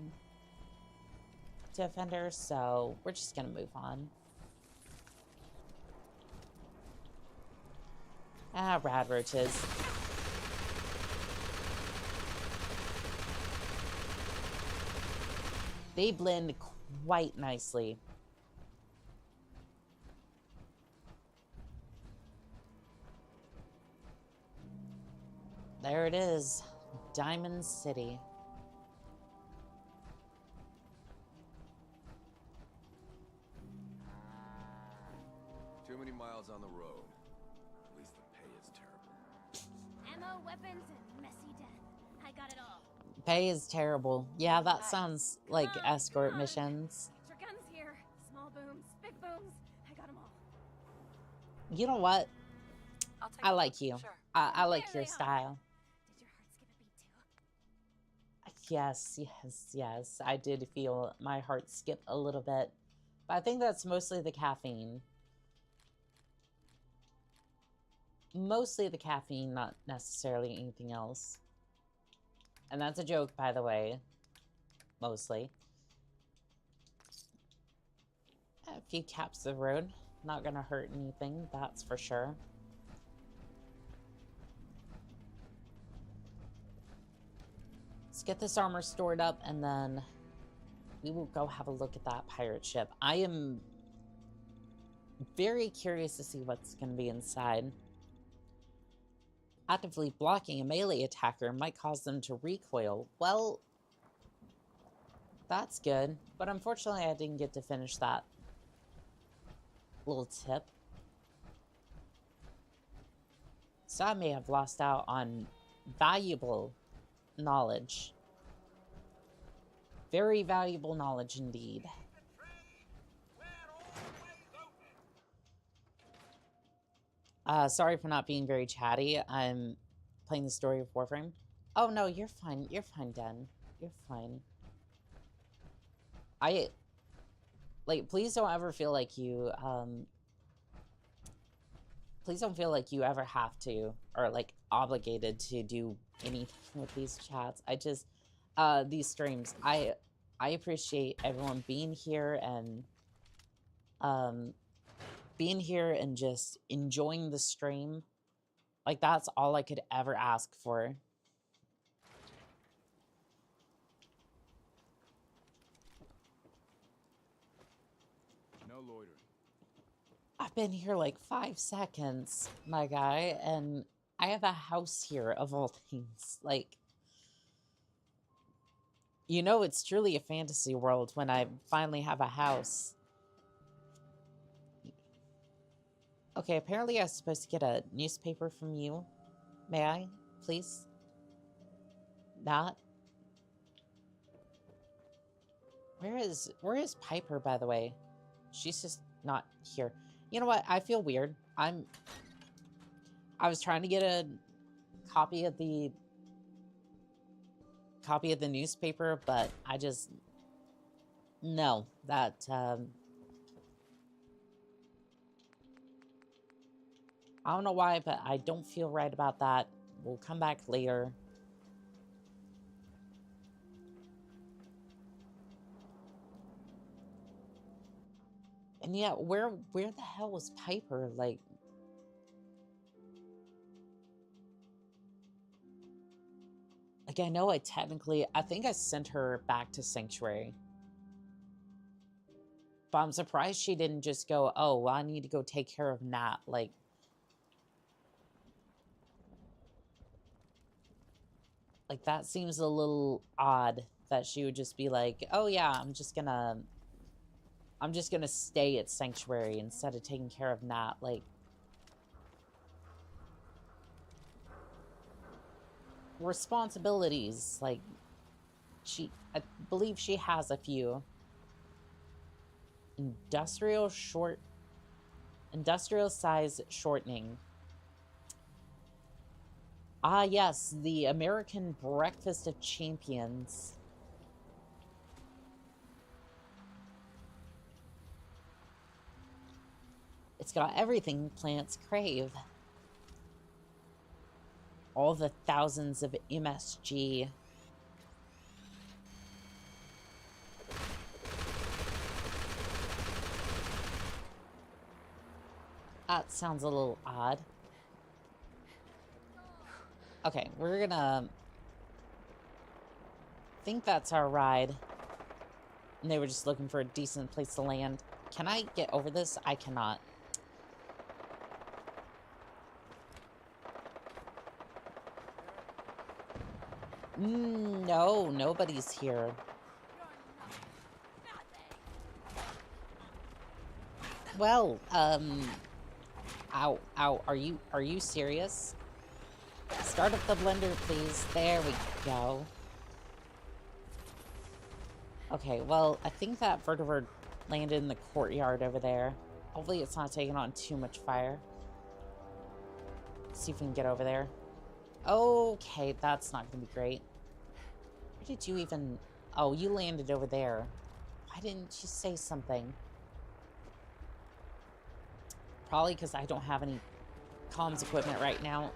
to offend her, so we're just gonna move on. Ah, rad roaches. They blend quite nicely. There it is, Diamond City.
Too many miles on the road. At least the pay is terrible.
Ammo, weapons, and messy death. I got it all.
Pay is terrible. Yeah, that sounds like escort missions.
Extra guns here. Small booms, big booms. I got them all.
You know what? I like you.
Sure.
I like your style.
Did your heart skip a beat too?
Yes. I did feel my heart skip a little bit. But I think that's mostly the caffeine. Mostly the caffeine, not necessarily anything else. And that's a joke, by the way. Mostly. A few caps of the road. Not gonna hurt anything, that's for sure. Let's get this armor stored up, and then we will go have a look at that pirate ship. I am Very curious to see what's going to be inside. Actively blocking a melee attacker might cause them to recoil. Well, that's good. But unfortunately, I didn't get to finish that little tip. So I may have lost out on valuable knowledge. Very valuable knowledge indeed. Sorry for not being very chatty. I'm playing the story of Warframe. Oh no, you're fine. You're fine, Den. You're fine. Please don't ever feel like you, please don't feel like you ever have to, or like obligated to do anything with these chats. I just, these streams, I appreciate everyone being here and, just enjoying the stream. Like, that's all I could ever ask for.
No loitering.
I've been here like 5 seconds, my guy, and I have a house here of all things. Like, you know, it's truly a fantasy world when I finally have a house. Okay, apparently I was supposed to get a newspaper from you. May I, please? Not? Where is Piper, by the way? She's just not here. You know what? I feel weird. I was trying to get a copy of the newspaper, but I just no, that I don't know why, but I don't feel right about that. We'll come back later. And yeah, where the hell was Piper? Like, I know I think I sent her back to Sanctuary. But I'm surprised she didn't just go, oh, well, I need to go take care of Nat. Like, that seems a little odd that she would just be like, oh yeah, I'm just gonna stay at Sanctuary instead of taking care of Nat. Like, responsibilities. Like, I believe she has a few. Industrial size shortening. Ah, yes, the American Breakfast of Champions. It's got everything plants crave. All the thousands of MSG. That sounds a little odd. Okay, we're gonna... think that's our ride. And they were just looking for a decent place to land. Can I get over this? I cannot. No, nobody's here. Well, ow, are you serious? Start up the blender, please. There we go. Okay, well, I think that vertebrate landed in the courtyard over there. Hopefully it's not taking on too much fire. Let's see if we can get over there. Okay, that's not gonna be great. Where did you even... oh, you landed over there. Why didn't you say something? Probably because I don't have any comms equipment right now.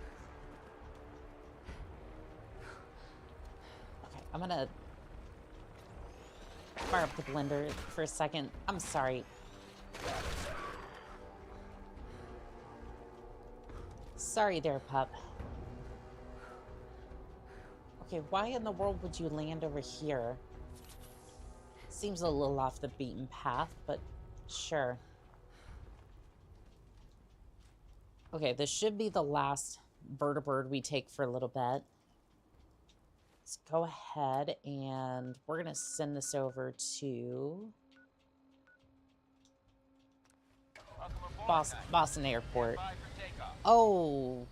Okay, I'm gonna fire up the blender for a second. I'm sorry. Sorry there, pup. Okay, why in the world would you land over here? Seems a little off the beaten path, but sure. Okay, this should be the last vertibird we take for a little bit. Let's go ahead and we're going to send this over to Boston Airport. Oh,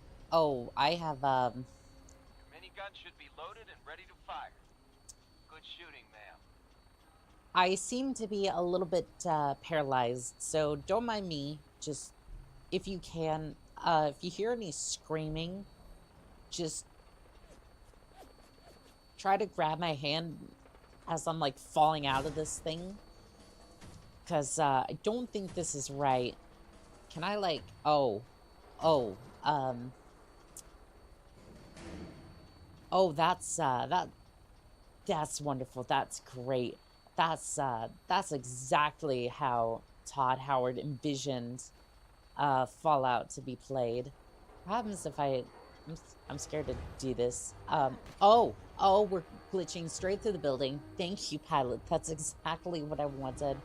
I have,
Your minigun should be loaded and ready to fire. Good shooting, ma'am.
I seem to be a little bit paralyzed, so don't mind me. Just, if you can, if you hear any screaming, just try to grab my hand as I'm, like, falling out of this thing. Because I don't think this is right. Can I, like, oh, that's wonderful. That's great. That's exactly how Todd Howard envisioned Fallout to be played. What happens if I'm scared to do this. Oh, we're glitching straight through the building. Thank you, pilot. That's exactly what I wanted.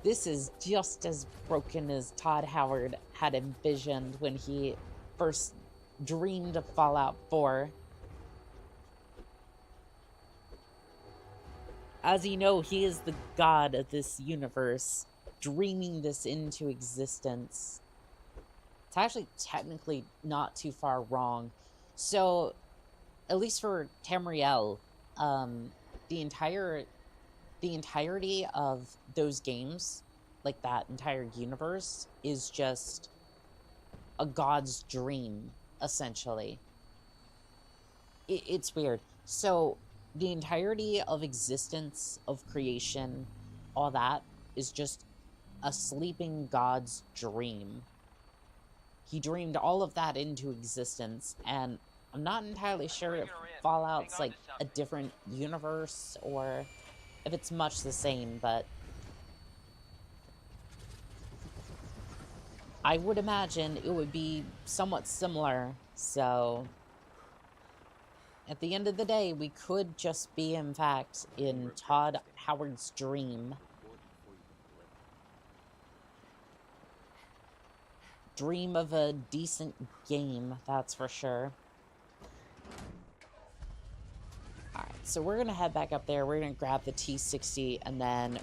This is just as broken as Todd Howard had envisioned when he first dreamed of Fallout 4. As you know, he is the god of this universe, dreaming this into existence. It's actually technically not too far wrong. So, at least for Tamriel, the entirety of those games, like that entire universe, is just a god's dream, essentially. It's weird. So, the entirety of existence, of creation, all that, is just a sleeping god's dream. He dreamed all of that into existence, and I'm not entirely sure if Fallout's like a different universe or if it's much the same, but I would imagine it would be somewhat similar. So at the end of the day, we could just be, in fact, in Todd Howard's dream. Dream of a decent game, that's for sure. Alright, so we're gonna head back up there. We're gonna grab the T-60, and then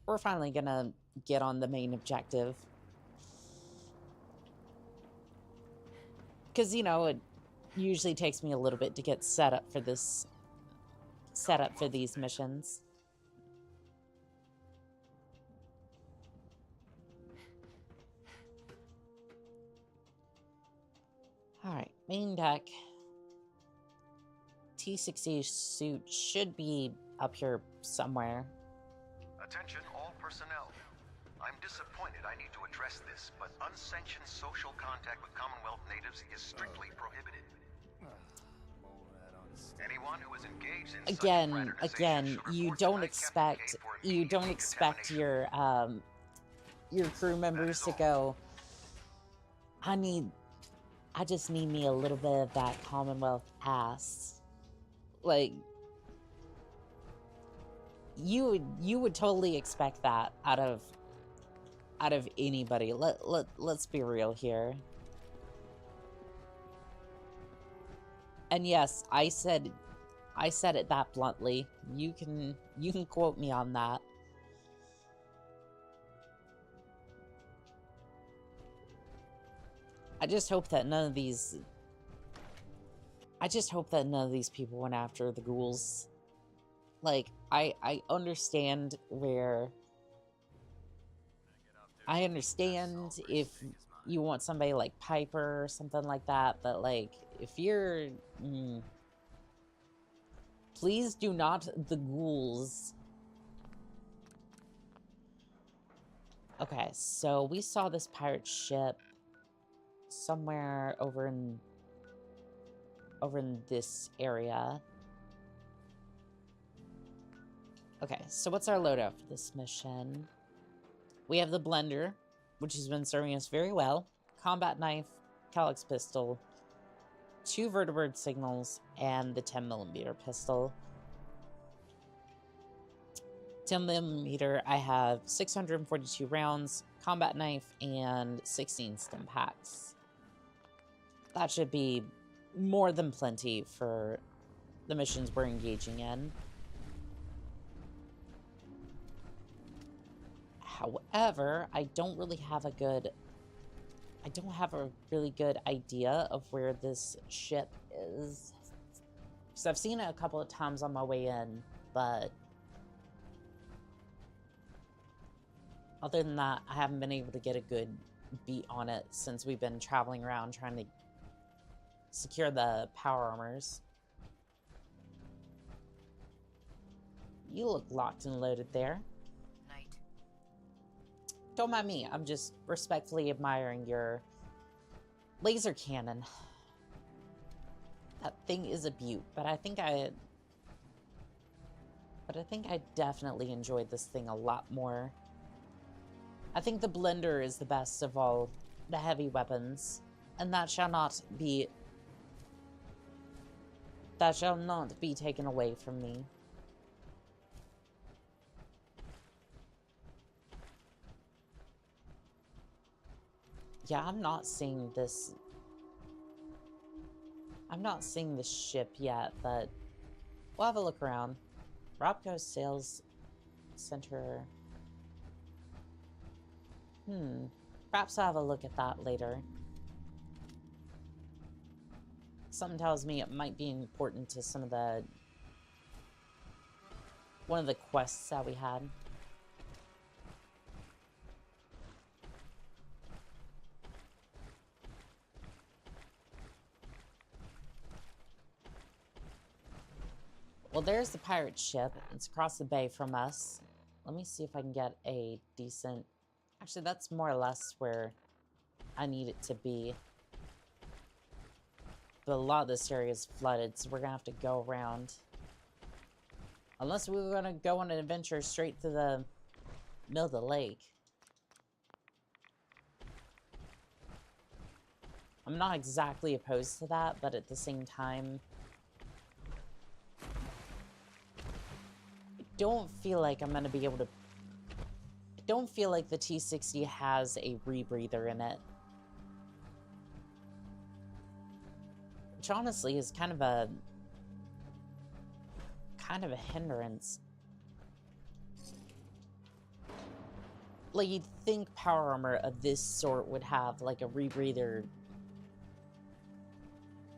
we're finally gonna get on the main objective. Because, you know, it usually takes me a little bit to get set up for this, for these missions. Alright, main deck. T-60 suit should be up here somewhere.
Attention all personnel. I'm disappointed I need to address this, but unsanctioned social contact with Commonwealth natives is strictly prohibited. Anyone who is engaged in
Again, you don't expect your crew members to go, I just need me a little bit of that Commonwealth ass. Like, you would totally expect that out of anybody. Let's be real here. And yes, I said it that bluntly. You can quote me on that. I just hope that none of these people went after the ghouls. Like, I understand where... I understand if you want somebody like Piper or something like that, but, like, if you're... Please do not the ghouls. Okay, so we saw this pirate ship somewhere over in this area. Okay, so what's our loadout for this mission? We have the blender, which has been serving us very well. Combat knife, Calyx pistol, 2 vertibird signals, and the 10mm pistol. 10mm, I have 642 rounds. combat knife, and 16 stim packs. That should be more than plenty for the missions we're engaging in. However, I don't have a really good idea of where this ship is. Because I've seen it a couple of times on my way in, but other than that, I haven't been able to get a good beat on it since we've been traveling around trying to secure the power armors. You look locked and loaded there.
Knight.
Don't mind me, I'm just respectfully admiring your laser cannon. That thing is a beaut, but I think I definitely enjoyed this thing a lot more. I think the blender is the best of all the heavy weapons, and that shall not be taken away from me. Yeah, I'm not seeing this ship yet, but we'll have a look around. Robco Sales Center. Perhaps I'll have a look at that later. Something tells me it might be important to some of one of the quests that we had. Well, there's the pirate ship. It's across the bay from us. Let me see if I can get a decent... Actually, that's more or less where I need it to be. But a lot of this area is flooded, so we're gonna have to go around. Unless we were gonna go on an adventure straight to the middle of the lake. I'm not exactly opposed to that, but at the same time... I don't feel like I'm gonna be able to... I don't feel like the T-60 has a rebreather in it. Which honestly is kind of a hindrance. Like, you'd think power armor of this sort would have like a rebreather.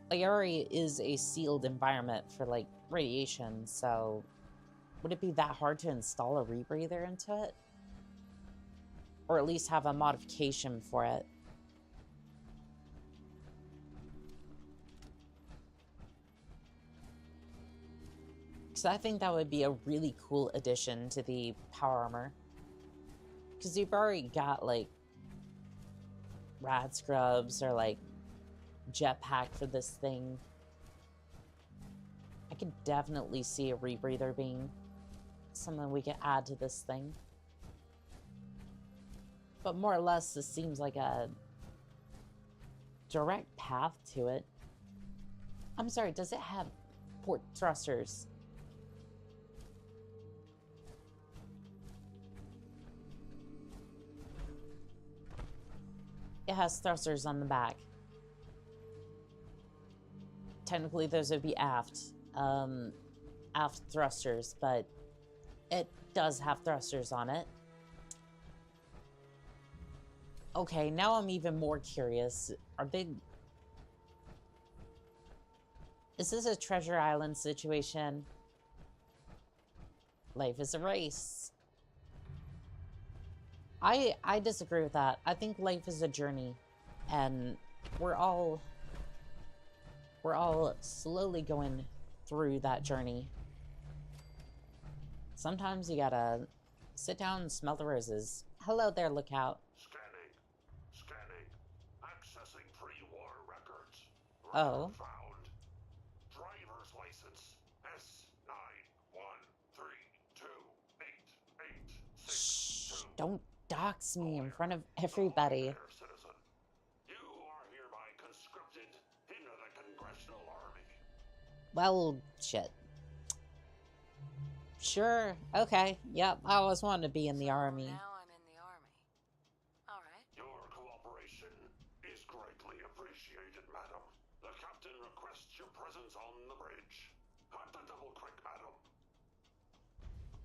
Like, it already is a sealed environment for like radiation, so would it be that hard to install a rebreather into it? Or at least have a modification for it? Because I think that would be a really cool addition to the power armor. Because you've already got, like, rad scrubs or, like, jetpack for this thing. I could definitely see a rebreather being something we could add to this thing. But more or less, this seems like a direct path to it. I'm sorry, does it have port thrusters? It has thrusters on the back. Technically, those would be aft. Aft thrusters, but it does have thrusters on it. Okay, now I'm even more curious. Is this a Treasure Island situation? Life is a race. I disagree with that. I think life is a journey, and we're all slowly going through that journey. Sometimes you gotta sit down and smell the roses. Hello there, lookout.
Scanning. Accessing pre-war records.
Oh.
Found. Driver's license S91328862.
Shh, don't dox me in front of everybody.
You are hereby conscripted into the Congressional Army.
Well, shit. Sure, okay, yep, I always wanted to be in the army.
Now I'm in the army.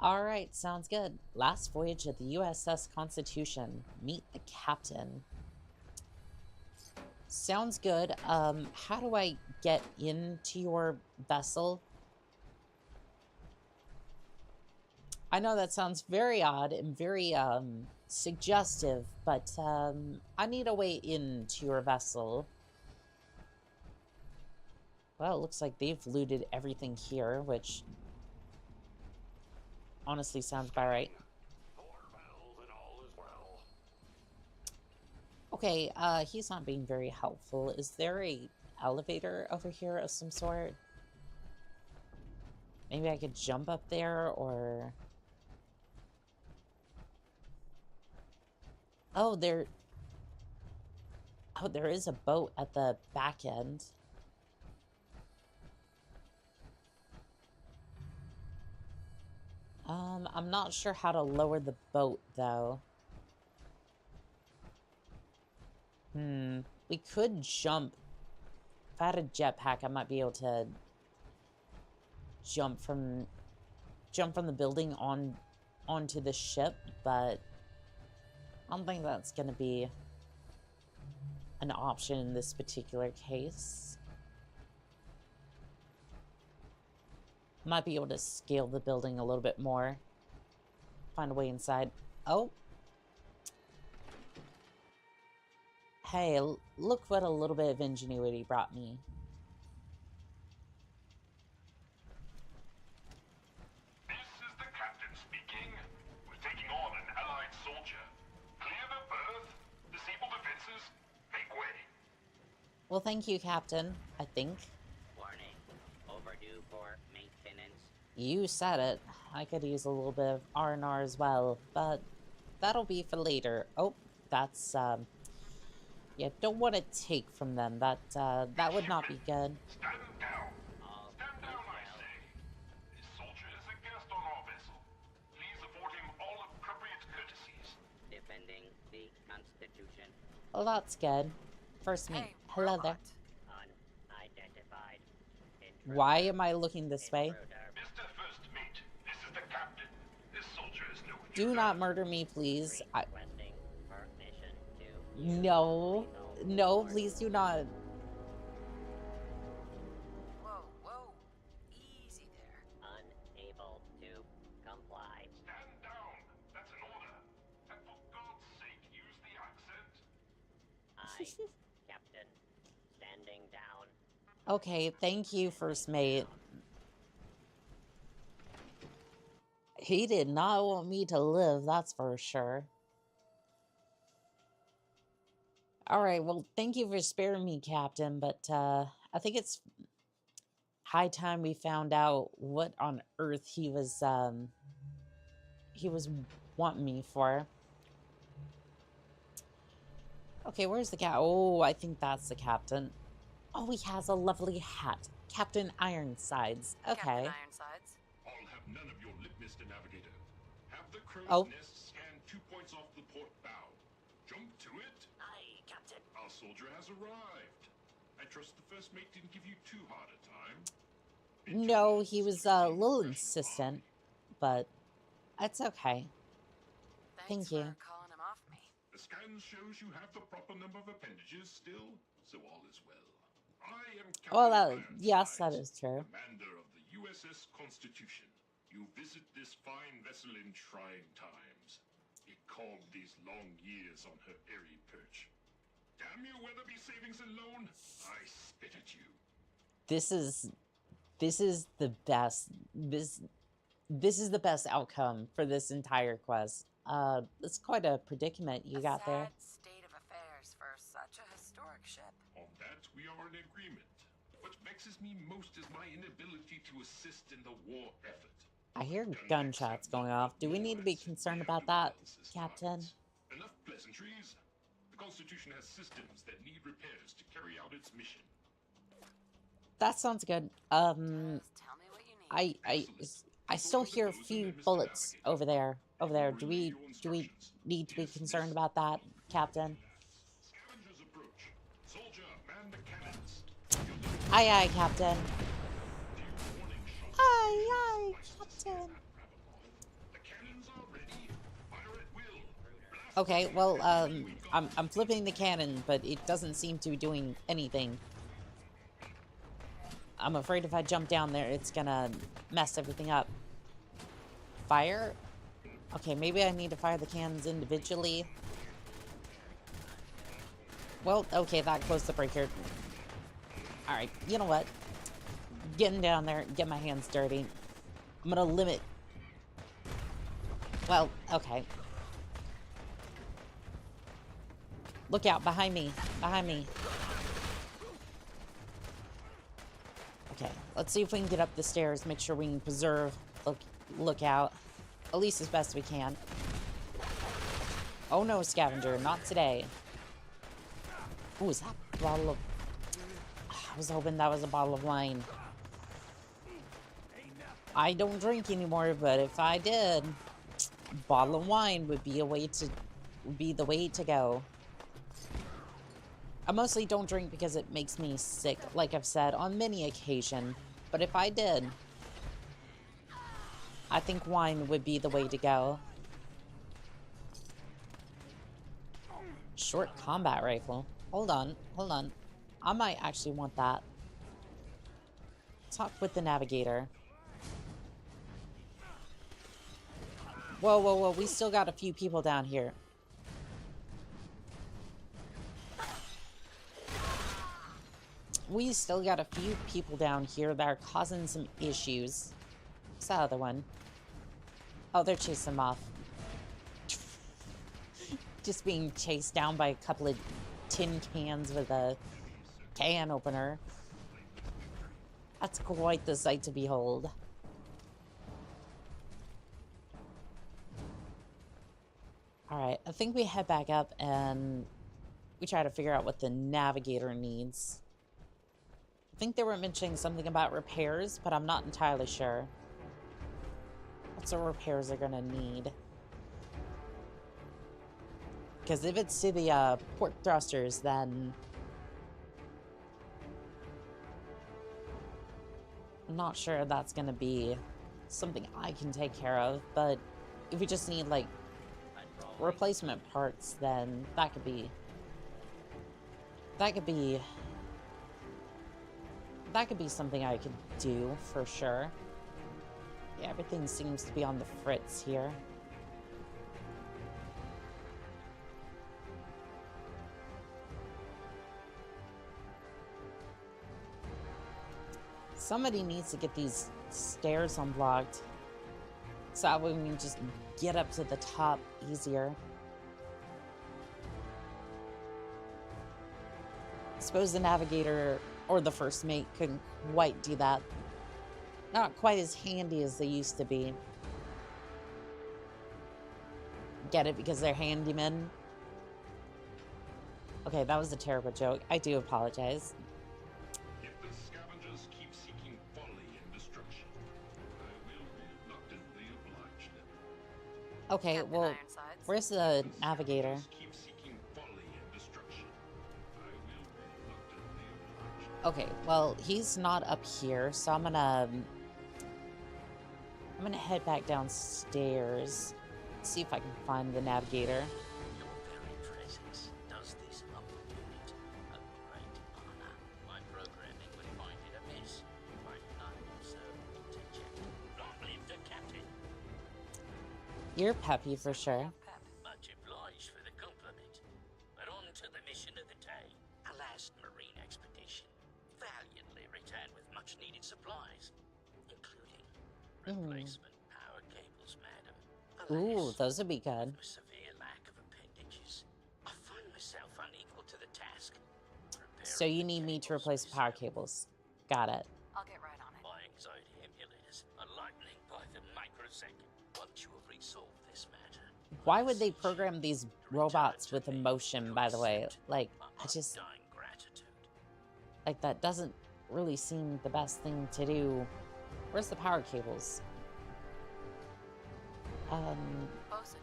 Alright, sounds good. Last voyage of the USS Constitution. Meet the captain. Sounds good. How do I get into your vessel? I know that sounds very odd and very, suggestive, but, I need a way into your vessel. Well, it looks like they've looted everything here, which honestly sounds about right. Okay, he's not being very helpful. Is there a elevator over here of some sort? Maybe I could jump up there, or... Oh, there is a boat at the back end. I'm not sure how to lower the boat, though. We could jump. If I had a jetpack, I might be able to jump from the building onto the ship, but I don't think that's going to be an option in this particular case. Might be able to scale the building a little bit more. Find a way inside. Oh. Hey, look what a little bit of ingenuity brought me.
This is the captain speaking. We're taking on an allied soldier. Clear the berth. Disable defenses. Make way.
Well, thank you, Captain, I think.
Warning. Overdue for maintenance.
You said it. I could use a little bit of R&R as well, but that'll be for later. Oh, that's, yeah, don't want to take from them. That would not be good.
Stand down. Stand down, I say. This soldier is a guest on our vessel. Please afford him all appropriate courtesies.
Defending the Constitution.
Well, that's good. First mate.
Hey,
hello there.
Unidentified.
Why am I looking this way?
Mr. First Mate, this is the captain. This soldier is no
Do not murder me, please.
Requesting permission to
No. No, please do not.
Whoa, whoa. Easy there.
unable to comply.
Stand down. That's an order. And for God's sake, use the accent.
I, Captain, standing down.
Okay, thank you, First Mate. He did not want me to live, that's for sure. Alright, well, thank you for sparing me, Captain, but I think it's high time we found out what on earth he was wanting me for. Okay, where's the cat? Oh, I think that's the captain. Oh, he has a lovely hat. Captain Ironsides. Okay.
Captain Ironsides.
I'll have none of your lip, Mr. Navigator. Have the crow's
Oh.
nest scan 2 points off the port bow. Jump to it.
Aye, Captain.
Our soldier has arrived. I trust the first mate didn't give you too hard a time.
No, he was a little insistent, but that's okay.
Thanks
Thank you.
for calling him off me.
The scan shows you have the proper number of appendages still, so all is well. I am Captain
Well, yes,
Ironsides,
that is true.
Commander of the USS Constitution. You visit this fine vessel in trying times. It calmed these long years on her airy perch. Damn you, Weatherby Savings and Loan! I spit at you.
This is the best. This is the best outcome for this entire quest. It's quite a predicament you got there.
Sad state of affairs for such a historic ship.
On that, we are in agreement. What vexes me most is my inability to assist in the war effort.
I hear gunshots going off. Do we need to be concerned about that, Captain?
Enough pleasantries. The Constitution has systems that need repairs to carry out its mission.
That sounds good.
Tell me what you need.
I still hear a few bullets over there. Over there. Do we need to be concerned about that, Captain?
Scavengers approach. Soldier, man the cannons.
Aye, aye, Captain. Aye, aye, Captain. Okay, well, I'm flipping the cannon, but it doesn't seem to be doing anything. I'm afraid if I jump down there, it's gonna mess everything up. Fire? Okay, maybe I need to fire the cannons individually. Well, okay, that closed the breaker. Alright, you know what? Getting down there, get my hands dirty. I'm gonna limit. Well, okay. Look out, behind me. Behind me. Okay, let's see if we can get up the stairs. Make sure we can preserve look out. At least as best we can. Oh no, scavenger, not today. Ooh, is that a bottle of... I was hoping that was a bottle of wine. I don't drink anymore, but if I did, a bottle of wine would be the way to go. I mostly don't drink because it makes me sick, like I've said on many occasions. But if I did, I think wine would be the way to go. Short combat rifle. Hold on, hold on. I might actually want that. Talk with the navigator. Whoa, whoa, whoa. We still got a few people down here. We still got a few people down here that are causing some issues. What's that other one? Oh, they're chasing them off. Just being chased down by a couple of tin cans with a can opener. That's quite the sight to behold. Alright, I think we head back up and we try to figure out what the navigator needs. I think they were mentioning something about repairs, but I'm not entirely sure. What sort of repairs they're gonna need. Because if it's to the port thrusters, then I'm not sure that's gonna be something I can take care of, but if we just need like replacement parts, then that could be something I could do for sure. Yeah, everything seems to be on the fritz here. Somebody needs to get these stairs unblocked so that way we can just get up to the top easier. I suppose the navigator or the first mate couldn't quite do that. Not quite as handy as they used to be. Get it? Because they're handymen? Okay, that was a terrible joke. I do apologize.
If the scavengers keep seeking folly and destruction, I will reluctantly oblige them.
Okay,
Captain
well,
Ironsides.
where's the navigator?
Keep seeking folly and destruction. I will reluctantly oblige them.
Okay, well, he's not up here, so I'm gonna head back downstairs, see if I can find the navigator.
Your very presence does this humble unit a great honor. My programming would find it amiss if I did not observe interject. Long live the captain.
You're peppy for sure.
Much obliged for the compliment. But on to the mission of the day. A last marine expedition. Valiantly returned with much needed supplies, including replacement power cables, madam.
Ooh, those would be good.
A severe lack of appendages. I find myself unequal to the task.
So you need me to replace power cables. Got it.
I'll get right on it.
My anxiety emulators are lightning by the microsecond. Once you have resolved this matter,
Why would they program these robots with emotion, by the way? Like, I just...
dying gratitude.
Like, that doesn't really seem the best thing to do. Where's the power cables?
Bosun.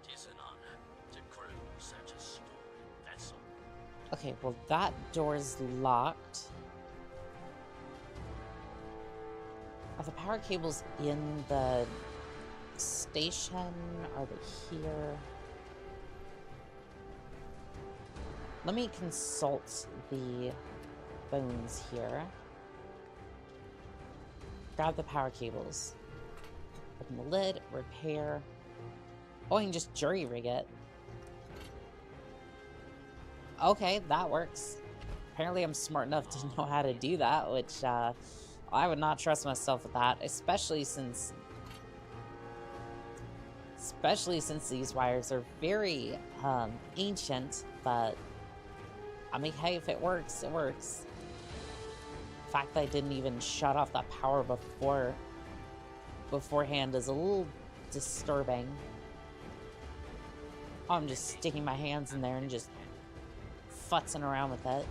It is an honor to crew such a storied vessel.
Okay, well, that door's locked. Are the power cables in the station? Are they here? Let me consult the bones here. Grab the power cables. Open the lid, repair. Oh, I can just jury rig it. Okay, that works. Apparently I'm smart enough to know how to do that, which I would not trust myself with that, especially since these wires are very ancient, but I mean, hey, if it works, it works. The fact that I didn't even shut off that power beforehand is a little disturbing. Oh, I'm just sticking my hands in there and just futzing around with it.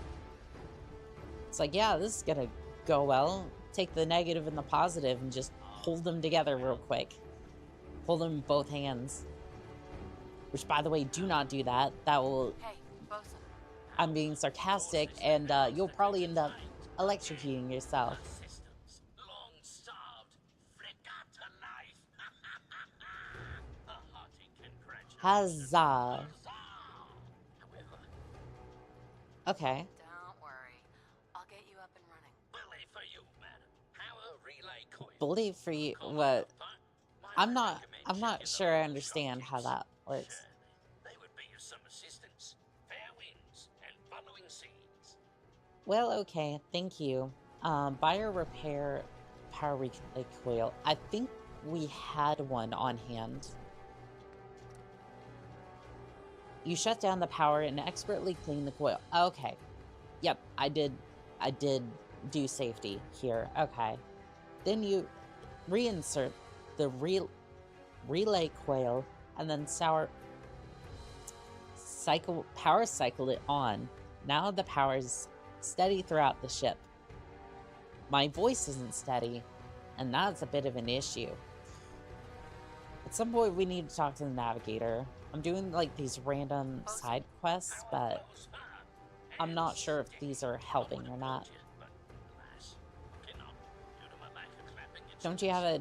It's like, yeah, this is gonna go well. Take the negative and the positive and just hold them together real quick. Hold them in both hands. Which, by the way, do not do that. That will...
Hey, bosun.
I'm being sarcastic, and you'll probably end up electrocuting yourself. Huzzah. Okay.
Don't worry. I'll get you up and running.
Bully for you, madam. Power relay coil.
Bully for you? What? I'm not sure I understand how that works.
They would be of some assistance. Fair winds and following seas.
Well, okay. Thank you. Buy or repair power relay coil. I think we had one on hand. You shut down the power and expertly clean the coil. Okay. Yep, I did do safety here. Okay. Then you reinsert the relay coil and then power cycle it on. Now the power is steady throughout the ship. My voice isn't steady, and that's a bit of an issue. At some point, we need to talk to the navigator. I'm doing, like, these random side quests, but I'm not sure if these are helping or not. Don't you have a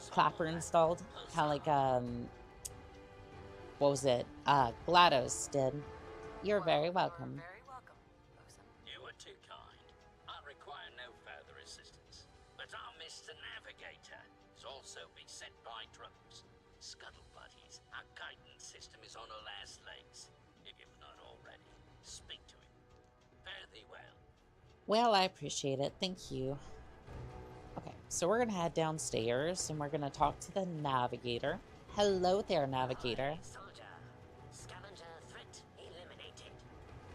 clapper installed? Kind of like, what was it? GLaDOS did. You're very welcome.
You are too kind. I require no further assistance. But our Mr. Navigator is also beset by troubles. Scuttle buddies, our guidance system is on her last legs. If you've not already, speak to him. Fare thee well.
Well, I appreciate it. Thank you. Okay, so we're gonna head downstairs and we're gonna talk to the navigator. Hello there, navigator.
Soldier. Scavenger threat eliminated.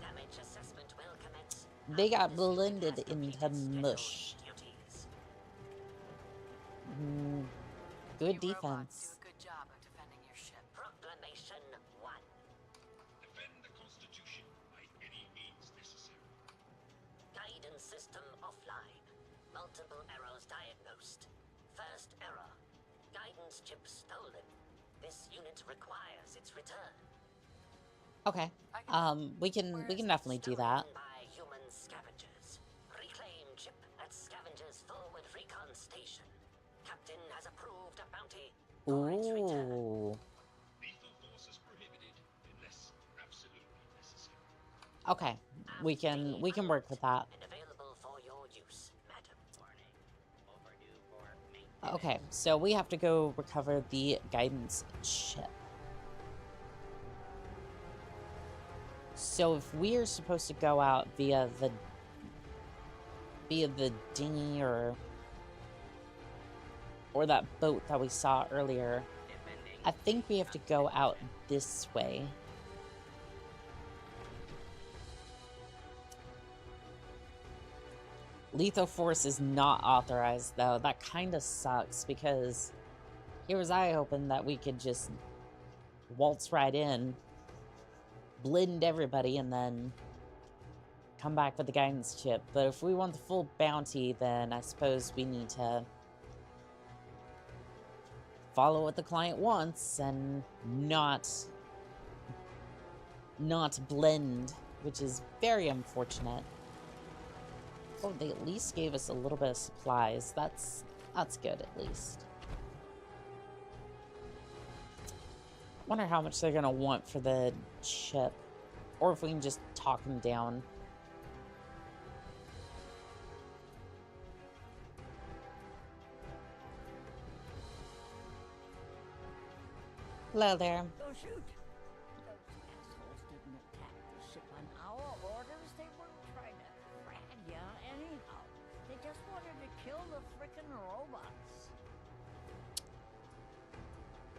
Damage assessment will commence.
They got blended into mush. Good defense.
Good job of defending your ship.
Proclamation 1.
Defend the Constitution by any means necessary.
Guidance system offline. Multiple errors diagnosed. First error. Guidance chip stolen. This unit requires its return.
Okay. We can definitely do that.
By human scavengers. Reclaim chip at Scavengers Forward Recon Station. Captain has approved a bounty for its return.
Ooh.
Lethal force is prohibited unless absolutely necessary.
Okay. We can work with that.
And available for your use, madam. Warning. Overdue for maintenance.
Okay, so we have to go recover the guidance chip. So if we are supposed to go out via the dinghy or that boat that we saw earlier, I think we have to go out this way. Lethal force is not authorized, though. That kind of sucks, because here was I hoping that we could just waltz right in, blend everybody, and then come back with the guidance chip. But if we want the full bounty, then I suppose we need to follow what the client wants and not blend, which is very unfortunate. Oh, they at least gave us a little bit of supplies. That's good, at least. Wonder how much they're gonna want for the chip. Or if we can just talk him down. Hello there.
Go shoot! Those assholes didn't attack the ship on our orders. They weren't trying to frag ya anyhow. They just wanted to kill the frickin' robots.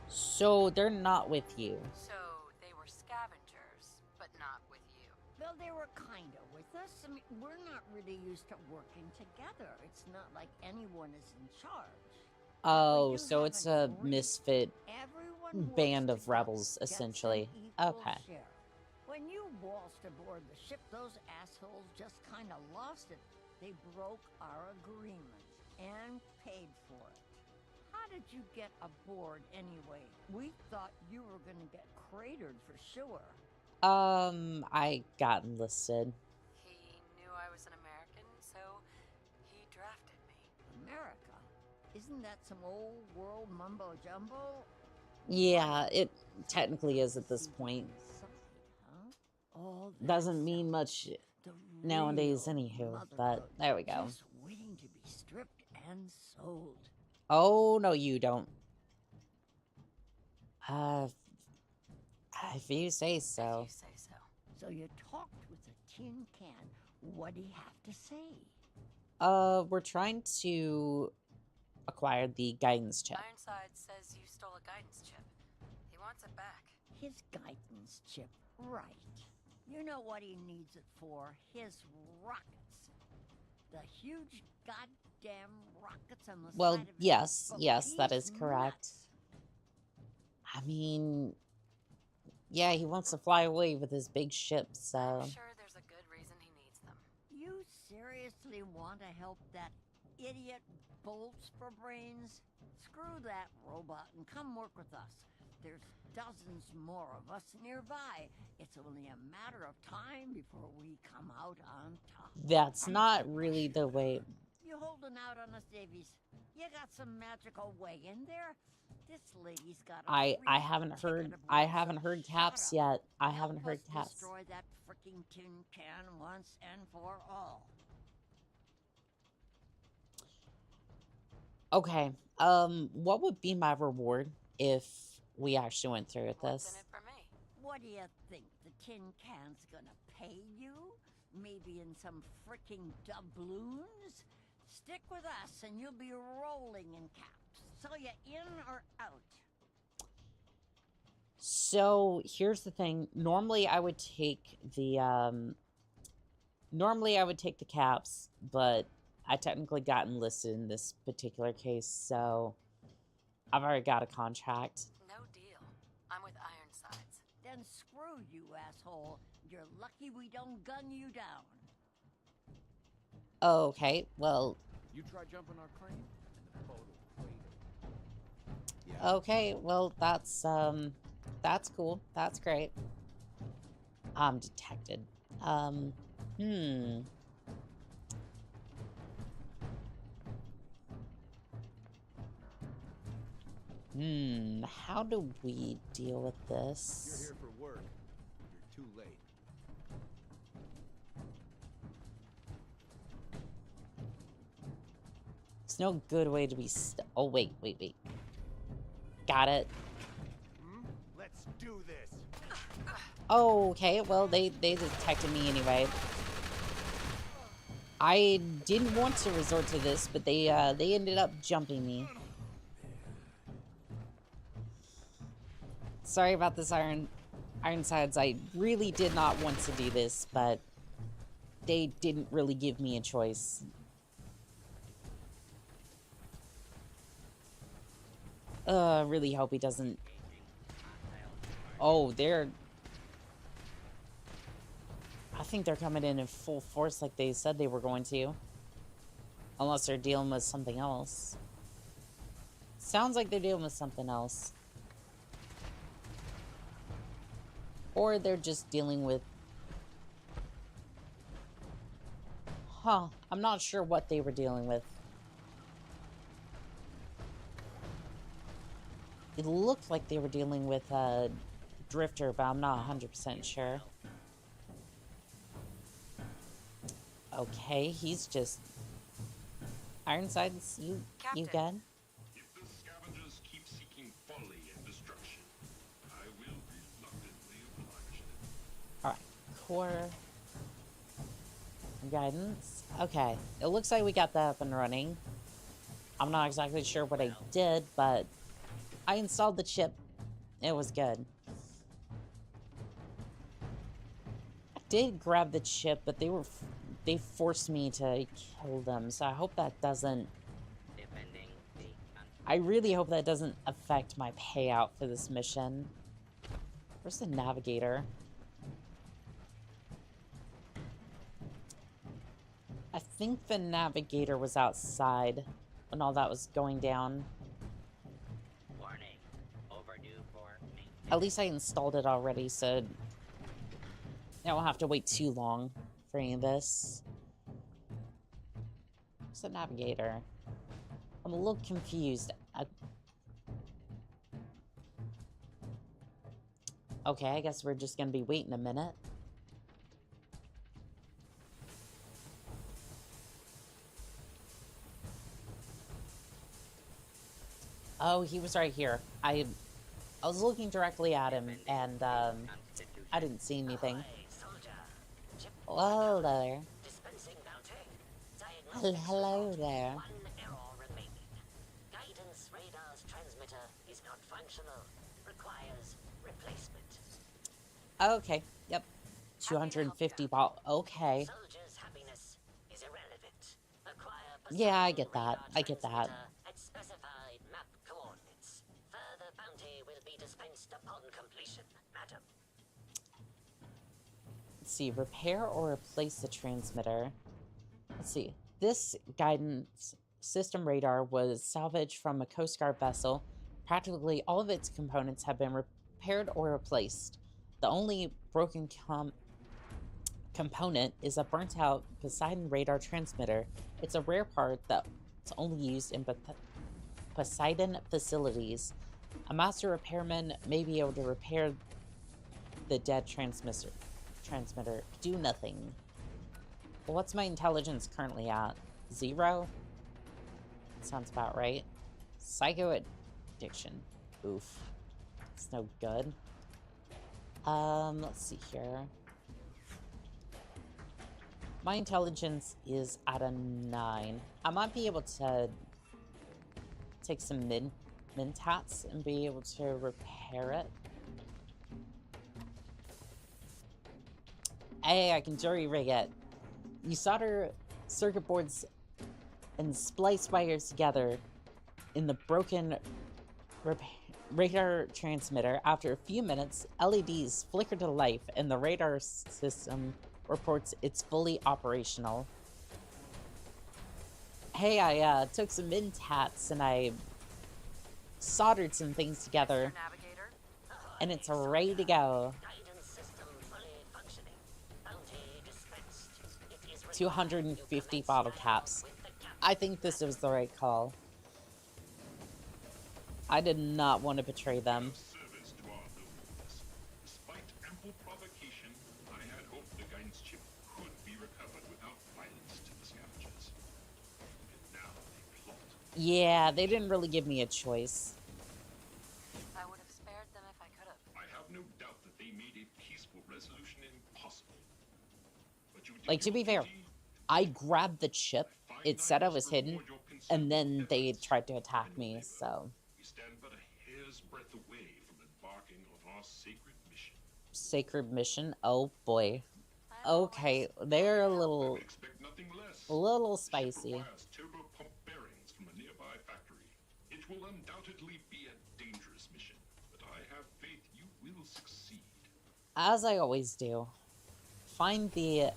So they're not with you.
So they were scavengers, but not with you.
Well, they were kinda with us. I mean, we're not really used to working together. It's not like anyone is in charge.
Oh, so it's a misfit band of rebels, essentially. Okay.
Share. When you waltzed aboard the ship, those assholes just kind of lost it. They broke our agreement and paid for it. How did you get aboard anyway? We thought you were gonna get cratered for sure.
I got enlisted.
He knew I was an American, so he drafted me.
America? Isn't that some old world mumbo jumbo?
Yeah, it technically is at this point. Doesn't mean much nowadays, anywho, but there we go.
Just waiting to be stripped and sold.
Oh, no, you don't. If you say so.
So you talked with a tin can. What'd he have to say?
We're trying to acquire the guidance chip.
Ironside says you stole a guidance chip. He wants it back.
His guidance chip, right. You know what he needs it for? His rockets. The huge goddamn rockets on the
Well,
side of his
yes,
boat.
yes, that
He's
is correct.
nuts.
I mean, yeah, he wants to fly away with his big ship, so...
I'm sure there's a good reason he needs them.
You seriously want to help that idiot bolts for brains? Screw that robot and come work with us. There's dozens more of us nearby. It's only a matter of time before we come out on top.
That's not really the way...
You holding out on us, Davies? You got some magical way in there? This lady's got a
I haven't heard Caps yet. I haven't heard Caps.
Destroy that freaking tin can once and for all.
Okay. What would be my reward if we actually went through with this?
What do you think? The tin can's gonna pay you? Maybe in some freaking doubloons? Stick with us and you'll be rolling in caps. So you in or out?
So here's the thing. Normally I would take the caps, but I technically got enlisted in this particular case, so I've already got a contract.
No deal. I'm with Ironsides.
Then screw you, asshole. You're lucky we don't gun you down.
Okay, well...
You try jumping our crane, and the boat will wait.
Yeah. Okay, well, that's cool. That's great. I'm detected. How do we deal with this?
You're here for work. You're too late.
There's no good way to be oh, wait. Got it.
Let's do this.
Oh, okay, well, they detected me anyway. I didn't want to resort to this, but they ended up jumping me. Sorry about this, Ironsides. I really did not want to do this, but they didn't really give me a choice. Really hope he doesn't... Oh, I think they're coming in full force like they said they were going to. Unless they're dealing with something else. Sounds like they're dealing with something else. Or they're just dealing with... Huh. I'm not sure what they were dealing with. It looked like they were dealing with a drifter, but I'm not 100% sure. Okay, he's just... Ironsides, you good?
If the scavengers keep seeking folly and destruction, I will reluctantly oblige them.
Alright, core... guidance. Okay, it looks like we got that up and running. I'm not exactly sure what I did, but I installed the chip. It was good. I did grab the chip, but they forced me to kill them, so I hope that doesn't... I really hope that doesn't affect my payout for this mission. Where's the navigator? I think the navigator was outside when all that was going down.
Warning. Overdue for me.
At least I installed it already, so I won't have to wait too long for any of this. What's the navigator? I'm a little confused. Okay, I guess we're just gonna be waiting a minute. Oh, he was right here. I was looking directly at him, and I didn't see anything. Hello there. Hello there.
Guidance radar's transmitter is not functional. Requires replacement.
Okay. Yep. 250 ball. Okay.
Soldier's happiness is irrelevant. Acquire
Yeah, I get that. I get that.
at specified map coordinates. Further bounty will be dispensed upon completion, madam.
Let's see. Repair or replace the transmitter. Let's see. This guidance system radar was salvaged from a Coast Guard vessel. Practically all of its components have been repaired or replaced. The only broken component is a burnt-out Poseidon radar transmitter. It's a rare part that's only used in Poseidon facilities. A master repairman may be able to repair the dead transmitter. Do nothing. Well, what's my intelligence currently at? 0? Sounds about right. Psycho addiction. Oof. It's no good. Let's see here. My intelligence is at a 9. I might be able to take some min-tats and be able to repair it. Hey, I can jury rig it. You solder circuit boards and splice wires together in the broken radar transmitter. After a few minutes, LEDs flicker to life and the radar system reports it's fully operational. Hey, I took some min-tats and I soldered some things together and it's ready to go. 250 bottle caps. I think this was the right call. I did not want to betray them.
Service to our nobles. Despite ample provocation, I had hoped the guidance chip could be recovered without violence to the scavengers. And now they plot.
Yeah, they didn't really give me a choice.
I would have spared them if I could have.
I have no doubt that they made a peaceful resolution impossible. But you
Like, to be fair, I grabbed the chip, it said I was hidden, and then they tried to attack me, so...
We stand but a hair's breadth away from embarking on our sacred mission.
Sacred mission? Oh boy. Okay, they're a little spicy.
Requires turbo pump bearings from a nearby factory. It will undoubtedly be a dangerous mission, but I have faith you will succeed.
As I always do. Find the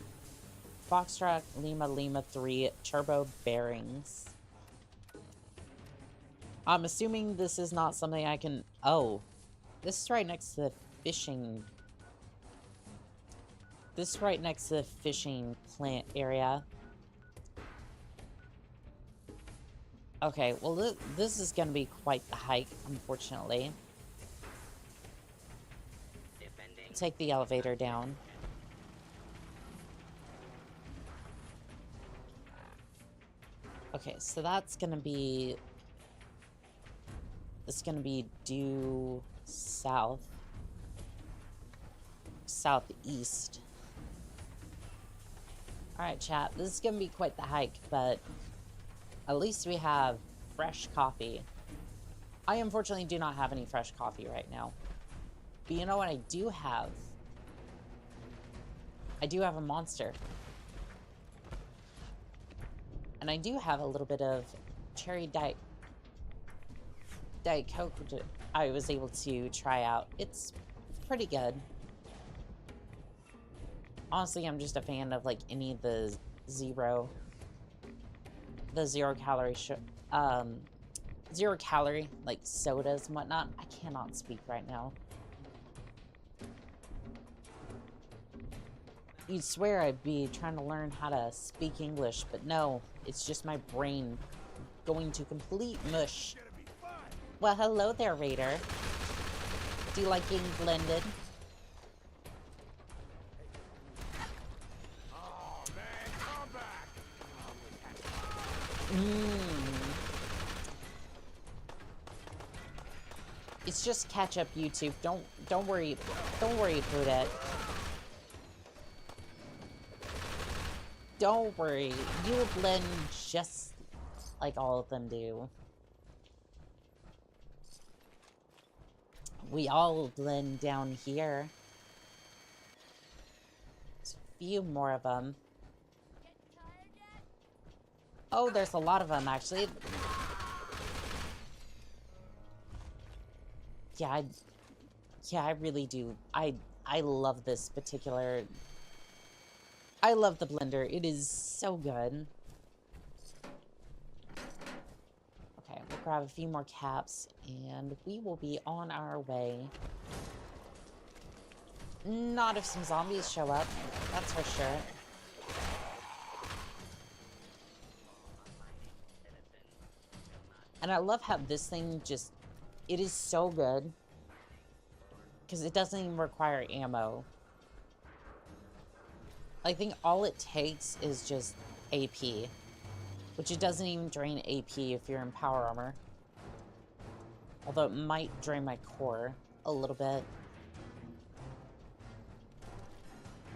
Foxtrot Lima 3 turbo bearings. I'm assuming this is not something I can... Oh. This is right next to the fishing... This is right next to the fishing plant area. Okay, well this is gonna be quite the hike, unfortunately. Take the elevator down. Okay, so that's gonna be... It's gonna be due south. Southeast. Alright, chat. This is gonna be quite the hike, but at least we have fresh coffee. I unfortunately do not have any fresh coffee right now. But you know what I do have? I do have a monster. And I do have a little bit of cherry Diet Coke, which I was able to try out. It's pretty good. Honestly, I'm just a fan of like any of the zero calorie like sodas and whatnot. I cannot speak right now. You'd swear I'd be trying to learn how to speak English, but no, it's just my brain going to complete mush. Well, hello there, Raider. Do you like getting blended? It's just catch up, YouTube. Don't worry about it. Don't worry. You will blend just like all of them do. We all blend down here. There's a few more of them. Oh, there's a lot of them, actually. Yeah, I really do. I love this particular... I love the blender. It is so good. Okay, we'll grab a few more caps, and we will be on our way. Not if some zombies show up, that's for sure. And I love how this thing just... It is so good. Because it doesn't even require ammo. I think all it takes is just AP. Which it doesn't even drain AP if you're in power armor. Although it might drain my core a little bit.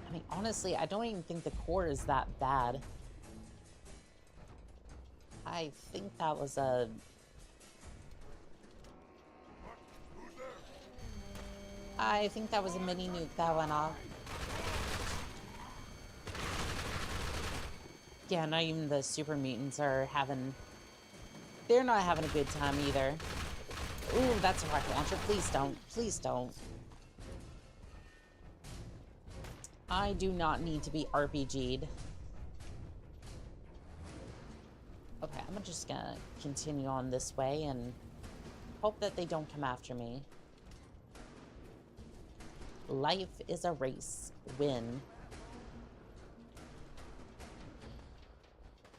I mean, honestly, I don't even think the core is that bad. I think that was a... I think that was a mini nuke that went off. Yeah, not even the super mutants are having... They're not having a good time either. Ooh, that's a rocket launcher. Please don't. Please don't. I do not need to be RPG'd. Okay, I'm just gonna continue on this way and hope that they don't come after me. Life is a race. Win.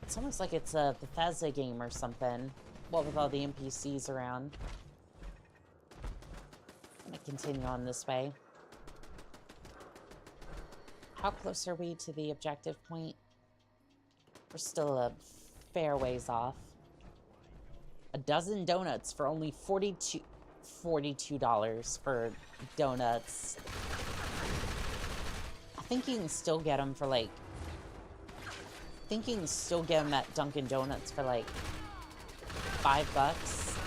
It's almost like it's a Bethesda game or something. What with all the NPCs around. I'm gonna continue on this way. How close are we to the objective point? We're still a fair ways off. A dozen donuts for only $42 for donuts. I think you can still get them for like... I think you can still get them at Dunkin' Donuts for like $5.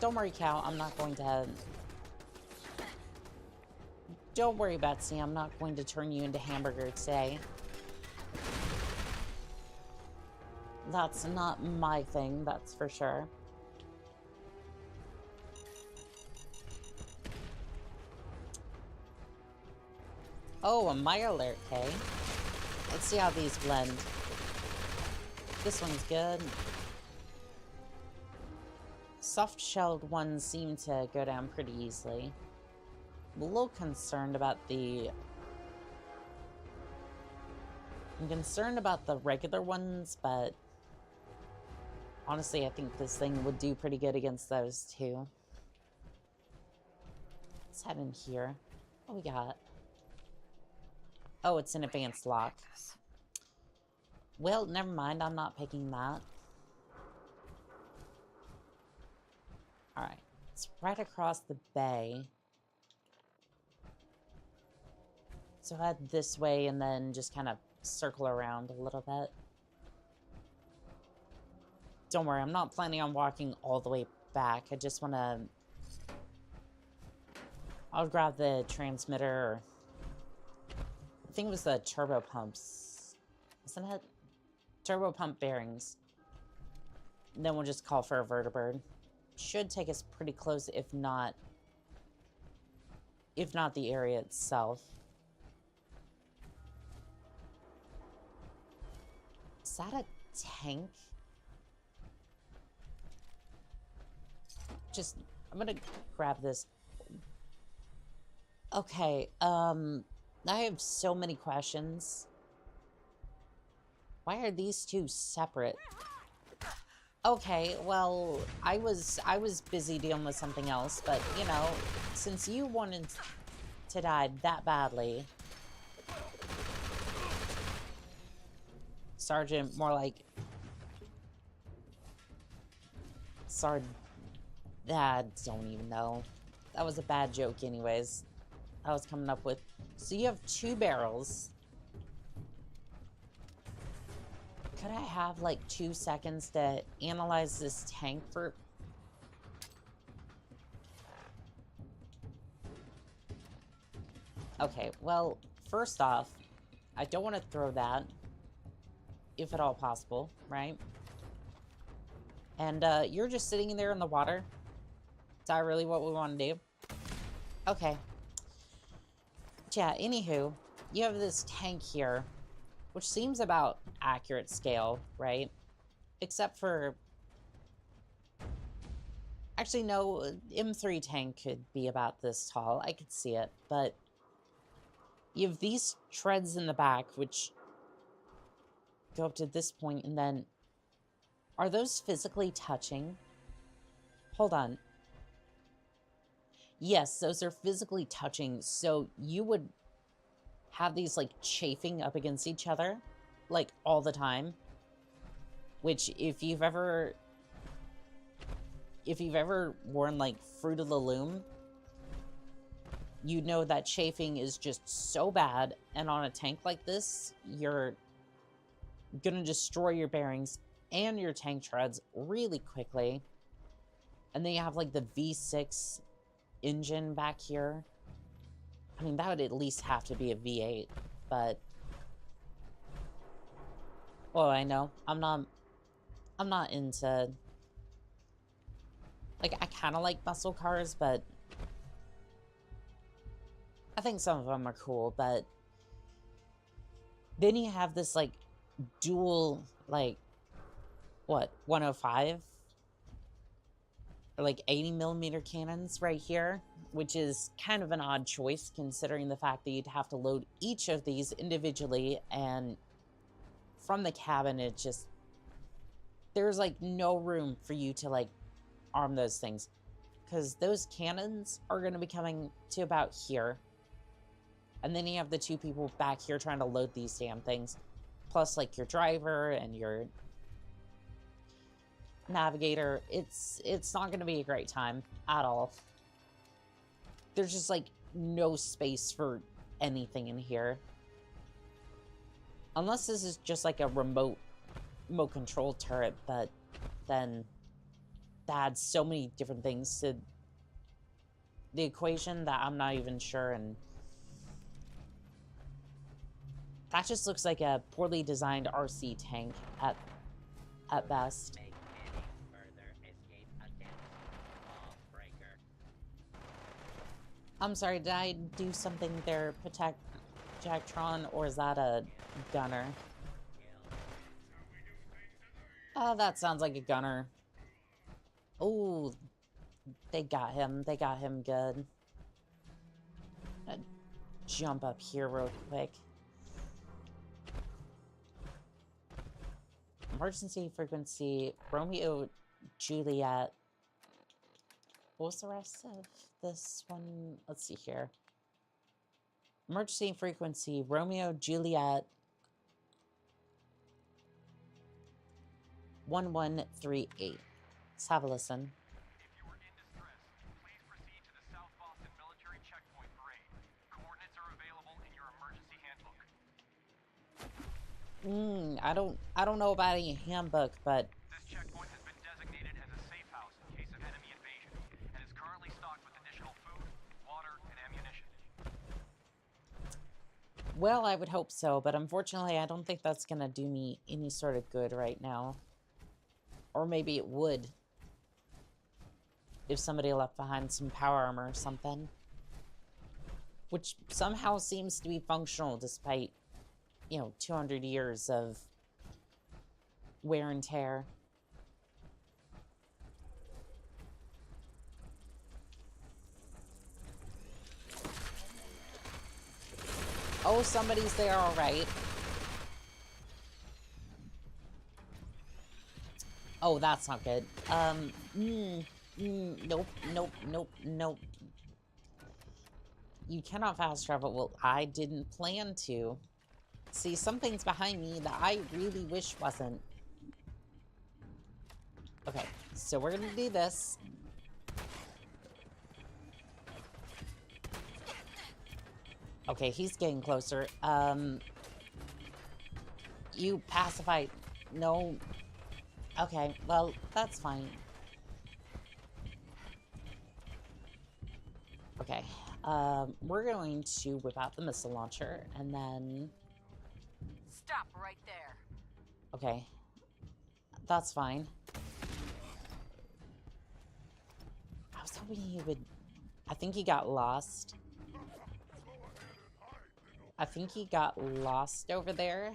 Don't worry, Cal. I'm not going to... Don't worry, Betsy. I'm not going to turn you into hamburger today. That's not my thing, that's for sure. Oh, a Meyer alert, okay. Let's see how these blend. This one's good. Soft-shelled ones seem to go down pretty easily. I'm a little concerned about the... I'm concerned about the regular ones, but... honestly, I think this thing would do pretty good against those too. Let's head in here. What we got? Oh, it's an advanced lock. Well, never mind. I'm not picking that. Alright. It's right across the bay. So head this way and then just kind of circle around a little bit. Don't worry, I'm not planning on walking all the way back. I just want to... I'll grab the transmitter, or... I think it was the turbo pumps. Isn't it? Turbo pump bearings. Then we'll just call for a vertibird. Should take us pretty close, if not the area itself. Is that a tank? Just, I'm gonna grab this. Okay, I have so many questions. Why are these two separate? Okay, well, I was busy dealing with something else, but, you know, since you wanted to die that badly... Sergeant, more like... don't even know. That was a bad joke anyways. I was coming up with... So you have 2 barrels. Could I have, like, 2 seconds to analyze this tank for... Okay, well, first off, I don't want to throw that, if at all possible, right? And, you're just sitting in there in the water? Is that really what we want to do? Okay. Yeah, anywho, you have this tank here, which seems about accurate scale, right? Except for... Actually, no, M3 tank could be about this tall. I could see it, but... You have these treads in the back, which go up to this point, and then... Are those physically touching? Hold on. Yes, those are physically touching, so you would have these, like, chafing up against each other, like, all the time. Which, if you've ever worn, like, Fruit of the Loom, you know that chafing is just so bad, and on a tank like this, you're gonna destroy your bearings and your tank treads really quickly. And then you have, like, the V6 engine back here. I mean, that would at least have to be a V8, but... Well, I know. I'm not into... Like, I kind of like muscle cars, but... I think some of them are cool, but... Then you have this, like, dual, like... What? 105? Or, like, 80mm cannons right here, which is kind of an odd choice, considering the fact that you'd have to load each of these individually, and from the cabin, it just... There's, like, no room for you to, like, arm those things. Because those cannons are going to be coming to about here. And then you have the 2 people back here trying to load these damn things. Plus, like, your driver and your navigator. It's not going to be a great time at all. There's just, like, no space for anything in here. Unless this is just, like, a remote control turret, but then that adds so many different things to the equation that I'm not even sure, and that just looks like a poorly designed RC tank at best. I'm sorry, did I do something there, Patron, or is that a gunner? Oh, that sounds like a gunner. Oh, they got him. They got him good. Jump up here real quick. Emergency frequency, Romeo, Juliet. What was the rest of this one? Let's see here. Emergency frequency, Romeo, Juliet, 1138. Let's have a listen.
If you are in distress, please proceed to the South Boston Military Checkpoint for aid. Coordinates are available in your emergency handbook.
I don't know about any handbook, but
This checkpoint has been designated as a safe house in case of enemy invasion, and is currently stocked with additional food, water, and ammunition.
well, I would hope so, but unfortunately, I don't think that's gonna do me any sort of good right now. Or maybe it would. If somebody left behind some power armor or something. Which somehow seems to be functional despite, you know, 200 years of wear and tear. Oh, somebody's there, all right. Oh, that's not good. Nope, nope, nope, nope. You cannot fast travel. Well, I didn't plan to. See, something's behind me that I really wish wasn't. Okay, so we're gonna do this. Okay, he's getting closer. You pacify. No. Okay, well, that's fine. Okay, we're going to whip out the missile launcher, and then...
Stop right there.
Okay, that's fine. I was hoping he would... I think he got lost. I think he got lost over there.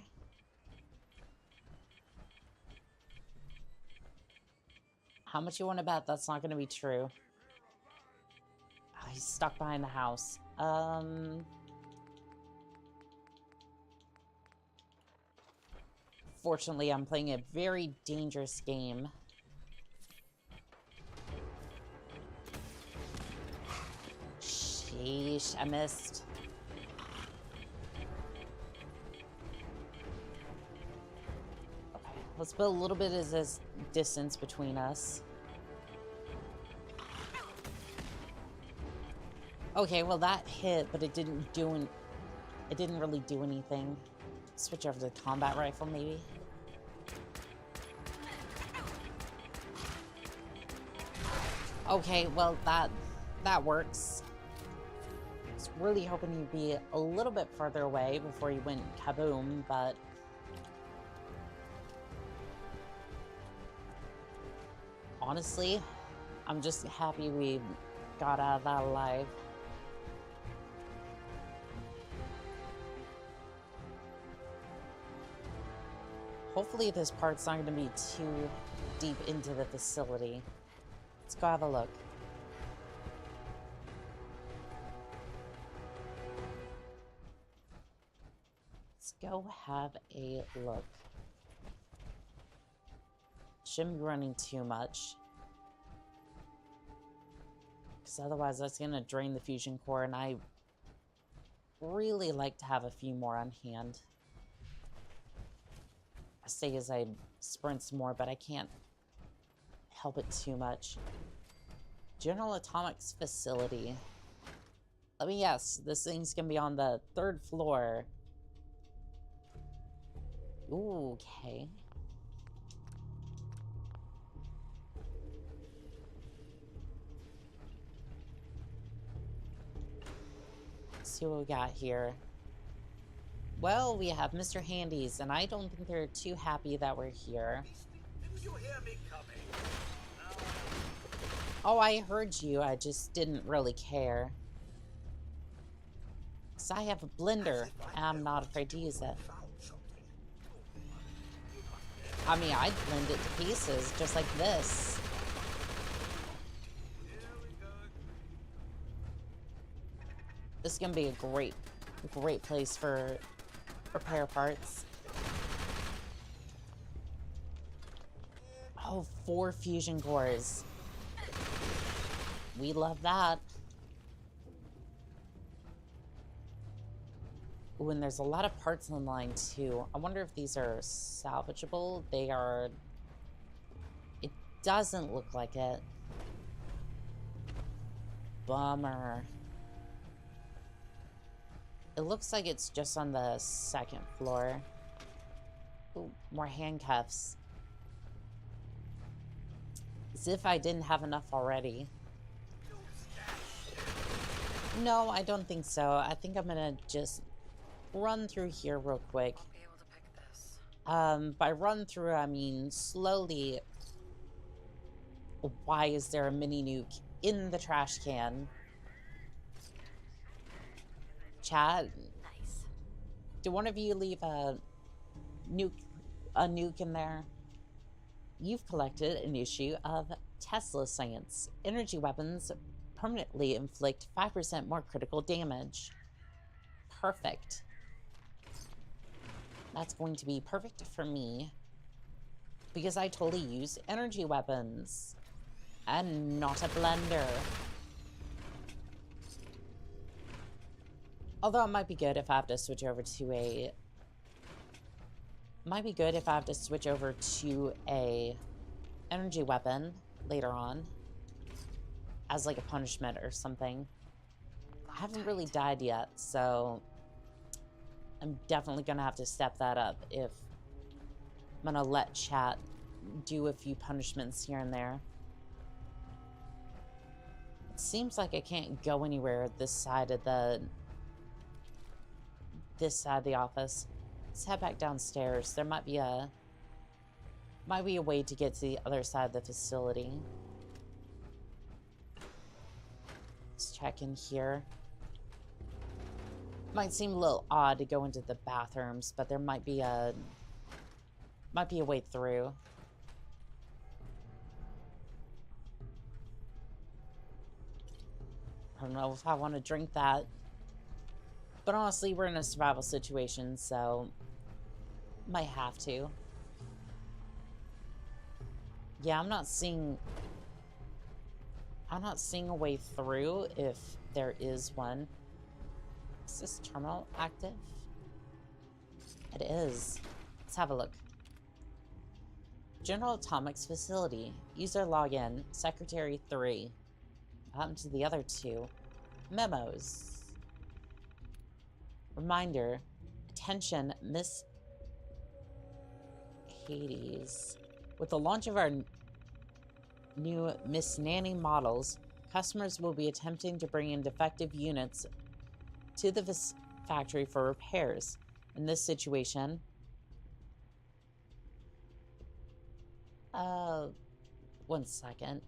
How much you want to bet that's not going to be true? Oh, he's stuck behind the house. Fortunately, I'm playing a very dangerous game. Sheesh, I missed. Okay, let's put a little bit of this distance between us. Okay, well that hit, but it didn't really do anything. Switch over to the combat rifle, maybe. Okay, well that works. I was really hoping you'd be a little bit further away before you went kaboom, but honestly, I'm just happy we got out of that alive. Hopefully this part's not going to be too deep into the facility. Let's go have a look. Let's go have a look. Shouldn't be running too much. Because otherwise that's going to drain the fusion core, and I really like to have a few more on hand. I say as I sprint some more, but I can't help it too much. General Atomics Facility. Let me guess, this thing's gonna be on the 3rd floor. Ooh, okay. Let's see what we got here. Well, we have Mr. Handy's, and I don't think they're too happy that we're here.
Didn't you hear me coming?
Oh, I heard you. I just didn't really care. Because I have a blender, and I'm not afraid to use it. I mean, I'd blend it to pieces, just like this. This is going to be a great place for repair parts. Oh, 4 fusion cores. We love that. Ooh, and there's a lot of parts in line too. I wonder if these are salvageable. They are doesn't look like it. Bummer. It looks like it's just on the second floor. Ooh, more handcuffs. As if I didn't have enough already. No, I don't think so. I think I'm gonna just run through here real quick.
Won't be able to pick this.
By run through, I mean slowly. Why is there a mini nuke in the trash can? Chat.
Nice.
Do one of you leave a nuke in there? You've collected an issue of Tesla Science. Energy weapons permanently inflict 5% more critical damage. Perfect. That's going to be perfect for me. Because I totally use energy weapons. And not a blender. Although it might be good if I have to switch over to a... Might be good if I have to switch over to a energy weapon later on. As like a punishment or something. I haven't really died yet, so... I'm definitely gonna have to step that up if... I'm gonna let chat do a few punishments here and there. It seems like I can't go anywhere this side of the... This side of the office. Let's head back downstairs. There might be a way to get to the other side of the facility. Let's check in here. Might seem a little odd to go into the bathrooms, but there might be a way through. I don't know if I want to drink that. But honestly, we're in a survival situation, so might have to. Yeah, I'm not seeing a way through if there is one. Is this terminal active? It is. Let's have a look. General Atomics Facility. User login. Secretary 3. What happened to the other two? Memos. Reminder. Attention, Miss Hades. With the launch of our new Miss Nanny models, customers will be attempting to bring in defective units to the factory for repairs. In this situation, one second.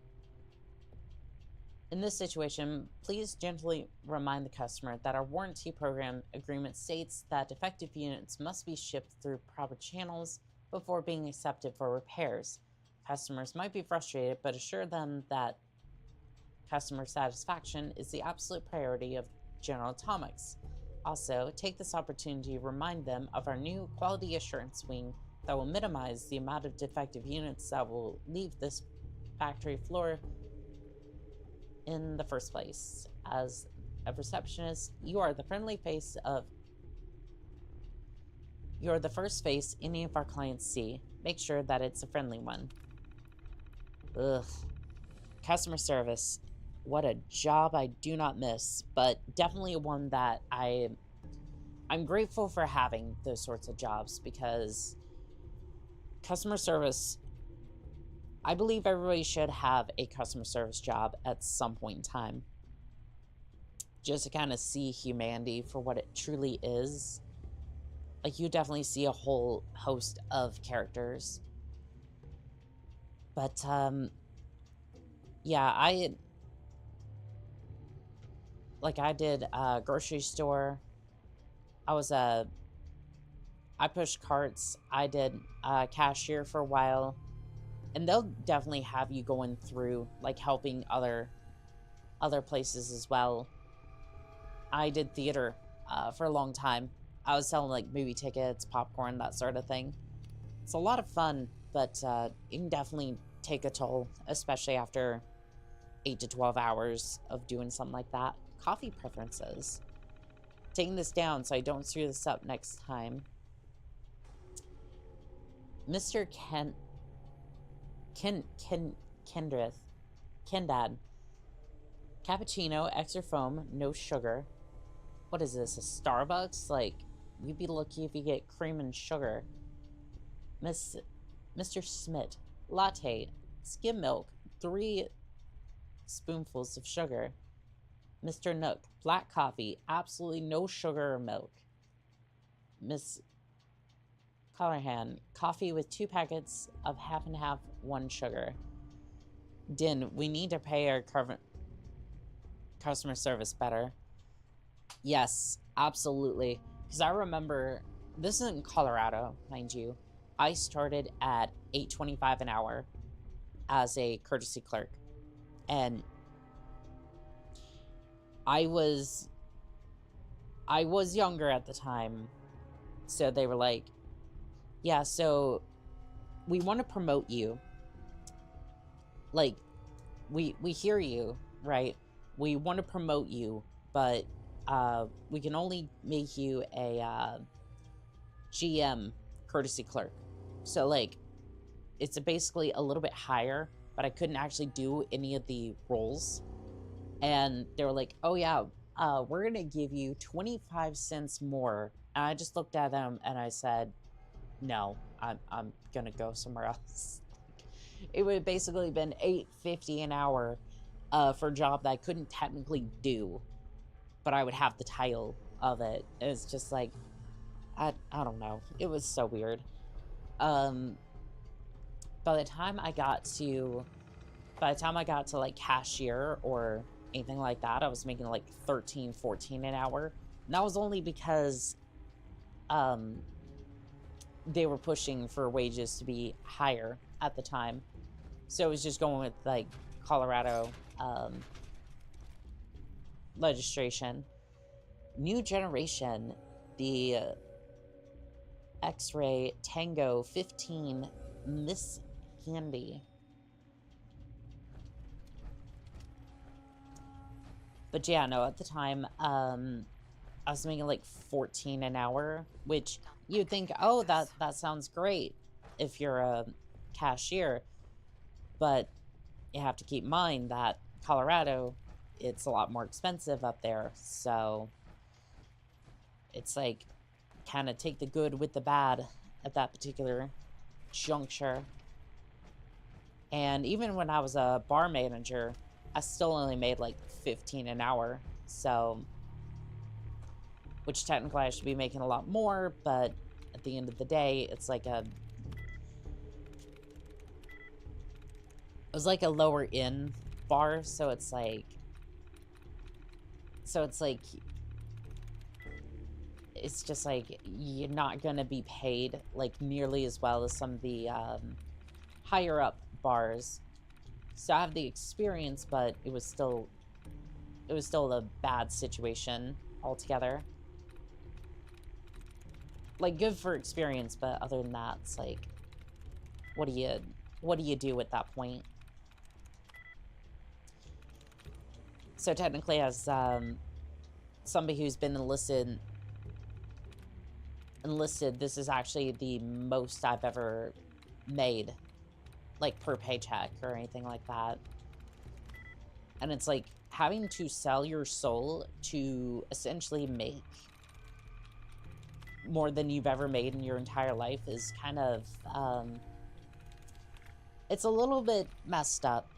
In this situation, please gently remind the customer that our warranty program agreement states that defective units must be shipped through proper channels before being accepted for repairs. Customers might be frustrated, but assure them that customer satisfaction is the absolute priority of General Atomics. Also, take this opportunity to remind them of our new quality assurance wing that will minimize the amount of defective units that will leave this factory floor in the first place. As a receptionist, you are the first face any of our clients see. Make sure that it's a friendly one. Ugh. Customer service. What a job I do not miss, but definitely one that I'm grateful for having those sorts of jobs, because customer service, I believe everybody should have a customer service job at some point in time. Just to kind of see humanity for what it truly is. Like, you definitely see a whole host of characters. But, yeah, I did a grocery store. I pushed carts. I did cashier for a while. And they'll definitely have you going through, like, helping other places as well. I did theater for a long time. I was selling, like, movie tickets, popcorn, that sort of thing. It's a lot of fun, but it can definitely take a toll, especially after 8 to 12 hours of doing something like that. Coffee preferences. Taking this down so I don't screw this up next time. Mr. Kendad. Cappuccino, extra foam, no sugar. What is this, a Starbucks? Like, you'd be lucky if you get cream and sugar. Mr. Smith, latte, skim milk, 3 spoonfuls of sugar. Mr. Nook, black coffee, absolutely no sugar or milk. Miss Collarhan, coffee with 2 packets of half and half, 1 sugar. Din, we need to pay our customer service better. Yes, absolutely. Because I remember, this is in Colorado, mind you. I started at $8.25 an hour as a courtesy clerk. And I was younger at the time. So they were like, yeah, so we want to promote you. Like, we hear you, right? We want to promote you, but we can only make you a GM courtesy clerk. So, like, it's basically a little bit higher, but I couldn't actually do any of the roles. And they were like, oh yeah, we're going to give you 25 cents more. And I just looked at them and I said, no, I'm going to go somewhere else. It would have basically been $8.50 an hour for a job that I couldn't technically do, but I would have the title of it. It's just like, I don't know. It was so weird. By the time I got to like cashier or anything like that, I was making like $13, $14 an hour. And that was only because they were pushing for wages to be higher at the time. So it was just going with like Colorado legislation. New generation, the X-Ray Tango 15 Miss Handy. But yeah, no, at the time, I was making like $14 an hour, which you'd think, oh, that sounds great if you're a cashier. But you have to keep in mind that Colorado, it's a lot more expensive up there. So it's like kind of take the good with the bad at that particular juncture. And even when I was a bar manager, I still only made like $15 an hour. So, which technically I should be making a lot more, but at the end of the day, it's like it was like a lower end bar, so it's like it's just like you're not gonna be paid like nearly as well as some of the higher up bars. So I have the experience, but it was still a bad situation altogether. Like, good for experience, but other than that, it's like, what do you do at that point? So technically, as somebody who's been enlisted, this is actually the most I've ever made, like per paycheck or anything like that. And it's like having to sell your soul to essentially make more than you've ever made in your entire life is kind of it's a little bit messed up.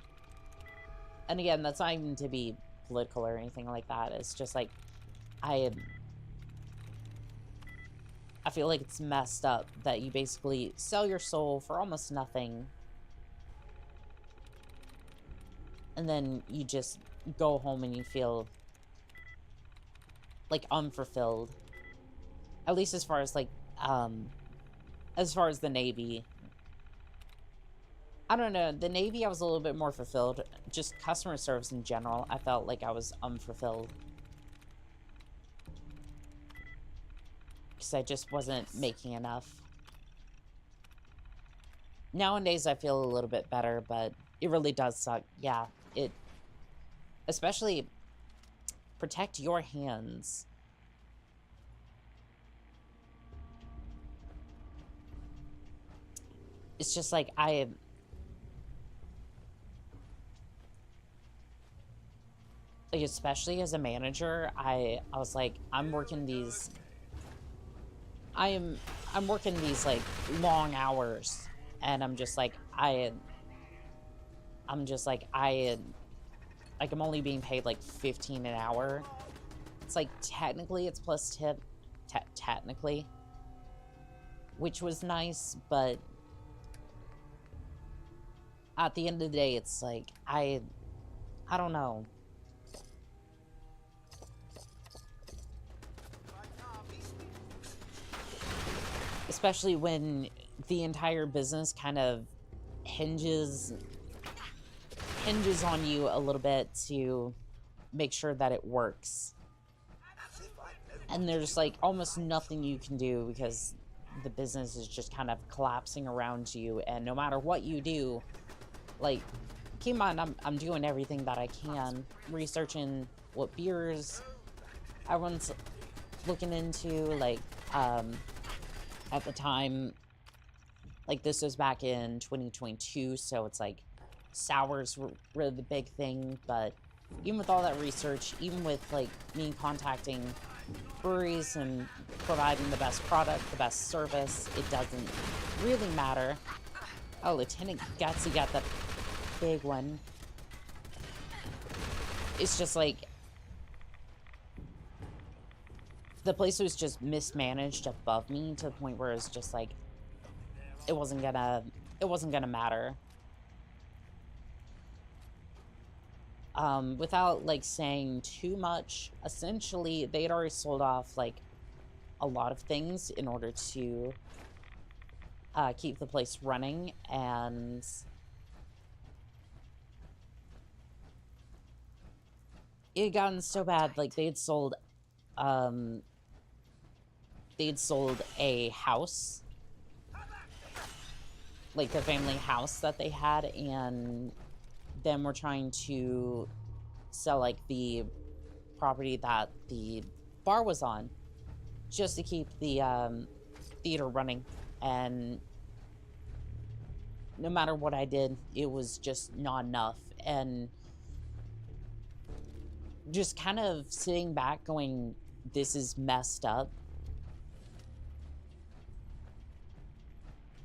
And again, that's not even to be political or anything like that. It's just like I feel like it's messed up that you basically sell your soul for almost nothing, and then you just go home and you feel like unfulfilled. At least as far as like as far as the Navy. I don't know, the Navy I was a little bit more fulfilled. Just customer service in general, I felt like I was unfulfilled. Because I just wasn't making enough. Nowadays I feel a little bit better, but it really does suck. Yeah, it... Especially, protect your hands. It's just like, like, especially as a manager, I was like, I'm working these I'm working these like long hours, and I'm just like I'm only being paid like 15 an hour. It's like technically it's plus tip, technically, which was nice, but at the end of the day, it's like I don't know. Especially when the entire business kind of hinges on you a little bit to make sure that it works. And there's like almost nothing you can do because the business is just kind of collapsing around you, and no matter what you do, like, keep in mind, I'm doing everything that I can, researching what beers everyone's looking into, like, at the time, like, this was back in 2022, so it's like sours were really the big thing. But even with all that research, even with like me contacting breweries and providing the best product, the best service, it doesn't really matter. Oh, Lieutenant Gutsy got that big one. It's just like the place was just mismanaged above me to the point where it's just like it wasn't gonna matter. Without like saying too much, essentially they had already sold off like a lot of things in order to keep the place running, and it had gotten so bad, like they'd sold a house, like the family house that they had, and then we're trying to sell like the property that the bar was on just to keep the theater running. And no matter what I did, it was just not enough. And just kind of sitting back going, this is messed up.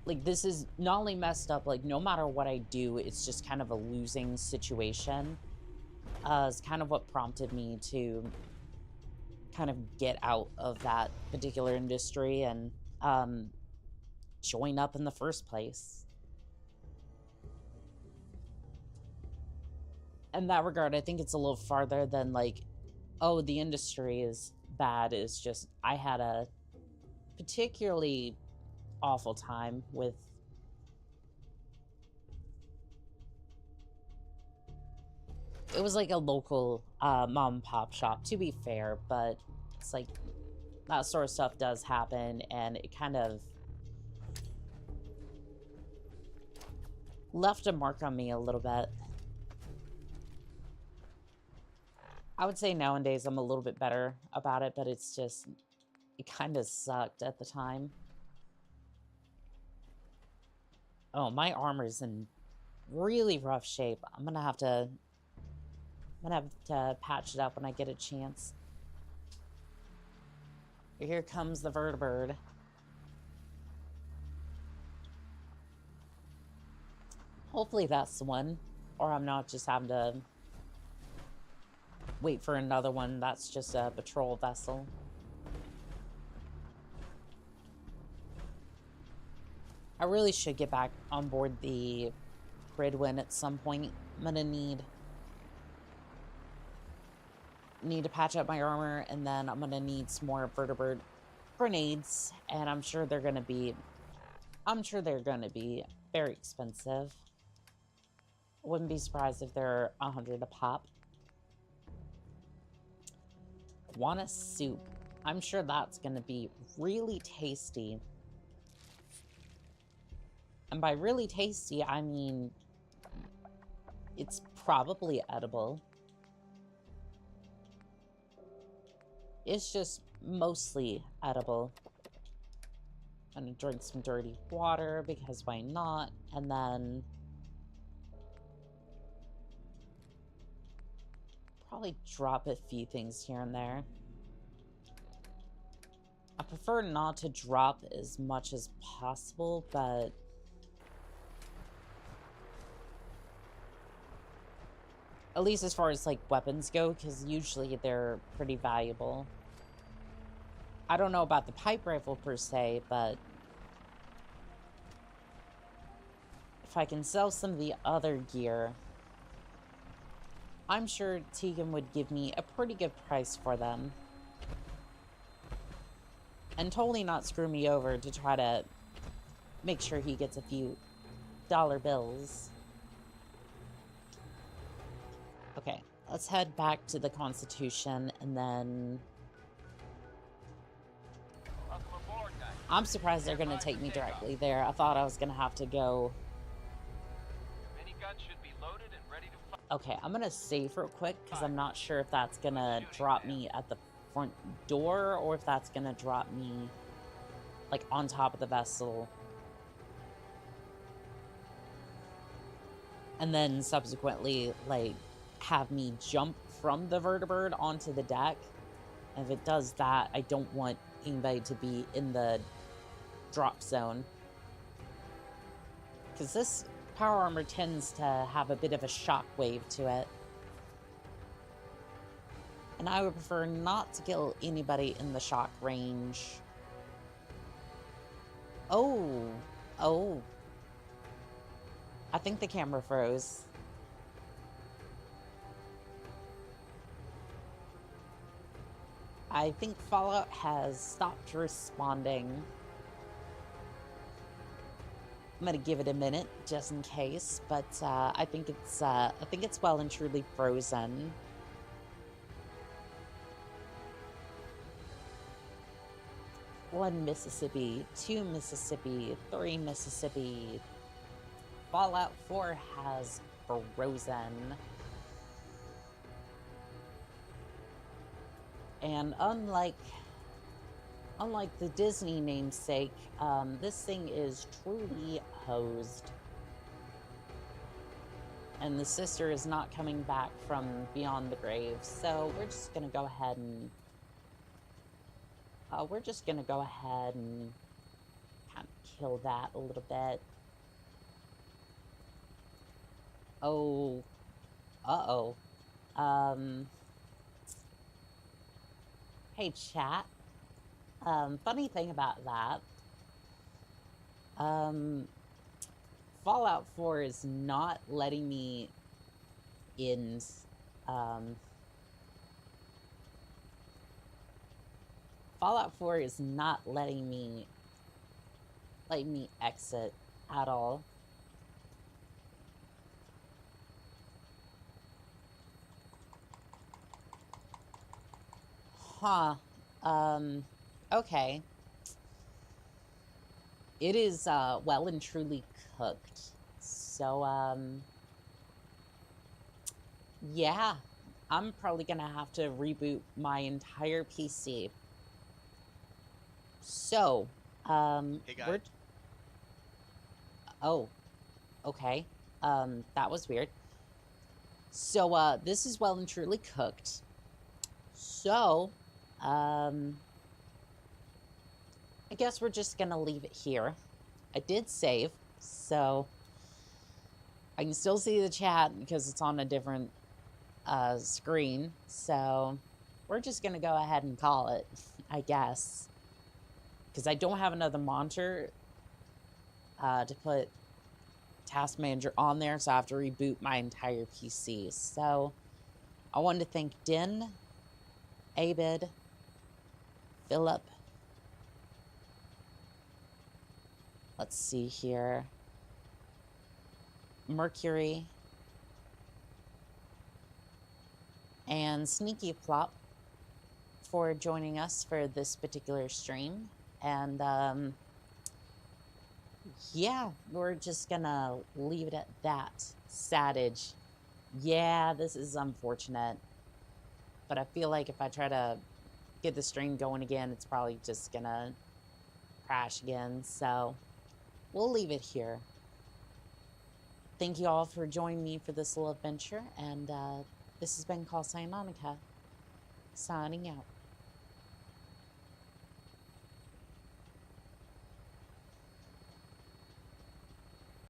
Like, this is not only messed up, like, no matter what I do, it's just kind of a losing situation. It's kind of what prompted me to kind of get out of that particular industry and join up in the first place. In that regard, I think it's a little farther than, like, oh, the industry is bad. It's just, I had a particularly awful time with it was like a local mom and pop shop, to be fair, but it's like that sort of stuff does happen, and it kind of left a mark on me a little bit. I would say nowadays I'm a little bit better about it, but it's just, it kind of sucked at the time. Oh, my armor's in really rough shape. I'm gonna have to patch it up when I get a chance. Here comes the vertibird. Hopefully that's the one, or I'm not just having to wait for another one that's just a patrol vessel. I really should get back on board the Gridwin at some point. I'm gonna need to patch up my armor, and then I'm gonna need some more vertibird grenades, and I'm sure they're gonna be very expensive. Wouldn't be surprised if they're 100 a pop. Want a soup? I'm sure that's gonna be really tasty. And by really tasty, I mean it's probably edible. It's just mostly edible. I'm gonna drink some dirty water, because why not? And then probably drop a few things here and there. I prefer not to drop as much as possible, but at least as far as like weapons go, because usually they're pretty valuable. I don't know about the pipe rifle per se, but if I can sell some of the other gear, I'm sure Tegan would give me a pretty good price for them. And totally not screw me over to try to make sure he gets a few dollar bills. Okay, let's head back to the Constitution and then... I'm surprised they're going to take me directly there. I thought I was going to have to go... Okay, I'm going to save real quick because I'm not sure if that's going to drop me at the front door or if that's going to drop me like on top of the vessel. And then subsequently like have me jump from the vertibird onto the deck. And if it does that, I don't want anybody to be in the drop zone. Because this power armor tends to have a bit of a shock wave to it. And I would prefer not to kill anybody in the shock range. Oh. Oh. I think the camera froze. I think Fallout has stopped responding. I'm gonna give it a minute just in case, but I think it's well and truly frozen. One Mississippi, 2 Mississippi, 3 Mississippi. Fallout 4 has frozen. And unlike the Disney namesake, this thing is truly hosed. And the sister is not coming back from beyond the grave, so we're just gonna go ahead and kind of kill that a little bit. Oh, uh-oh. Hey, chat. Funny thing about that, Fallout 4 is not letting me in, Fallout 4 is not letting me exit at all. Huh. Okay. It is, well and truly cooked. So, yeah. I'm probably gonna have to reboot my entire PC. So,
hey guys.
Oh. Okay. That was weird. So, this is well and truly cooked. So, I guess we're just gonna leave it here. I did save, so I can still see the chat because it's on a different screen. So we're just gonna go ahead and call it, I guess, because I don't have another monitor to put Task Manager on there, so I have to reboot my entire PC. So I wanted to thank Din, Abid, Philip. Let's see here. Mercury. And Sneaky Plop for joining us for this particular stream. And, yeah, we're just gonna leave it at that. Sadage. Yeah, this is unfortunate. But I feel like if I try to get the stream going again, it's probably just gonna crash again. So we'll leave it here. Thank you all for joining me for this little adventure, and This has been Call Sign Monica, signing out.